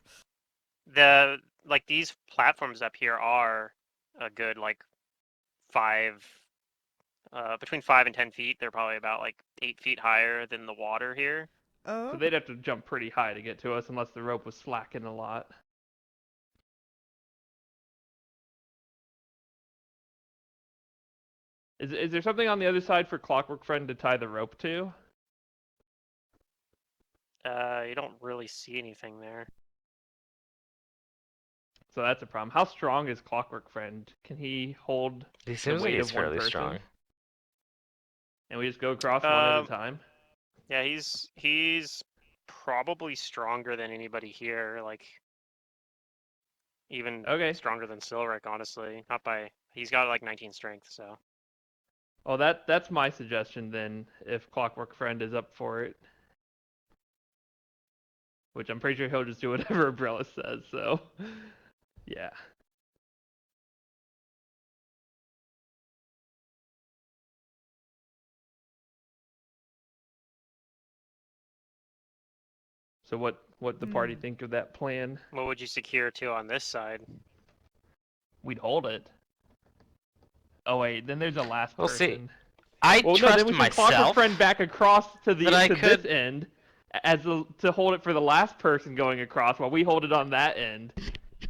water. These platforms up here are a good like 5 between 5 and 10 feet. They're probably about like 8 feet higher than the water here. Oh. So they'd have to jump pretty high to get to us unless the rope was slacking a lot. Is there something on the other side for Clockwork Friend to tie the rope to? You don't really see anything there. So that's a problem. How strong is Clockwork Friend? Can he hold He the seems like weight he's of one fairly person? strong. And we just go across one at a Um, time? Yeah, he's probably stronger than anybody here. Like even Okay. stronger than Silric, honestly. Not by he's got like 19 strength, so. Well, that's my suggestion then, if Clockwork Friend is up for it. Which I'm pretty sure he'll just do whatever Umbrella says, so yeah. So what the party think of that plan? What would you secure to on this side? We'd hold it. Oh wait, then there's a last We'll see. person. I Well, no, trust then we should Clockwork myself. Friend back across to the that I to could- this end, to hold it for the last person going across, while we hold it on that end.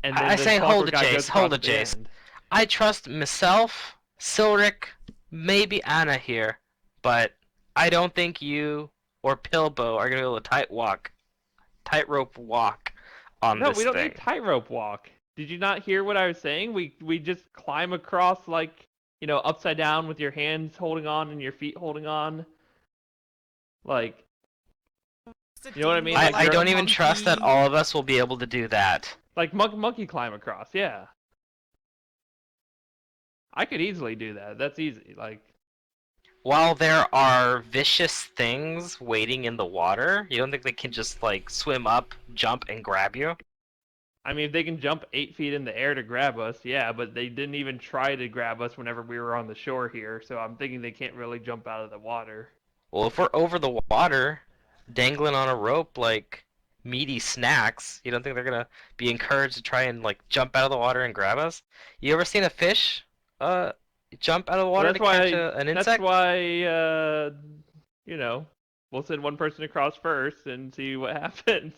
And then I the say hold Clockwork it, guy goes Jace. Hold across it, at the Jace. end. I trust myself, Silric, maybe Anna here, but I don't think you or Pilbo are gonna be able to tightrope walk on No, this we don't thing. need tightrope walk. Did you not hear what I was saying? We just climb across, like, you know, upside down with your hands holding on and your feet holding on. Like, just a You know what I mean? dingle Like I a don't even trust that monkey. all of us will be able to do that. Like monkey climb across, yeah. I could easily do that. That's easy. Like, While there are vicious things waiting in the water, you don't think they can just like swim up, jump, and grab you? I mean, if they can jump 8 feet in the air to grab us, yeah, but they didn't even try to grab us whenever we were on the shore here, so I'm thinking they can't really jump out of the water. Well, if we're over the water, dangling on a rope like meaty snacks, you don't think they're gonna be encouraged to try and like jump out of the water and grab us? You ever seen a fish jump out of the Well, water to catch an that's insect? why, you know, we'll send one person across first and see what happens.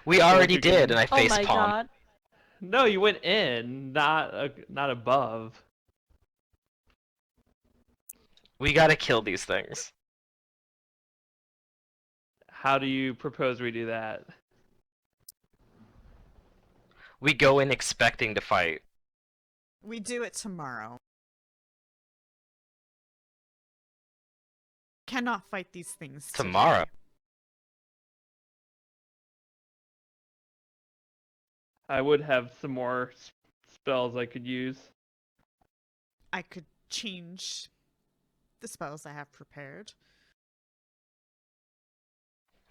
We So already if you did, can- and I Oh face my palmed. god. No, you went in, not above. We gotta kill these things. How do you propose we do that? We go in expecting to fight. We do it tomorrow. Cannot fight these things today. Tomorrow. I would have some more spells I could use. I could change the spells I have prepared.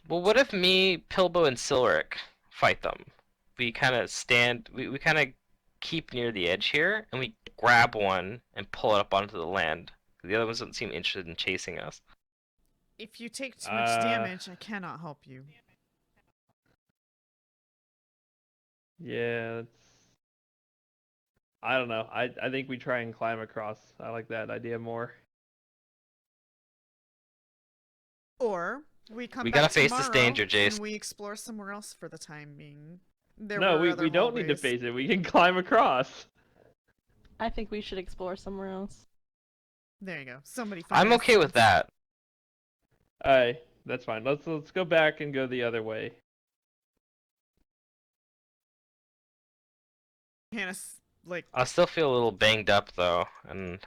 Well, what if me, Pilbo, and Silric fight them? We kind of stand, we kind of keep near the edge here, and we grab one and pull it up onto the land. The other ones don't seem interested in chasing us. If you take too much damage, I cannot help you. Yeah, I don't know. I think we try and climb across. I like that idea more. Or we come We back gotta face this tomorrow danger, Jace. and we explore somewhere else for the time being. There No, were other we don't need to hallways. face it. We can climb across. I think we should explore somewhere else. There you go. Somebody find I'm us okay with sense. that. Alright, that's fine. Let's go back and go the other way. Hannah's like, I still feel a little banged up though, and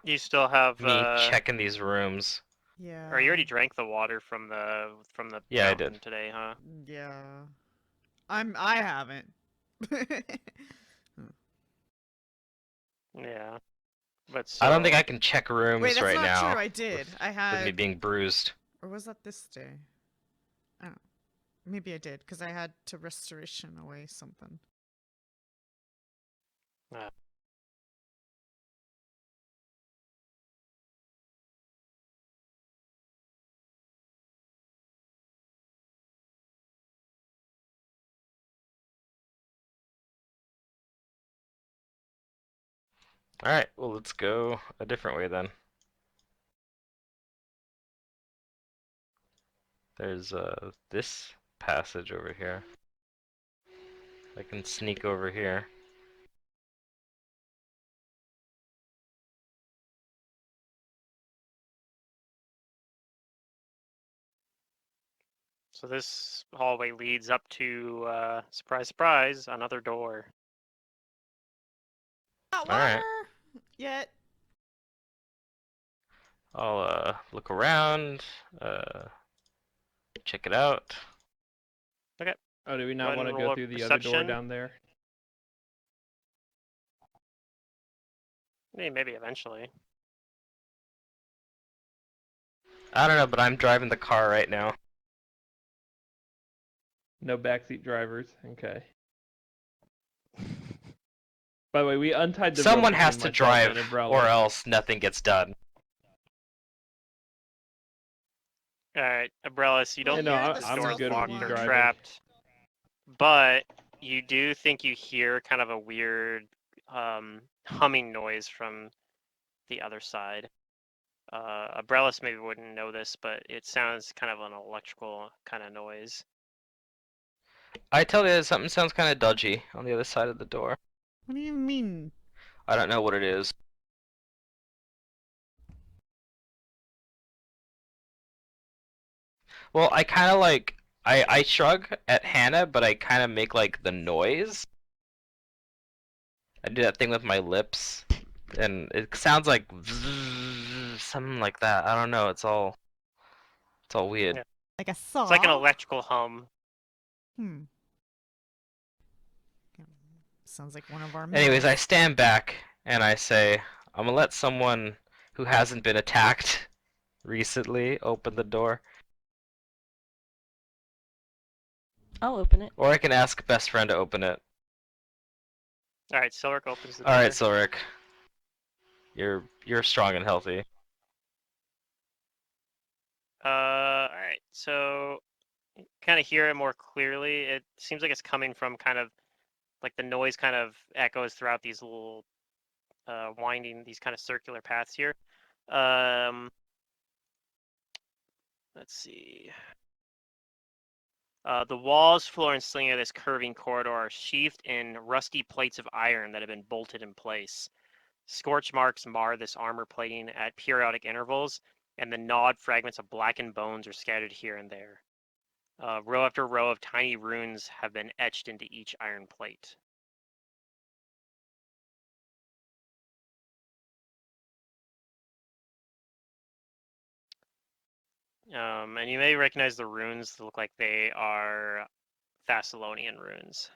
You still have me checking these rooms. yeah. or you already drank the water from the Yeah, I fountain did. today, huh? Yeah. I haven't. Yeah. But so I don't think I can check rooms Wait, that's right not now. true. I did. I With me had, being bruised. or was that this day? I don't know. Maybe I did because I had to restoration away something. Alright, well let's go a different way then. There's this passage over here. I can sneak over here. So this hallway leads up to surprise surprise, another door. Not All right. water yet. I'll look around, check it out. Oh, do we Go not ahead want to and go roll a through the other door perception. down there? Maybe eventually. I don't know, but I'm driving the car right now. No backseat drivers. Okay. By the way, we untied the rope Someone has between to myself drive, and Umbrella. or else nothing gets done. Alright, Umbrellas, you don't no, think I'm- this I'm door is good with locked you or driving. trapped, but you do think you hear kind of a weird humming noise from the other side. Umbrellas maybe wouldn't know this, but it sounds kind of an electrical kind of noise. I tell you, something sounds kind of dodgy on the other side of the door. What do you mean? I don't know what it is. Well, I kind of like, I shrug at Hannah, but I kind of make like the noise. I do that thing with my lips, and it sounds like something like that. I don't know. It's all weird. Yeah. Like a saw? It's like an electrical hum. Hmm. Sounds like one of our Anyways, I mills. stand back and I say, I'm gonna let someone who hasn't been attacked recently open the door. I'll open it. Or I can ask best friend to open it. All right, Silric opens the door. Alright, Silric. You're strong and healthy. All right. So kind of hear it more clearly. It seems like it's coming from kind of like the noise kind of echoes throughout these little winding, these kind of circular paths here. Let's see. The walls, floor, and ceiling of this curving corridor are sheathed in rusty plates of iron that have been bolted in place. Scorch marks mar this armor plating at periodic intervals, and the gnawed fragments of blackened bones are scattered here and there. Row after row of tiny runes have been etched into each iron plate. And you may recognize the runes that look like they are Thessalonian runes.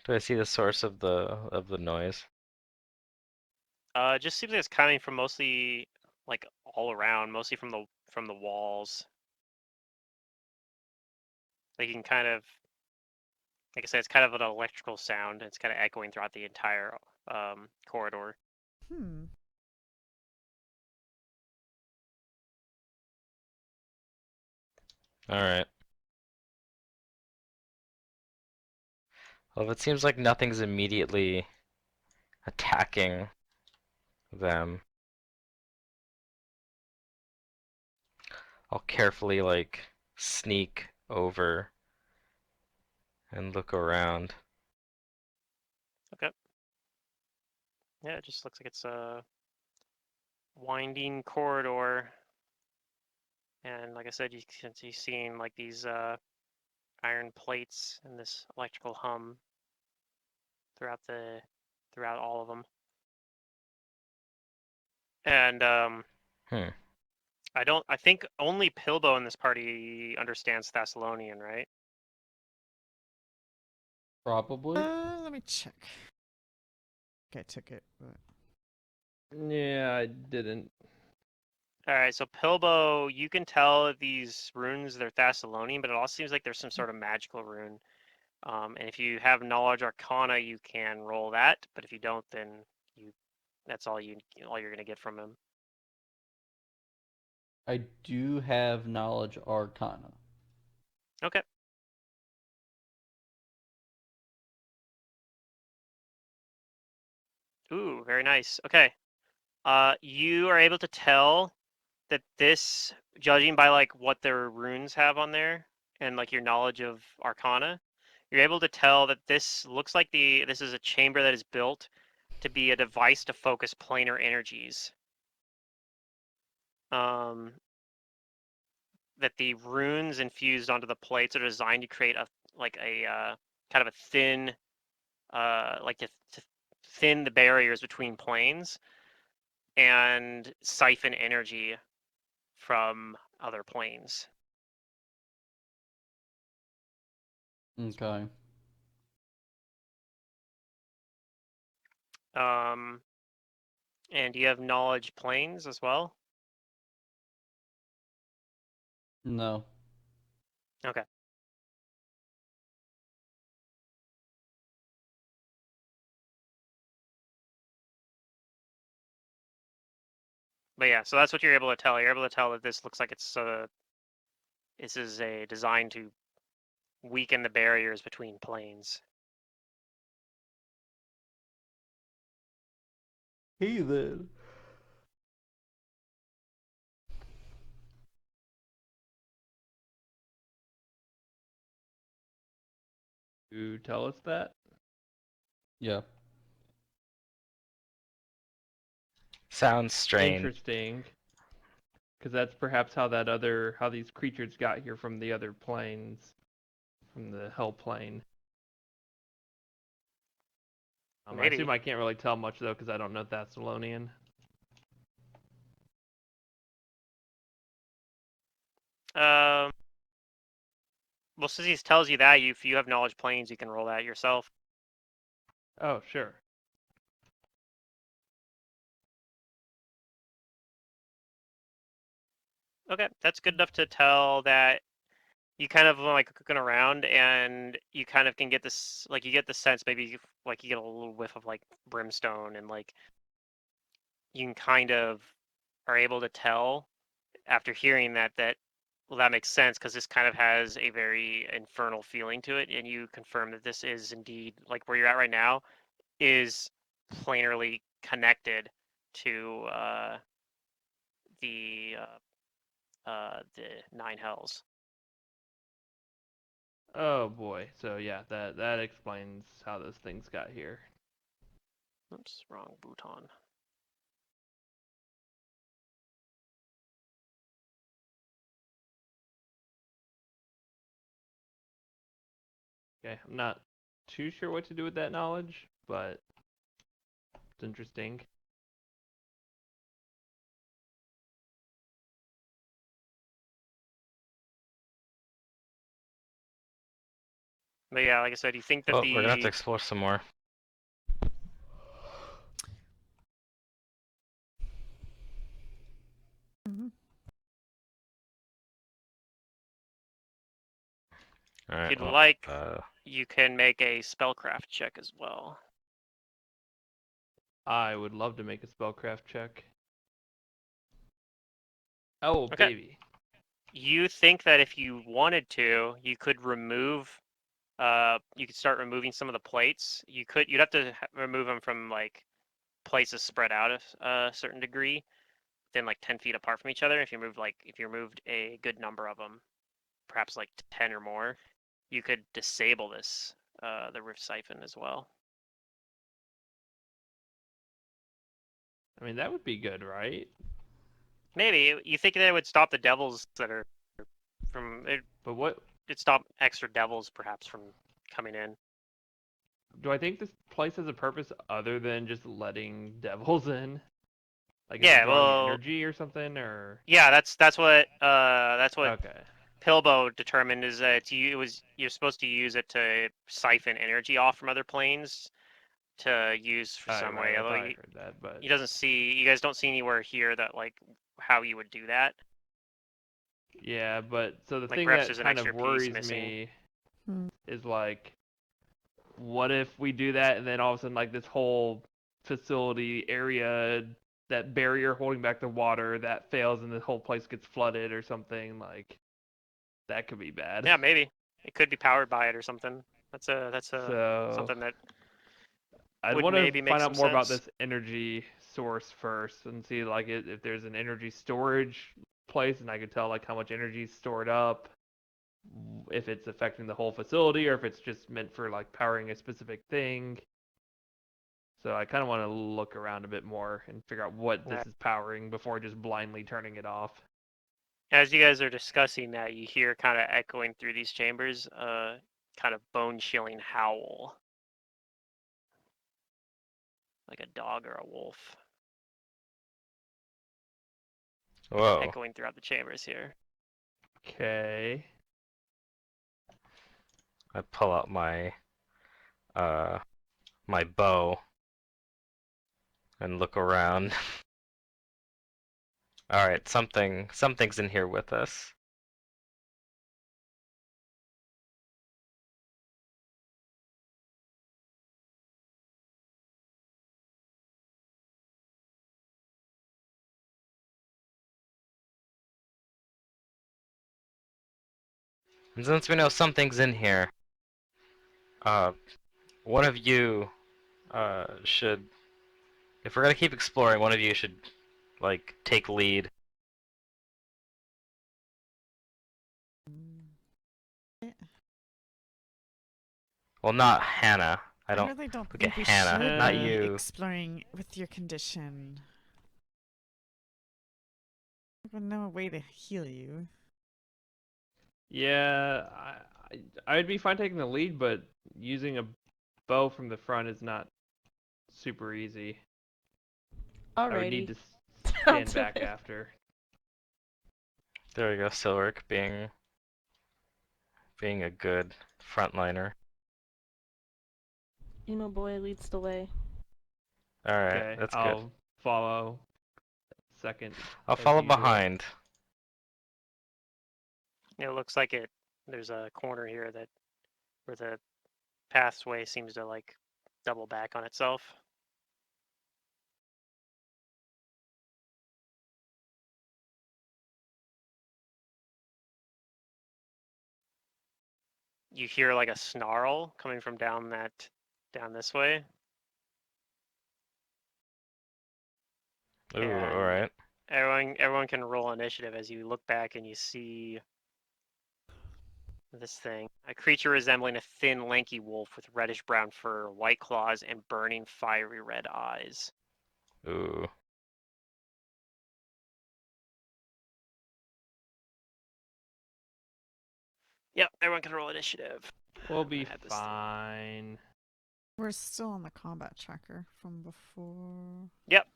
Do I see the source of the noise? It just seems like it's coming from mostly like all around, mostly from the walls. Like you can kind of, like I said, it's kind of an electrical sound. It's kind of echoing throughout the entire corridor. Hmm. Alright. Well, if it seems like nothing's immediately attacking them, I'll carefully, like, sneak over and look around. Okay. Yeah, it just looks like it's a winding corridor. And like I said, you can see seeing like these iron plates and this electrical hum throughout all of them. And Hmm. I think only Pilbo in this party understands Thessalonian, right? Probably. Let me check. Okay, I took it, but Yeah, I didn't. All right, so Pilbo, you can tell that these runes they're Thessalonian, but it also seems like there's some sort of magical rune. And if you have knowledge arcana, you can roll that. But if you don't, then you that's all you're gonna get from him. I do have knowledge arcana. Okay. Ooh, very nice. Okay. You are able to tell that this, judging by like what their runes have on there and like your knowledge of arcana, you're able to tell that this looks like this is a chamber that is built to be a device to focus planar energies. Um, that the runes infused onto the plates are designed to create a kind of a thin, like to thin the barriers between planes and siphon energy from other planes. Okay. Um, and you have knowledge planes as well. No. Okay. But yeah, so that's what you're able to tell. You're able to tell that this looks like this is a design to weaken the barriers between planes. Hey then. You tell us that? Yeah. Sounds strange. Interesting. Because that's perhaps how how these creatures got here from the other planes, from the hell plane. I Maybe. assume I can't really tell much though because I don't know Thessalonian. Well, since he tells you that, if you have knowledge planes, you can roll that yourself. Oh, sure. Okay, that's good enough to tell that you kind of like looking around, and you kind of can get this, like you get the sense maybe like you get a little whiff of like brimstone, and like you can kind of are able to tell after hearing that well, that makes sense because this kind of has a very infernal feeling to it, and you confirm that this is indeed like where you're at right now is planarly connected to the nine hells. Oh boy. So yeah, that explains how those things got here. Oops, wrong bouton. Okay, I'm not too sure what to do with that knowledge, but it's interesting. But yeah, like I said, you think that Well, we're gonna have to the explore some more. Mhm. All if right. you'd Well, like, you can make a spellcraft check as well. I would love to make a spellcraft check. Oh, Okay. baby. You think that if you wanted to, you could remove. You could start removing some of the plates. You'd have to remove them from like places spread out a certain degree, then like 10 feet apart from each other. If you removed a good number of them, perhaps like 10 or more, you could disable this the roof siphon as well. I mean, that would be good, right? Maybe you think that it would stop the devils that are from it. But what It'd stop extra devils perhaps from coming in. do I think this place has a purpose other than just letting devils in? Like, is it Yeah, drawing well, energy or something, or? yeah, that's what Okay. Pilbo determined is that you're supposed to use it to siphon energy off from other planes to use for some way. Right. I Although thought I heard that, but you guys don't see anywhere here that like how you would do that. yeah. But so the Like thing perhaps that there's an kind extra of piece worries missing. me Hmm. is like, what if we do that and then all of a sudden like this whole facility area, that barrier holding back the water, that fails and the whole place gets flooded or something? Like, that could be bad. Yeah, maybe it could be powered by it or something. That's a So something that I'd would want to maybe make find some out more about sense. this energy source first and see like if there's an energy storage place and I could tell like how much energy is stored up, if it's affecting the whole facility or if it's just meant for like powering a specific thing. So I kind of want to look around a bit more and figure out what Yeah. this is powering before just blindly turning it off. As you guys are discussing that, you hear kind of echoing through these chambers, kind of bone-chilling howl, like a dog or a wolf, whoa. echoing throughout the chambers here. Okay. I pull out my bow and look around. All right, something's in here with us. And since we know something's in here, uh, one of you should, if we're gonna keep exploring, one of you should like take lead. Well, not Hannah. I I don't really don't look at think we Hannah, should not be you. exploring with your condition. I have no way to heal you. Yeah, I'd be fine taking the lead, but using a bow from the front is not super easy. I would need Alrighty. to I'll stand do back it. after. There we go, Silric being a good frontliner. Emo boy leads the way. Alright, Okay, that's good. I'll follow second. I'll as follow usual. behind. It looks like there's a corner here where the pathway seems to like double back on itself. You hear like a snarl coming from down this way. Ooh, And alright. everyone can roll initiative as you look back and you see this thing. A creature resembling a thin, lanky wolf with reddish brown fur, white claws, and burning, fiery red eyes. Ooh. Yep, everyone can roll initiative. We'll I'm be gonna add this thing. fine. We're still on the combat tracker from before. Yep.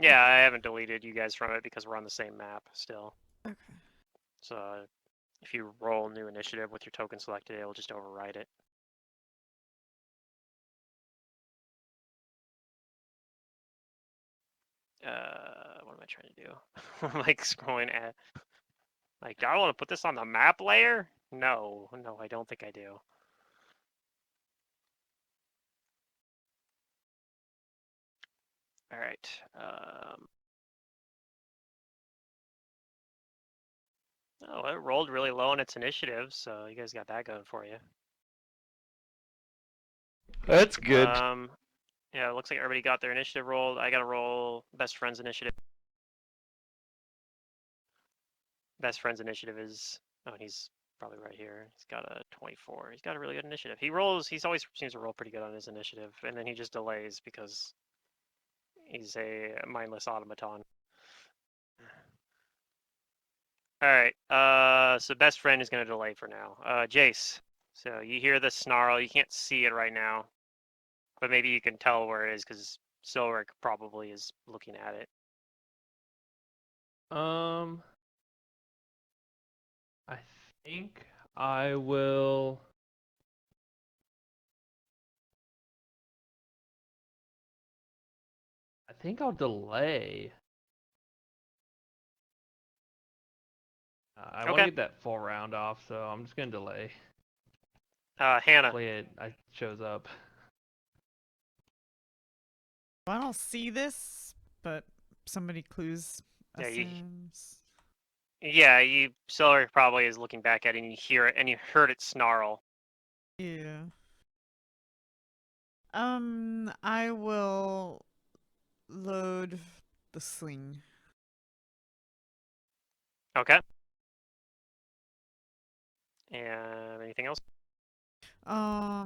Yeah, I haven't deleted you guys from it because we're on the same map still. Okay. So if you roll new initiative with your token selected, it'll just override it. What am I trying to do? I'm like scrolling at. Like, do I want to put this on the map layer? No, I don't think I do. All right. Oh, it rolled really low on its initiative, so you guys got that going for you. That's good. Yeah, it looks like everybody got their initiative rolled. I got to roll best friend's initiative. Best friend's initiative is, oh, and he's probably right here. He's got a 24. He's got a really good initiative. He's always seems to roll pretty good on his initiative, and then he just delays because he's a mindless automaton. All right. So best friend is going to delay for now. Jace. So you hear the snarl. You can't see it right now, but maybe you can tell where it is because Silric probably is looking at it. I think I will. I think I'll delay. I want Okay. to get that full round off, so I'm just gonna delay. Hannah. Hopefully it shows up. I don't see this, but somebody clues Yeah, us you- in. Yeah, Silric probably is looking back at it, and you hear it, and you heard it snarl. Yeah. I will load the sling. Okay. And anything else? A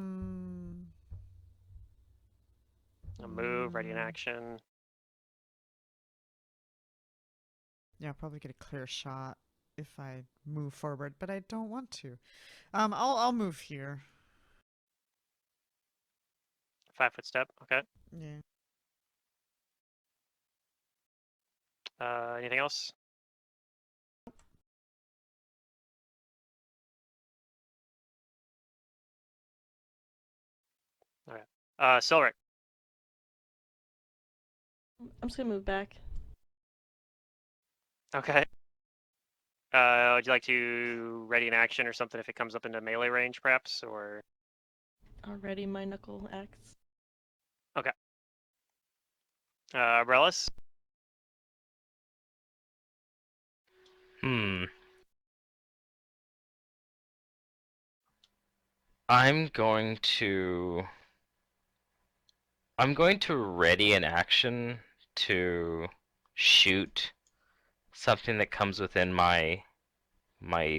move, ready in action. Yeah, I'll probably get a clear shot if I move forward, but I don't want to. I'll move here. 5-foot step. Okay. Yeah. Anything else? Okay. Silric. I'm just gonna move back. Okay. Would you like to ready in action or something if it comes up into melee range, perhaps, or? Already my knuckle axe. Brelis? I'm going to ready an action to shoot something that comes within my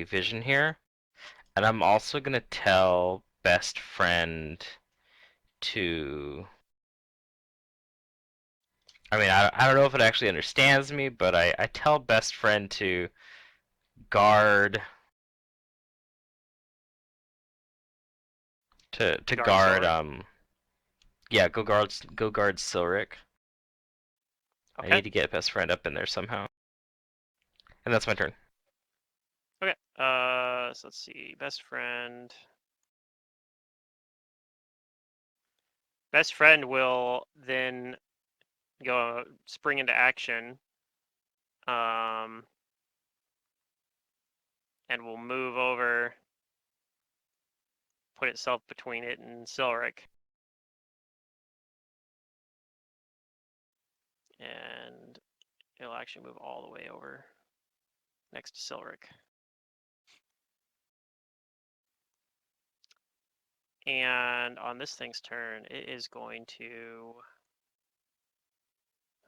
vision here. And I'm also gonna tell best friend to, I mean, I don't know if it actually understands me, but I tell best friend to guard Guard guard Silric? Yeah, go guard Silric. I Okay. need to get best friend up in there somehow. And that's my turn. Okay. So let's see. Best friend. Best friend will then go spring into action. And will move over, put itself between it and Silric. And it'll actually move all the way over next to Silric. And on this thing's turn, it is going to...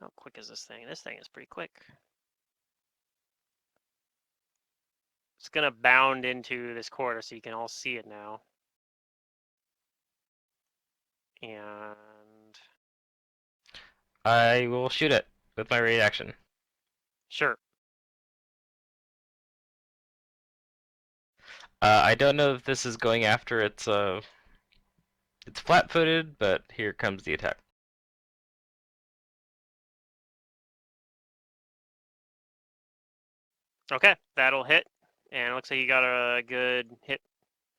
How quick is this thing? This thing is pretty quick. It's going to bound into this corridor so you can all see it now. And... I will shoot it with my raid action. Sure. I don't know if this is going after it's flat-footed, but here comes the attack. Okay, that'll hit. And it looks like you got a good hit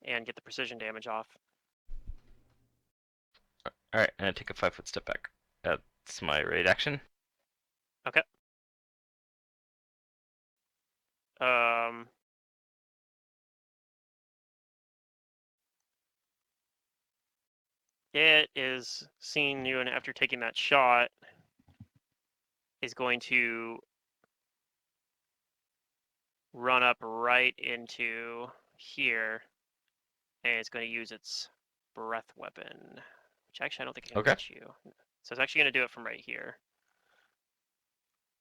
and get the precision damage off. Alright, and I take a 5-foot step back. That's my raid action. Okay. It is seeing you, and after taking that shot, is going to run up right into here, and it's going to use its breath weapon, which actually I don't think it can Okay. reach you. So it's actually going to do it from right here.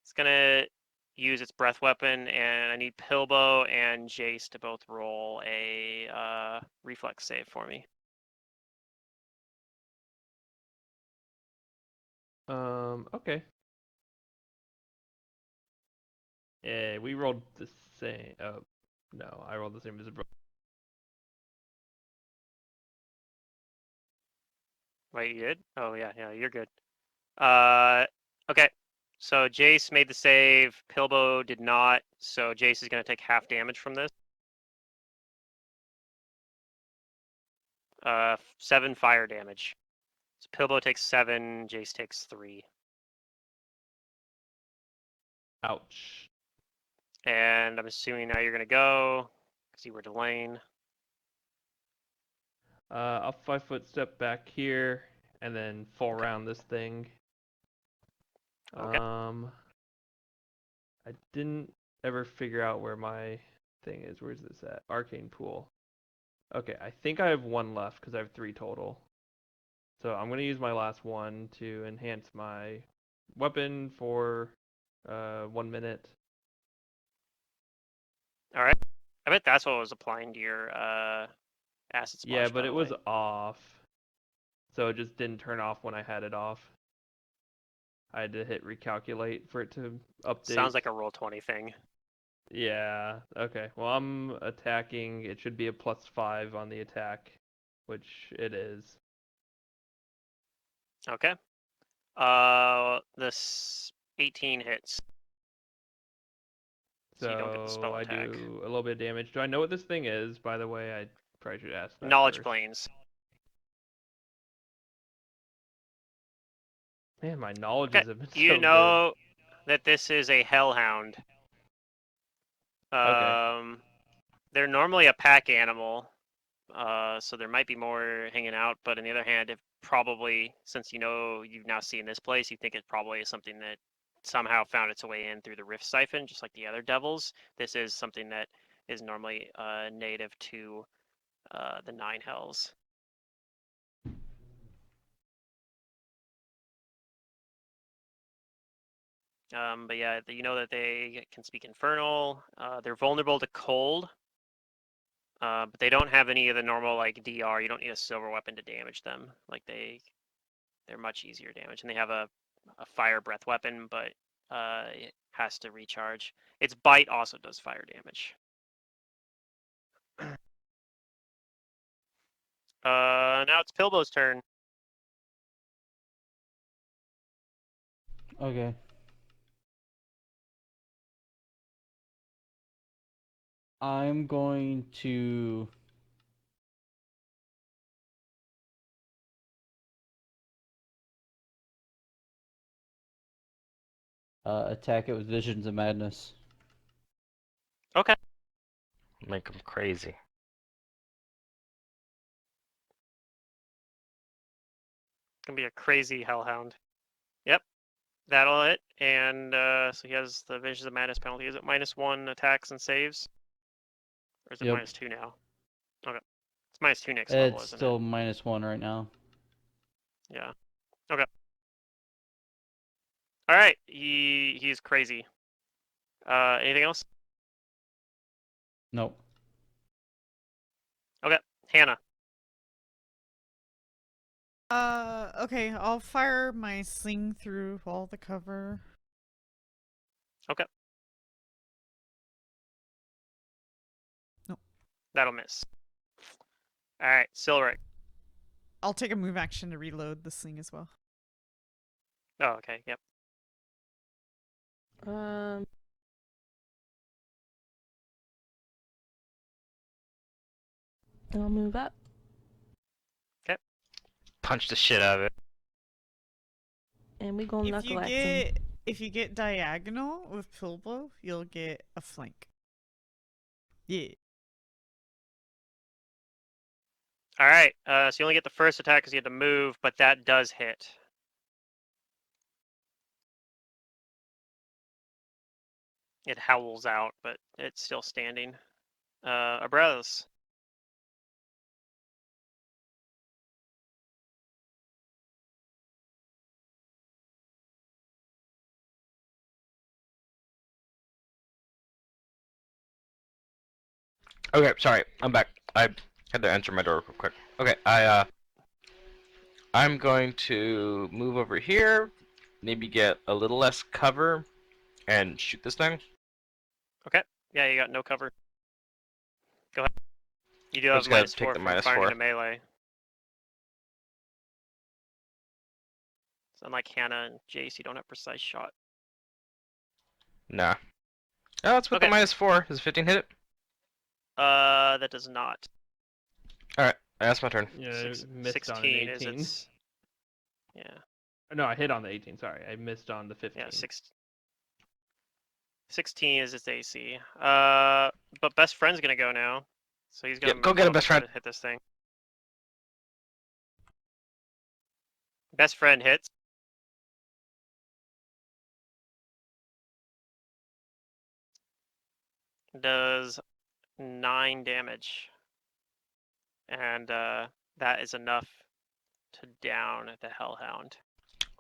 It's going to use its breath weapon, and I need Pilbo and Jace to both roll a reflex save for me. Okay. Yeah, we rolled the same. Oh, no, I rolled the same as a bro. Wait, you did? Oh yeah, you're good. Okay. So Jace made the save. Pilbo did not. So Jace is going to take half damage from this. 7 fire damage. So Pilbo takes 7. Jace takes 3. Ouch. And I'm assuming now you're going to go because you were delaying. I'll 5-foot step back here and then full Okay. round this thing. Okay. I didn't ever figure out where my thing is. Where's this at? Arcane pool. Okay, I think I have 1 left because I have 3 total. So I'm gonna use my last one to enhance my weapon for 1 minute. All right. I bet that's what was applying to your acid splash. Yeah, but by it the was way. off. So it just didn't turn off when I had it off. I had to hit recalculate for it to update. Sounds like a Roll20 thing. Yeah, okay. Well, I'm attacking. It should be a +5 on the attack, which it is. Okay. This 18 hits. So you don't get the spell I attack. do a little bit of damage. Do I know what this thing is, by the way? I probably should ask that Knowledge first. planes. Man, my knowledge Okay. has been You so know that this is a hellhound. Okay. They're normally a pack animal, so there might be more hanging out. But on the other hand, if probably since you know you've now seen this place, you think it probably is something that somehow found its way in through the rift siphon, just like the other devils. This is something that is normally native to the Nine Hells. But yeah, you know that they can speak Infernal. They're vulnerable to cold, but they don't have any of the normal like DR. You don't need a silver weapon to damage them. Like they're much easier damage, and they have a fire breath weapon, but it has to recharge. Its bite also does fire damage. Now it's Pilbo's turn. Okay. I'm going to attack it with Visions of Madness. Okay. Make him crazy. Gonna be a crazy hellhound. Yep. That'll hit. And so he has the Visions of Madness penalty. Is it -1 attacks and saves? Or is it Yep. -2 now? Okay. It's -2 next level, It's isn't still it? -1 right now. Yeah. Okay. Alright. He's crazy. Anything else? Nope. Okay. Hannah. Okay, I'll fire my sling through all the cover. Okay. Nope. That'll miss. Alright, Silric. I'll take a move action to reload the sling as well. Oh, okay, yep. I'll move up. Punch the shit out of it. And we gonna knuckle axe him. If you get diagonal with Pilbow, you'll get a flank. Yeah. Alright, so you only get the first attack because you had to move, but that does hit. It howls out, but it's still standing. Abraz. Okay, sorry, I'm back. I had to answer my door real quick. Okay, I'm going to move over here, maybe get a little less cover, and shoot this thing. Okay, yeah, you got no cover. Go ahead. You do I have just gotta -4 take the from firing -4. into melee. So unlike Hannah and Jace, you don't have precise shot. Nah. Oh, it's with Okay. the -4. Does 15 hit it? That does not. Alright, that's my turn. Yeah, I missed on an 16 is 18. its. Yeah. No, I hit on the 18. Sorry, I missed on the 15. Yeah, 16 is its AC. But best friend's gonna go now, so he's gonna Yep, go move get a him, little best bit friend. to hit this thing. Best friend hits. Does 9 damage, and that is enough to down the hellhound.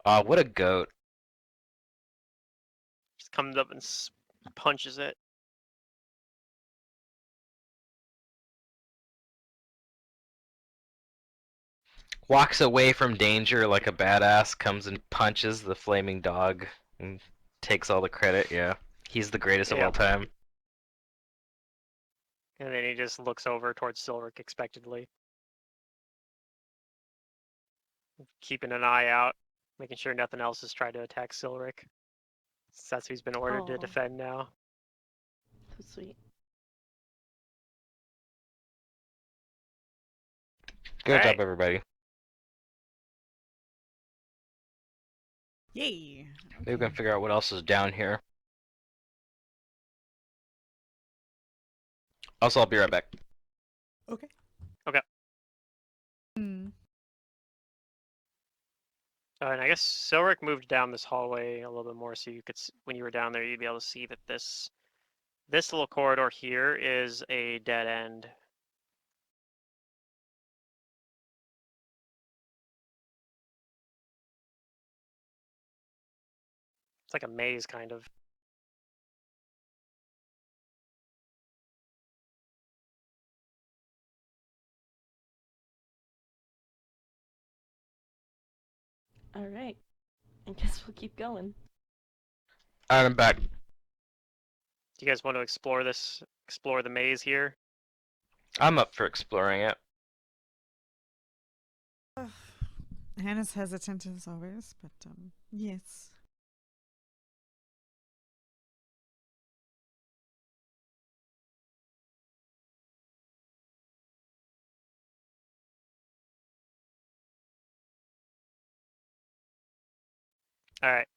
What a goat. Just comes up and punches it. Walks away from danger like a badass, comes and punches the flaming dog, and takes all the credit, yeah. He's the greatest of all Yep. time. And then he just looks over towards Silric expectantly, keeping an eye out, making sure nothing else is trying to attack Silric. That's who he's been ordered to Aw. defend now. So sweet. Good job, Alright. everybody. Yay. Maybe we can figure out what else is down here. Also, I'll be right back. Okay. Okay. Hmm. And I guess Silric moved down this hallway a little bit more, so you could, when you were down there, you'd be able to see that this little corridor here is a dead end. It's like a maze, kind of. Alright. I guess we'll keep going. Alright, I'm back. Do you guys want to explore the maze here? I'm up for exploring it. Hannah's hesitant as always, but yes. All right.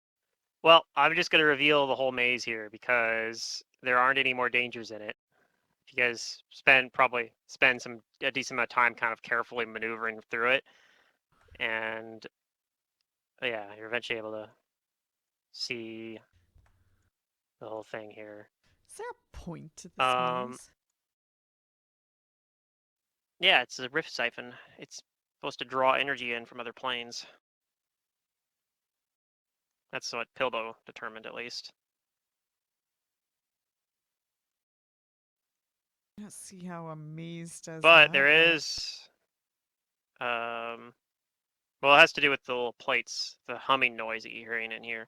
Well, I'm just gonna reveal the whole maze here because there aren't any more dangers in it. If you guys probably spend a decent amount of time kind of carefully maneuvering through it, and yeah, you're eventually able to see the whole thing here. Is there a point to this Um, maze? Yeah, it's a rift siphon. It's supposed to draw energy in from other planes. That's what Pilbo determined, at least. I don't see how a maze does But that. there is, well, it has to do with the little plates, the humming noise that you're hearing in here.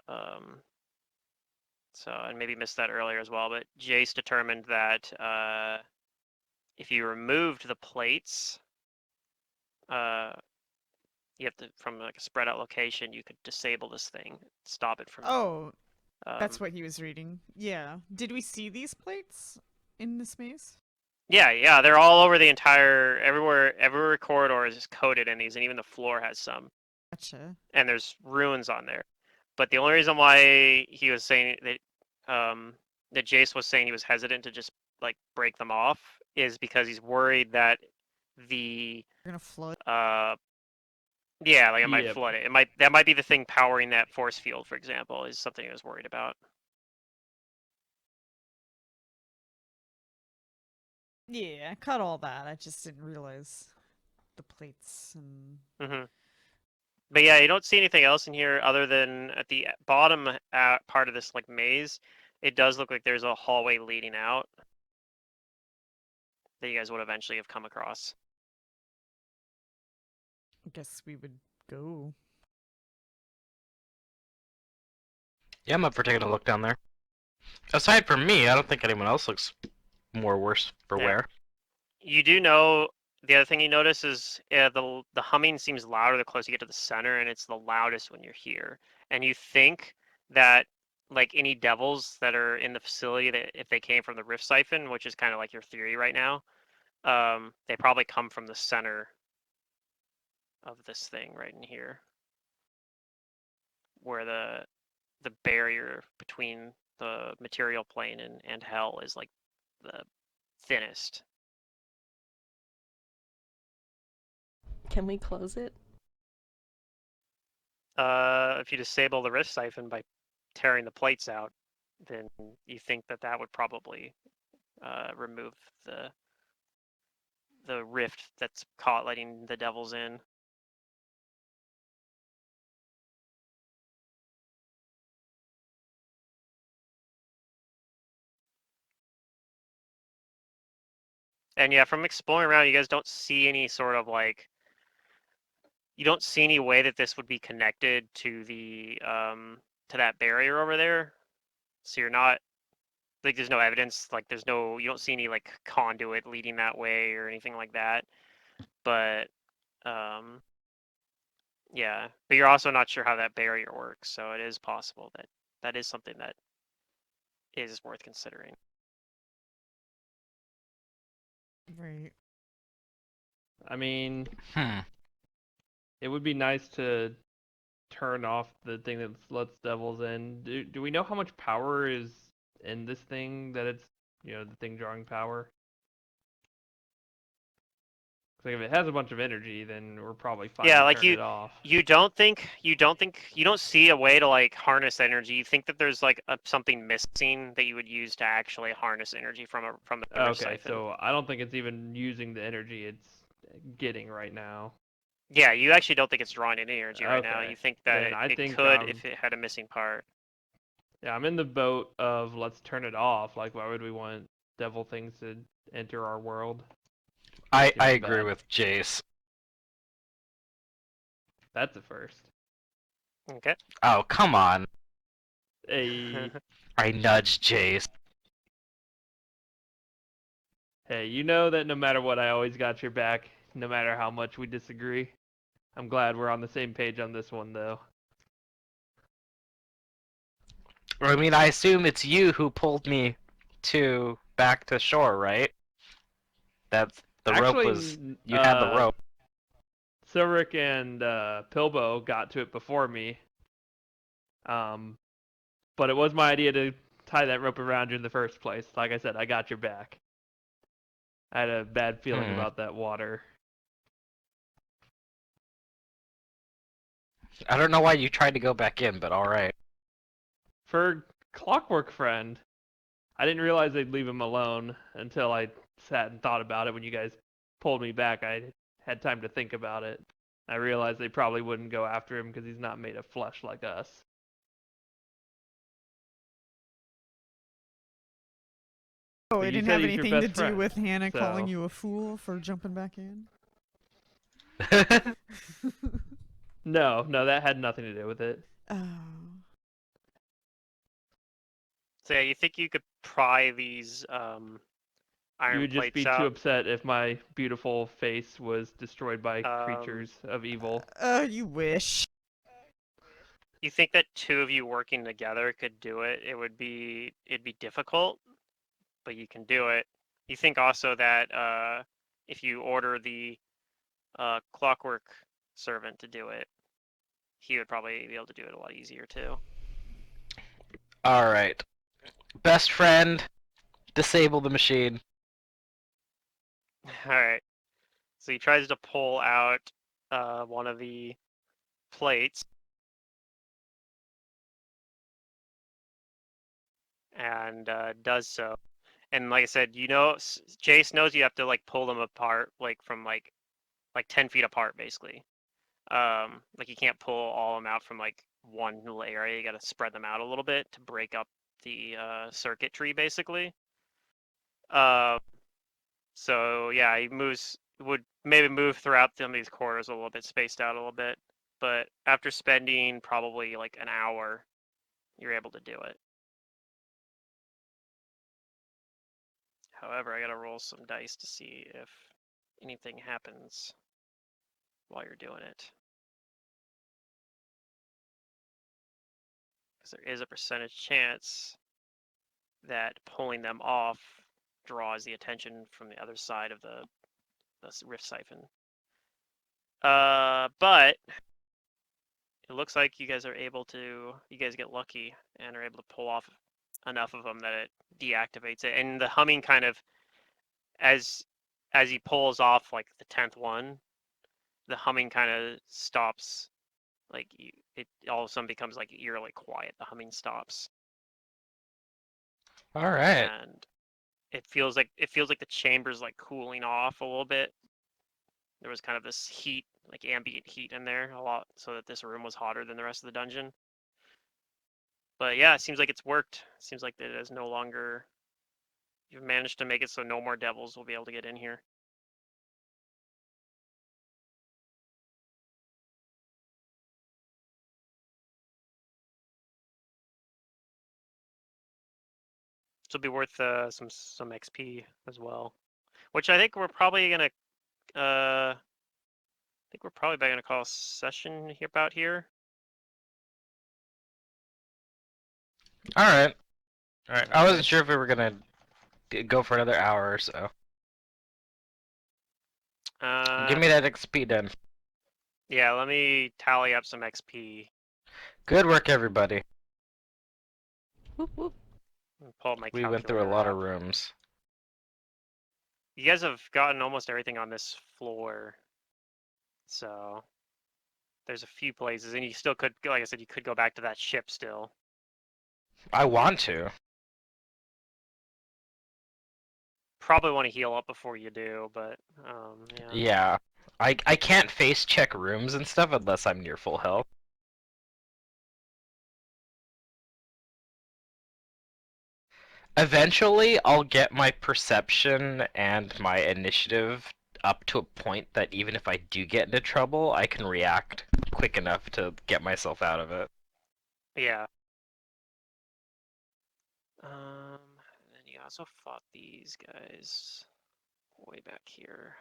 Um, so I maybe missed that earlier as well, but Jace determined that if you removed the plates, uh, you have to, from like a spread out location, you could disable this thing, stop it from. Oh, that's Um, what he was reading. Yeah. Did we see these plates in this maze? yeah, they're all over the entire, everywhere, every corridor is coated in these, and even the floor has some. Gotcha. And there's ruins on there. But the only reason why he was saying that Jace was saying he was hesitant to just like break them off is because he's worried that the You're gonna flood. yeah, like it might Yep. flood it. That might be the thing powering that force field, for example, is something he was worried about. Yeah, I caught all that. I just didn't realize the plates and. Hmm. But yeah, you don't see anything else in here other than at the bottom part of this like maze. It does look like there's a hallway leading out that you guys would eventually have come across. I guess we would go. Yeah, I'm up for taking a look down there. Aside from me, I don't think anyone else looks more worse for Yeah. wear. You do know the other thing you notice is the humming seems louder the closer you get to the center, and it's the loudest when you're here. And you think that like any devils that are in the facility, that if they came from the rift siphon, which is kind of like your theory right now, they probably come from the center of this thing right in here, where the barrier between the material plane and hell is like the thinnest. Can we close it? If you disable the rift siphon by tearing the plates out, then you think that that would probably remove the rift that's caught letting the devils in. And yeah, from exploring around, you guys don't see any sort of like, you don't see any way that this would be connected to the to that barrier over there. So you're not like, there's no evidence, like there's no, you don't see any like conduit leading that way or anything like that. But yeah, but you're also not sure how that barrier works, so it is possible that that is something that is worth considering. Right. I mean, Hmm. it would be nice to turn off the thing that lets devils in. Do we know how much power is in this thing that it's, the thing drawing power? Like if it has a bunch of energy, then we're probably fine Yeah, to like turn it off. you don't see a way to like harness energy. You think that there's like something missing that you would use to actually harness energy from the rift Okay, siphon. so I don't think it's even using the energy it's getting right now. Yeah, you actually don't think it's drawing any energy right now. Okay, You think that then I it think could if it had a missing part. yeah, I'm in the boat of let's turn it off. Like, why would we want devil things to enter our world? I Seems agree bad. with Jace. That's a first. Okay. Oh, come on. Hey, I nudged Jace. hey, you know that no matter what, I always got your back, no matter how much we disagree. I'm glad we're on the same page on this one, though. I mean, I assume it's you who pulled me back to shore, right? That's the rope Actually, was, you had the rope. Silric and Pilbo got to it before me. But it was my idea to tie that rope around you in the first place. Like I said, I got your back. I had a bad feeling about that water. I don't know why you tried to go back in, but alright. For Clockwork Friend, I didn't realize they'd leave him alone until I sat and thought about it. When you guys pulled me back, I had time to think about it. I realized they probably wouldn't go after him because he's not made of flesh like us. Oh, But it you didn't said have he's your anything to best do friend, with Hannah calling so- you a fool for jumping back in? No, that had nothing to do with it. Oh. So yeah, you think you could pry these You iron would just plates be out? too upset if my beautiful face was destroyed by Um, creatures of evil. You wish. You think that two of you working together could do it? It'd be difficult, but you can do it. You think also that if you order the clockwork servant to do it, he would probably be able to do it a lot easier too. Alright. Best friend, disable the machine. All right. So he tries to pull out one of the plates, and does so. And like I said, you know, Jace knows you have to like pull them apart, like from like 10 feet apart, basically. Like you can't pull all of them out from like one little area. You got to spread them out a little bit to break up the circuitry, basically. So yeah, he would maybe move throughout some of these corridors a little bit, spaced out a little bit. But after spending probably like an hour, you're able to do it. However, I gotta roll some dice to see if anything happens while you're doing it. Because there is a percentage chance that pulling them off draws the attention from the other side of the rift siphon. But it looks like you guys get lucky and are able to pull off enough of them that it deactivates it. And the humming kind of, as he pulls off like the 10th one, the humming kind of stops. Like it all of a sudden becomes like eerily quiet. The humming stops. Alright. And it feels like the chamber's like cooling off a little bit. There was kind of this heat, like ambient heat in there a lot, so that this room was hotter than the rest of the dungeon. But yeah, it seems like it's worked. It seems like it is no longer. You've managed to make it so no more devils will be able to get in here. This will be worth some XP as well, which I think we're probably gonna call a session here about here. Alright. Alright. I wasn't sure if we were gonna go for another hour or so. Give me that XP then. Yeah, let me tally up some XP. Good work, everybody. Whoop, whoop. Pull up my We went through a calculator lot up. of rooms. You guys have gotten almost everything on this floor, so there's a few places, and you still could, like I said, you could go back to that ship still. I want to. Probably want to heal up before you do, but yeah. Yeah. I can't face check rooms and stuff unless I'm near full health. Eventually, I'll get my perception and my initiative up to a point that even if I do get into trouble, I can react quick enough to get myself out of it. Yeah. And then you also fought these guys way back here.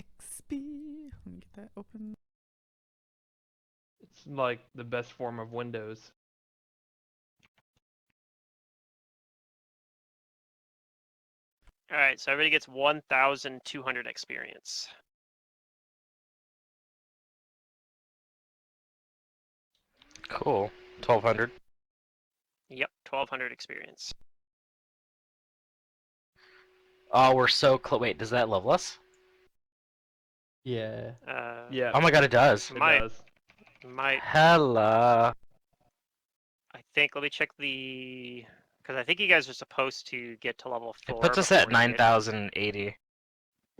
XP. Let me get that open. It's like the best form of Windows. All right, so everybody gets 1,200 experience. Cool. 1200. Yep, 1,200 experience. Oh, we're so close. Wait, does that level us? Yeah. Yeah, Oh my god, it does. it might. does. Might. Hella. I think. Let me check the. Because I think you guys are supposed to get to level 4. It puts us before at you get- 9,080.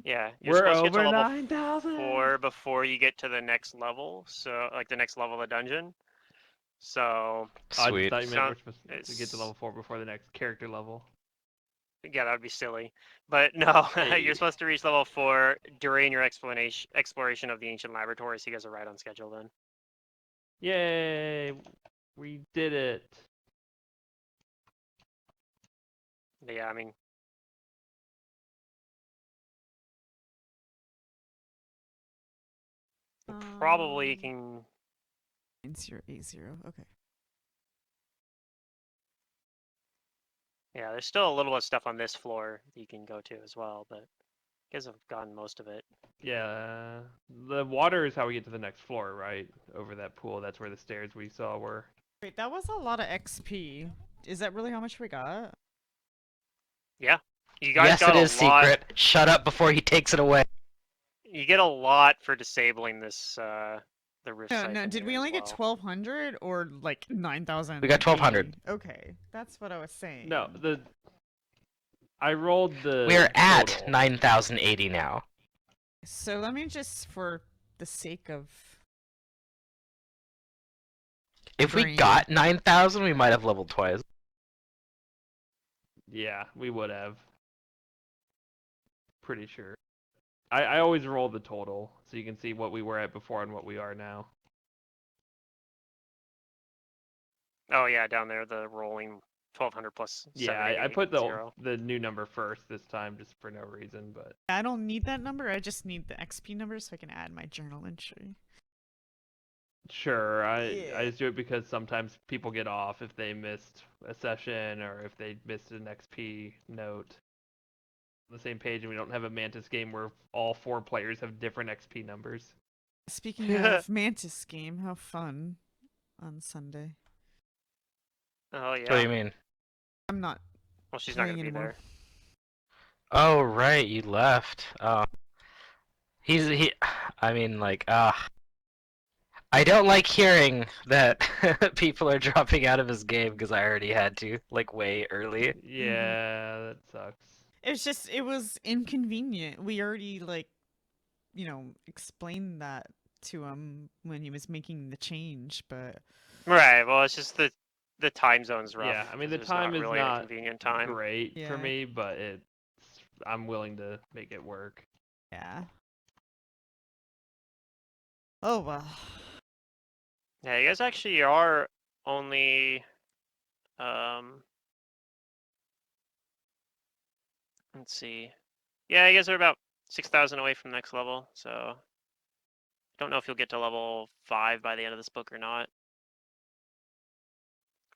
Yeah, you're We're supposed to get to over level 9,000. 4 before you get to the next level. So, like the next level of the dungeon. So, I just Sweet. thought you meant So- we're supposed to get to level 4 before the next character level. yeah, that would be silly. But no, Hey. you're supposed to reach level 4 during your exploration of the ancient laboratory. So you guys are right on schedule then. Yay! We did it. But yeah, I mean, probably can. 9080. Okay. Yeah, there's still a little bit of stuff on this floor that you can go to as well, but you guys have gotten most of it. Yeah, the water is how we get to the next floor, right? Over that pool. That's where the stairs we saw were. Wait, that was a lot of XP. Is that really how much we got? Yeah, you guys Yes, got it a is lot. secret. Shut up before he takes it away. You get a lot for disabling this the rift No, siphon no. Did we here only as get well. 1,200 or like 9,000? We got 1,200. Okay, that's what I was saying. No, I rolled the. We're at total. 9,080 now. So let me just, for the sake of. If we Brain. got 9,000, we might have leveled twice. Yeah, we would have. Pretty sure. I always roll the total so you can see what we were at before and what we are now. Oh yeah, down there the rolling 1,200 plus. Yeah, I put the new number first this time just for no reason, but I don't need that number. I just need the XP number so I can add my journal entry. sure. I Yeah. just do it because sometimes people get off if they missed a session or if they missed an XP note. On the same page, and we don't have a Mantis game where all 4 players have different XP numbers. Speaking of Mantis game, how fun on Sunday. Oh yeah. What do you mean? I'm not Well, she's not playing gonna be anymore. there. Oh, right, you left. He. I mean, like, I don't like hearing that people are dropping out of his game because I already had to, like, way early. Yeah, that sucks. It's just, it was inconvenient. We already, like, explained that to him when he was making the change, but Right. Well, it's just the time zone's rough. Yeah, I mean 'cause the there's time not is really not a convenient time. great Yeah. for me, but I'm willing to make it work. yeah. Oh well. Yeah, you guys actually are only let's see. Yeah, you guys are about 6,000 away from next level, so don't know if you'll get to level 5 by the end of this book or not.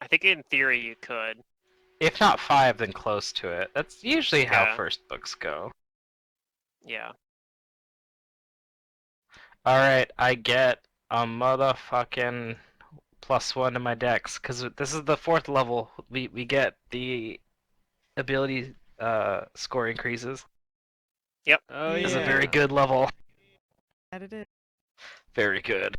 I think in theory you could. If not 5, then close to it. That's usually how Yeah. first books go. Yeah. Alright, I get a motherfucking +1 to my dex, because this is the 4th level. We get the ability score increases. Yep. Oh This is a yeah. very good level. Added it. Very good.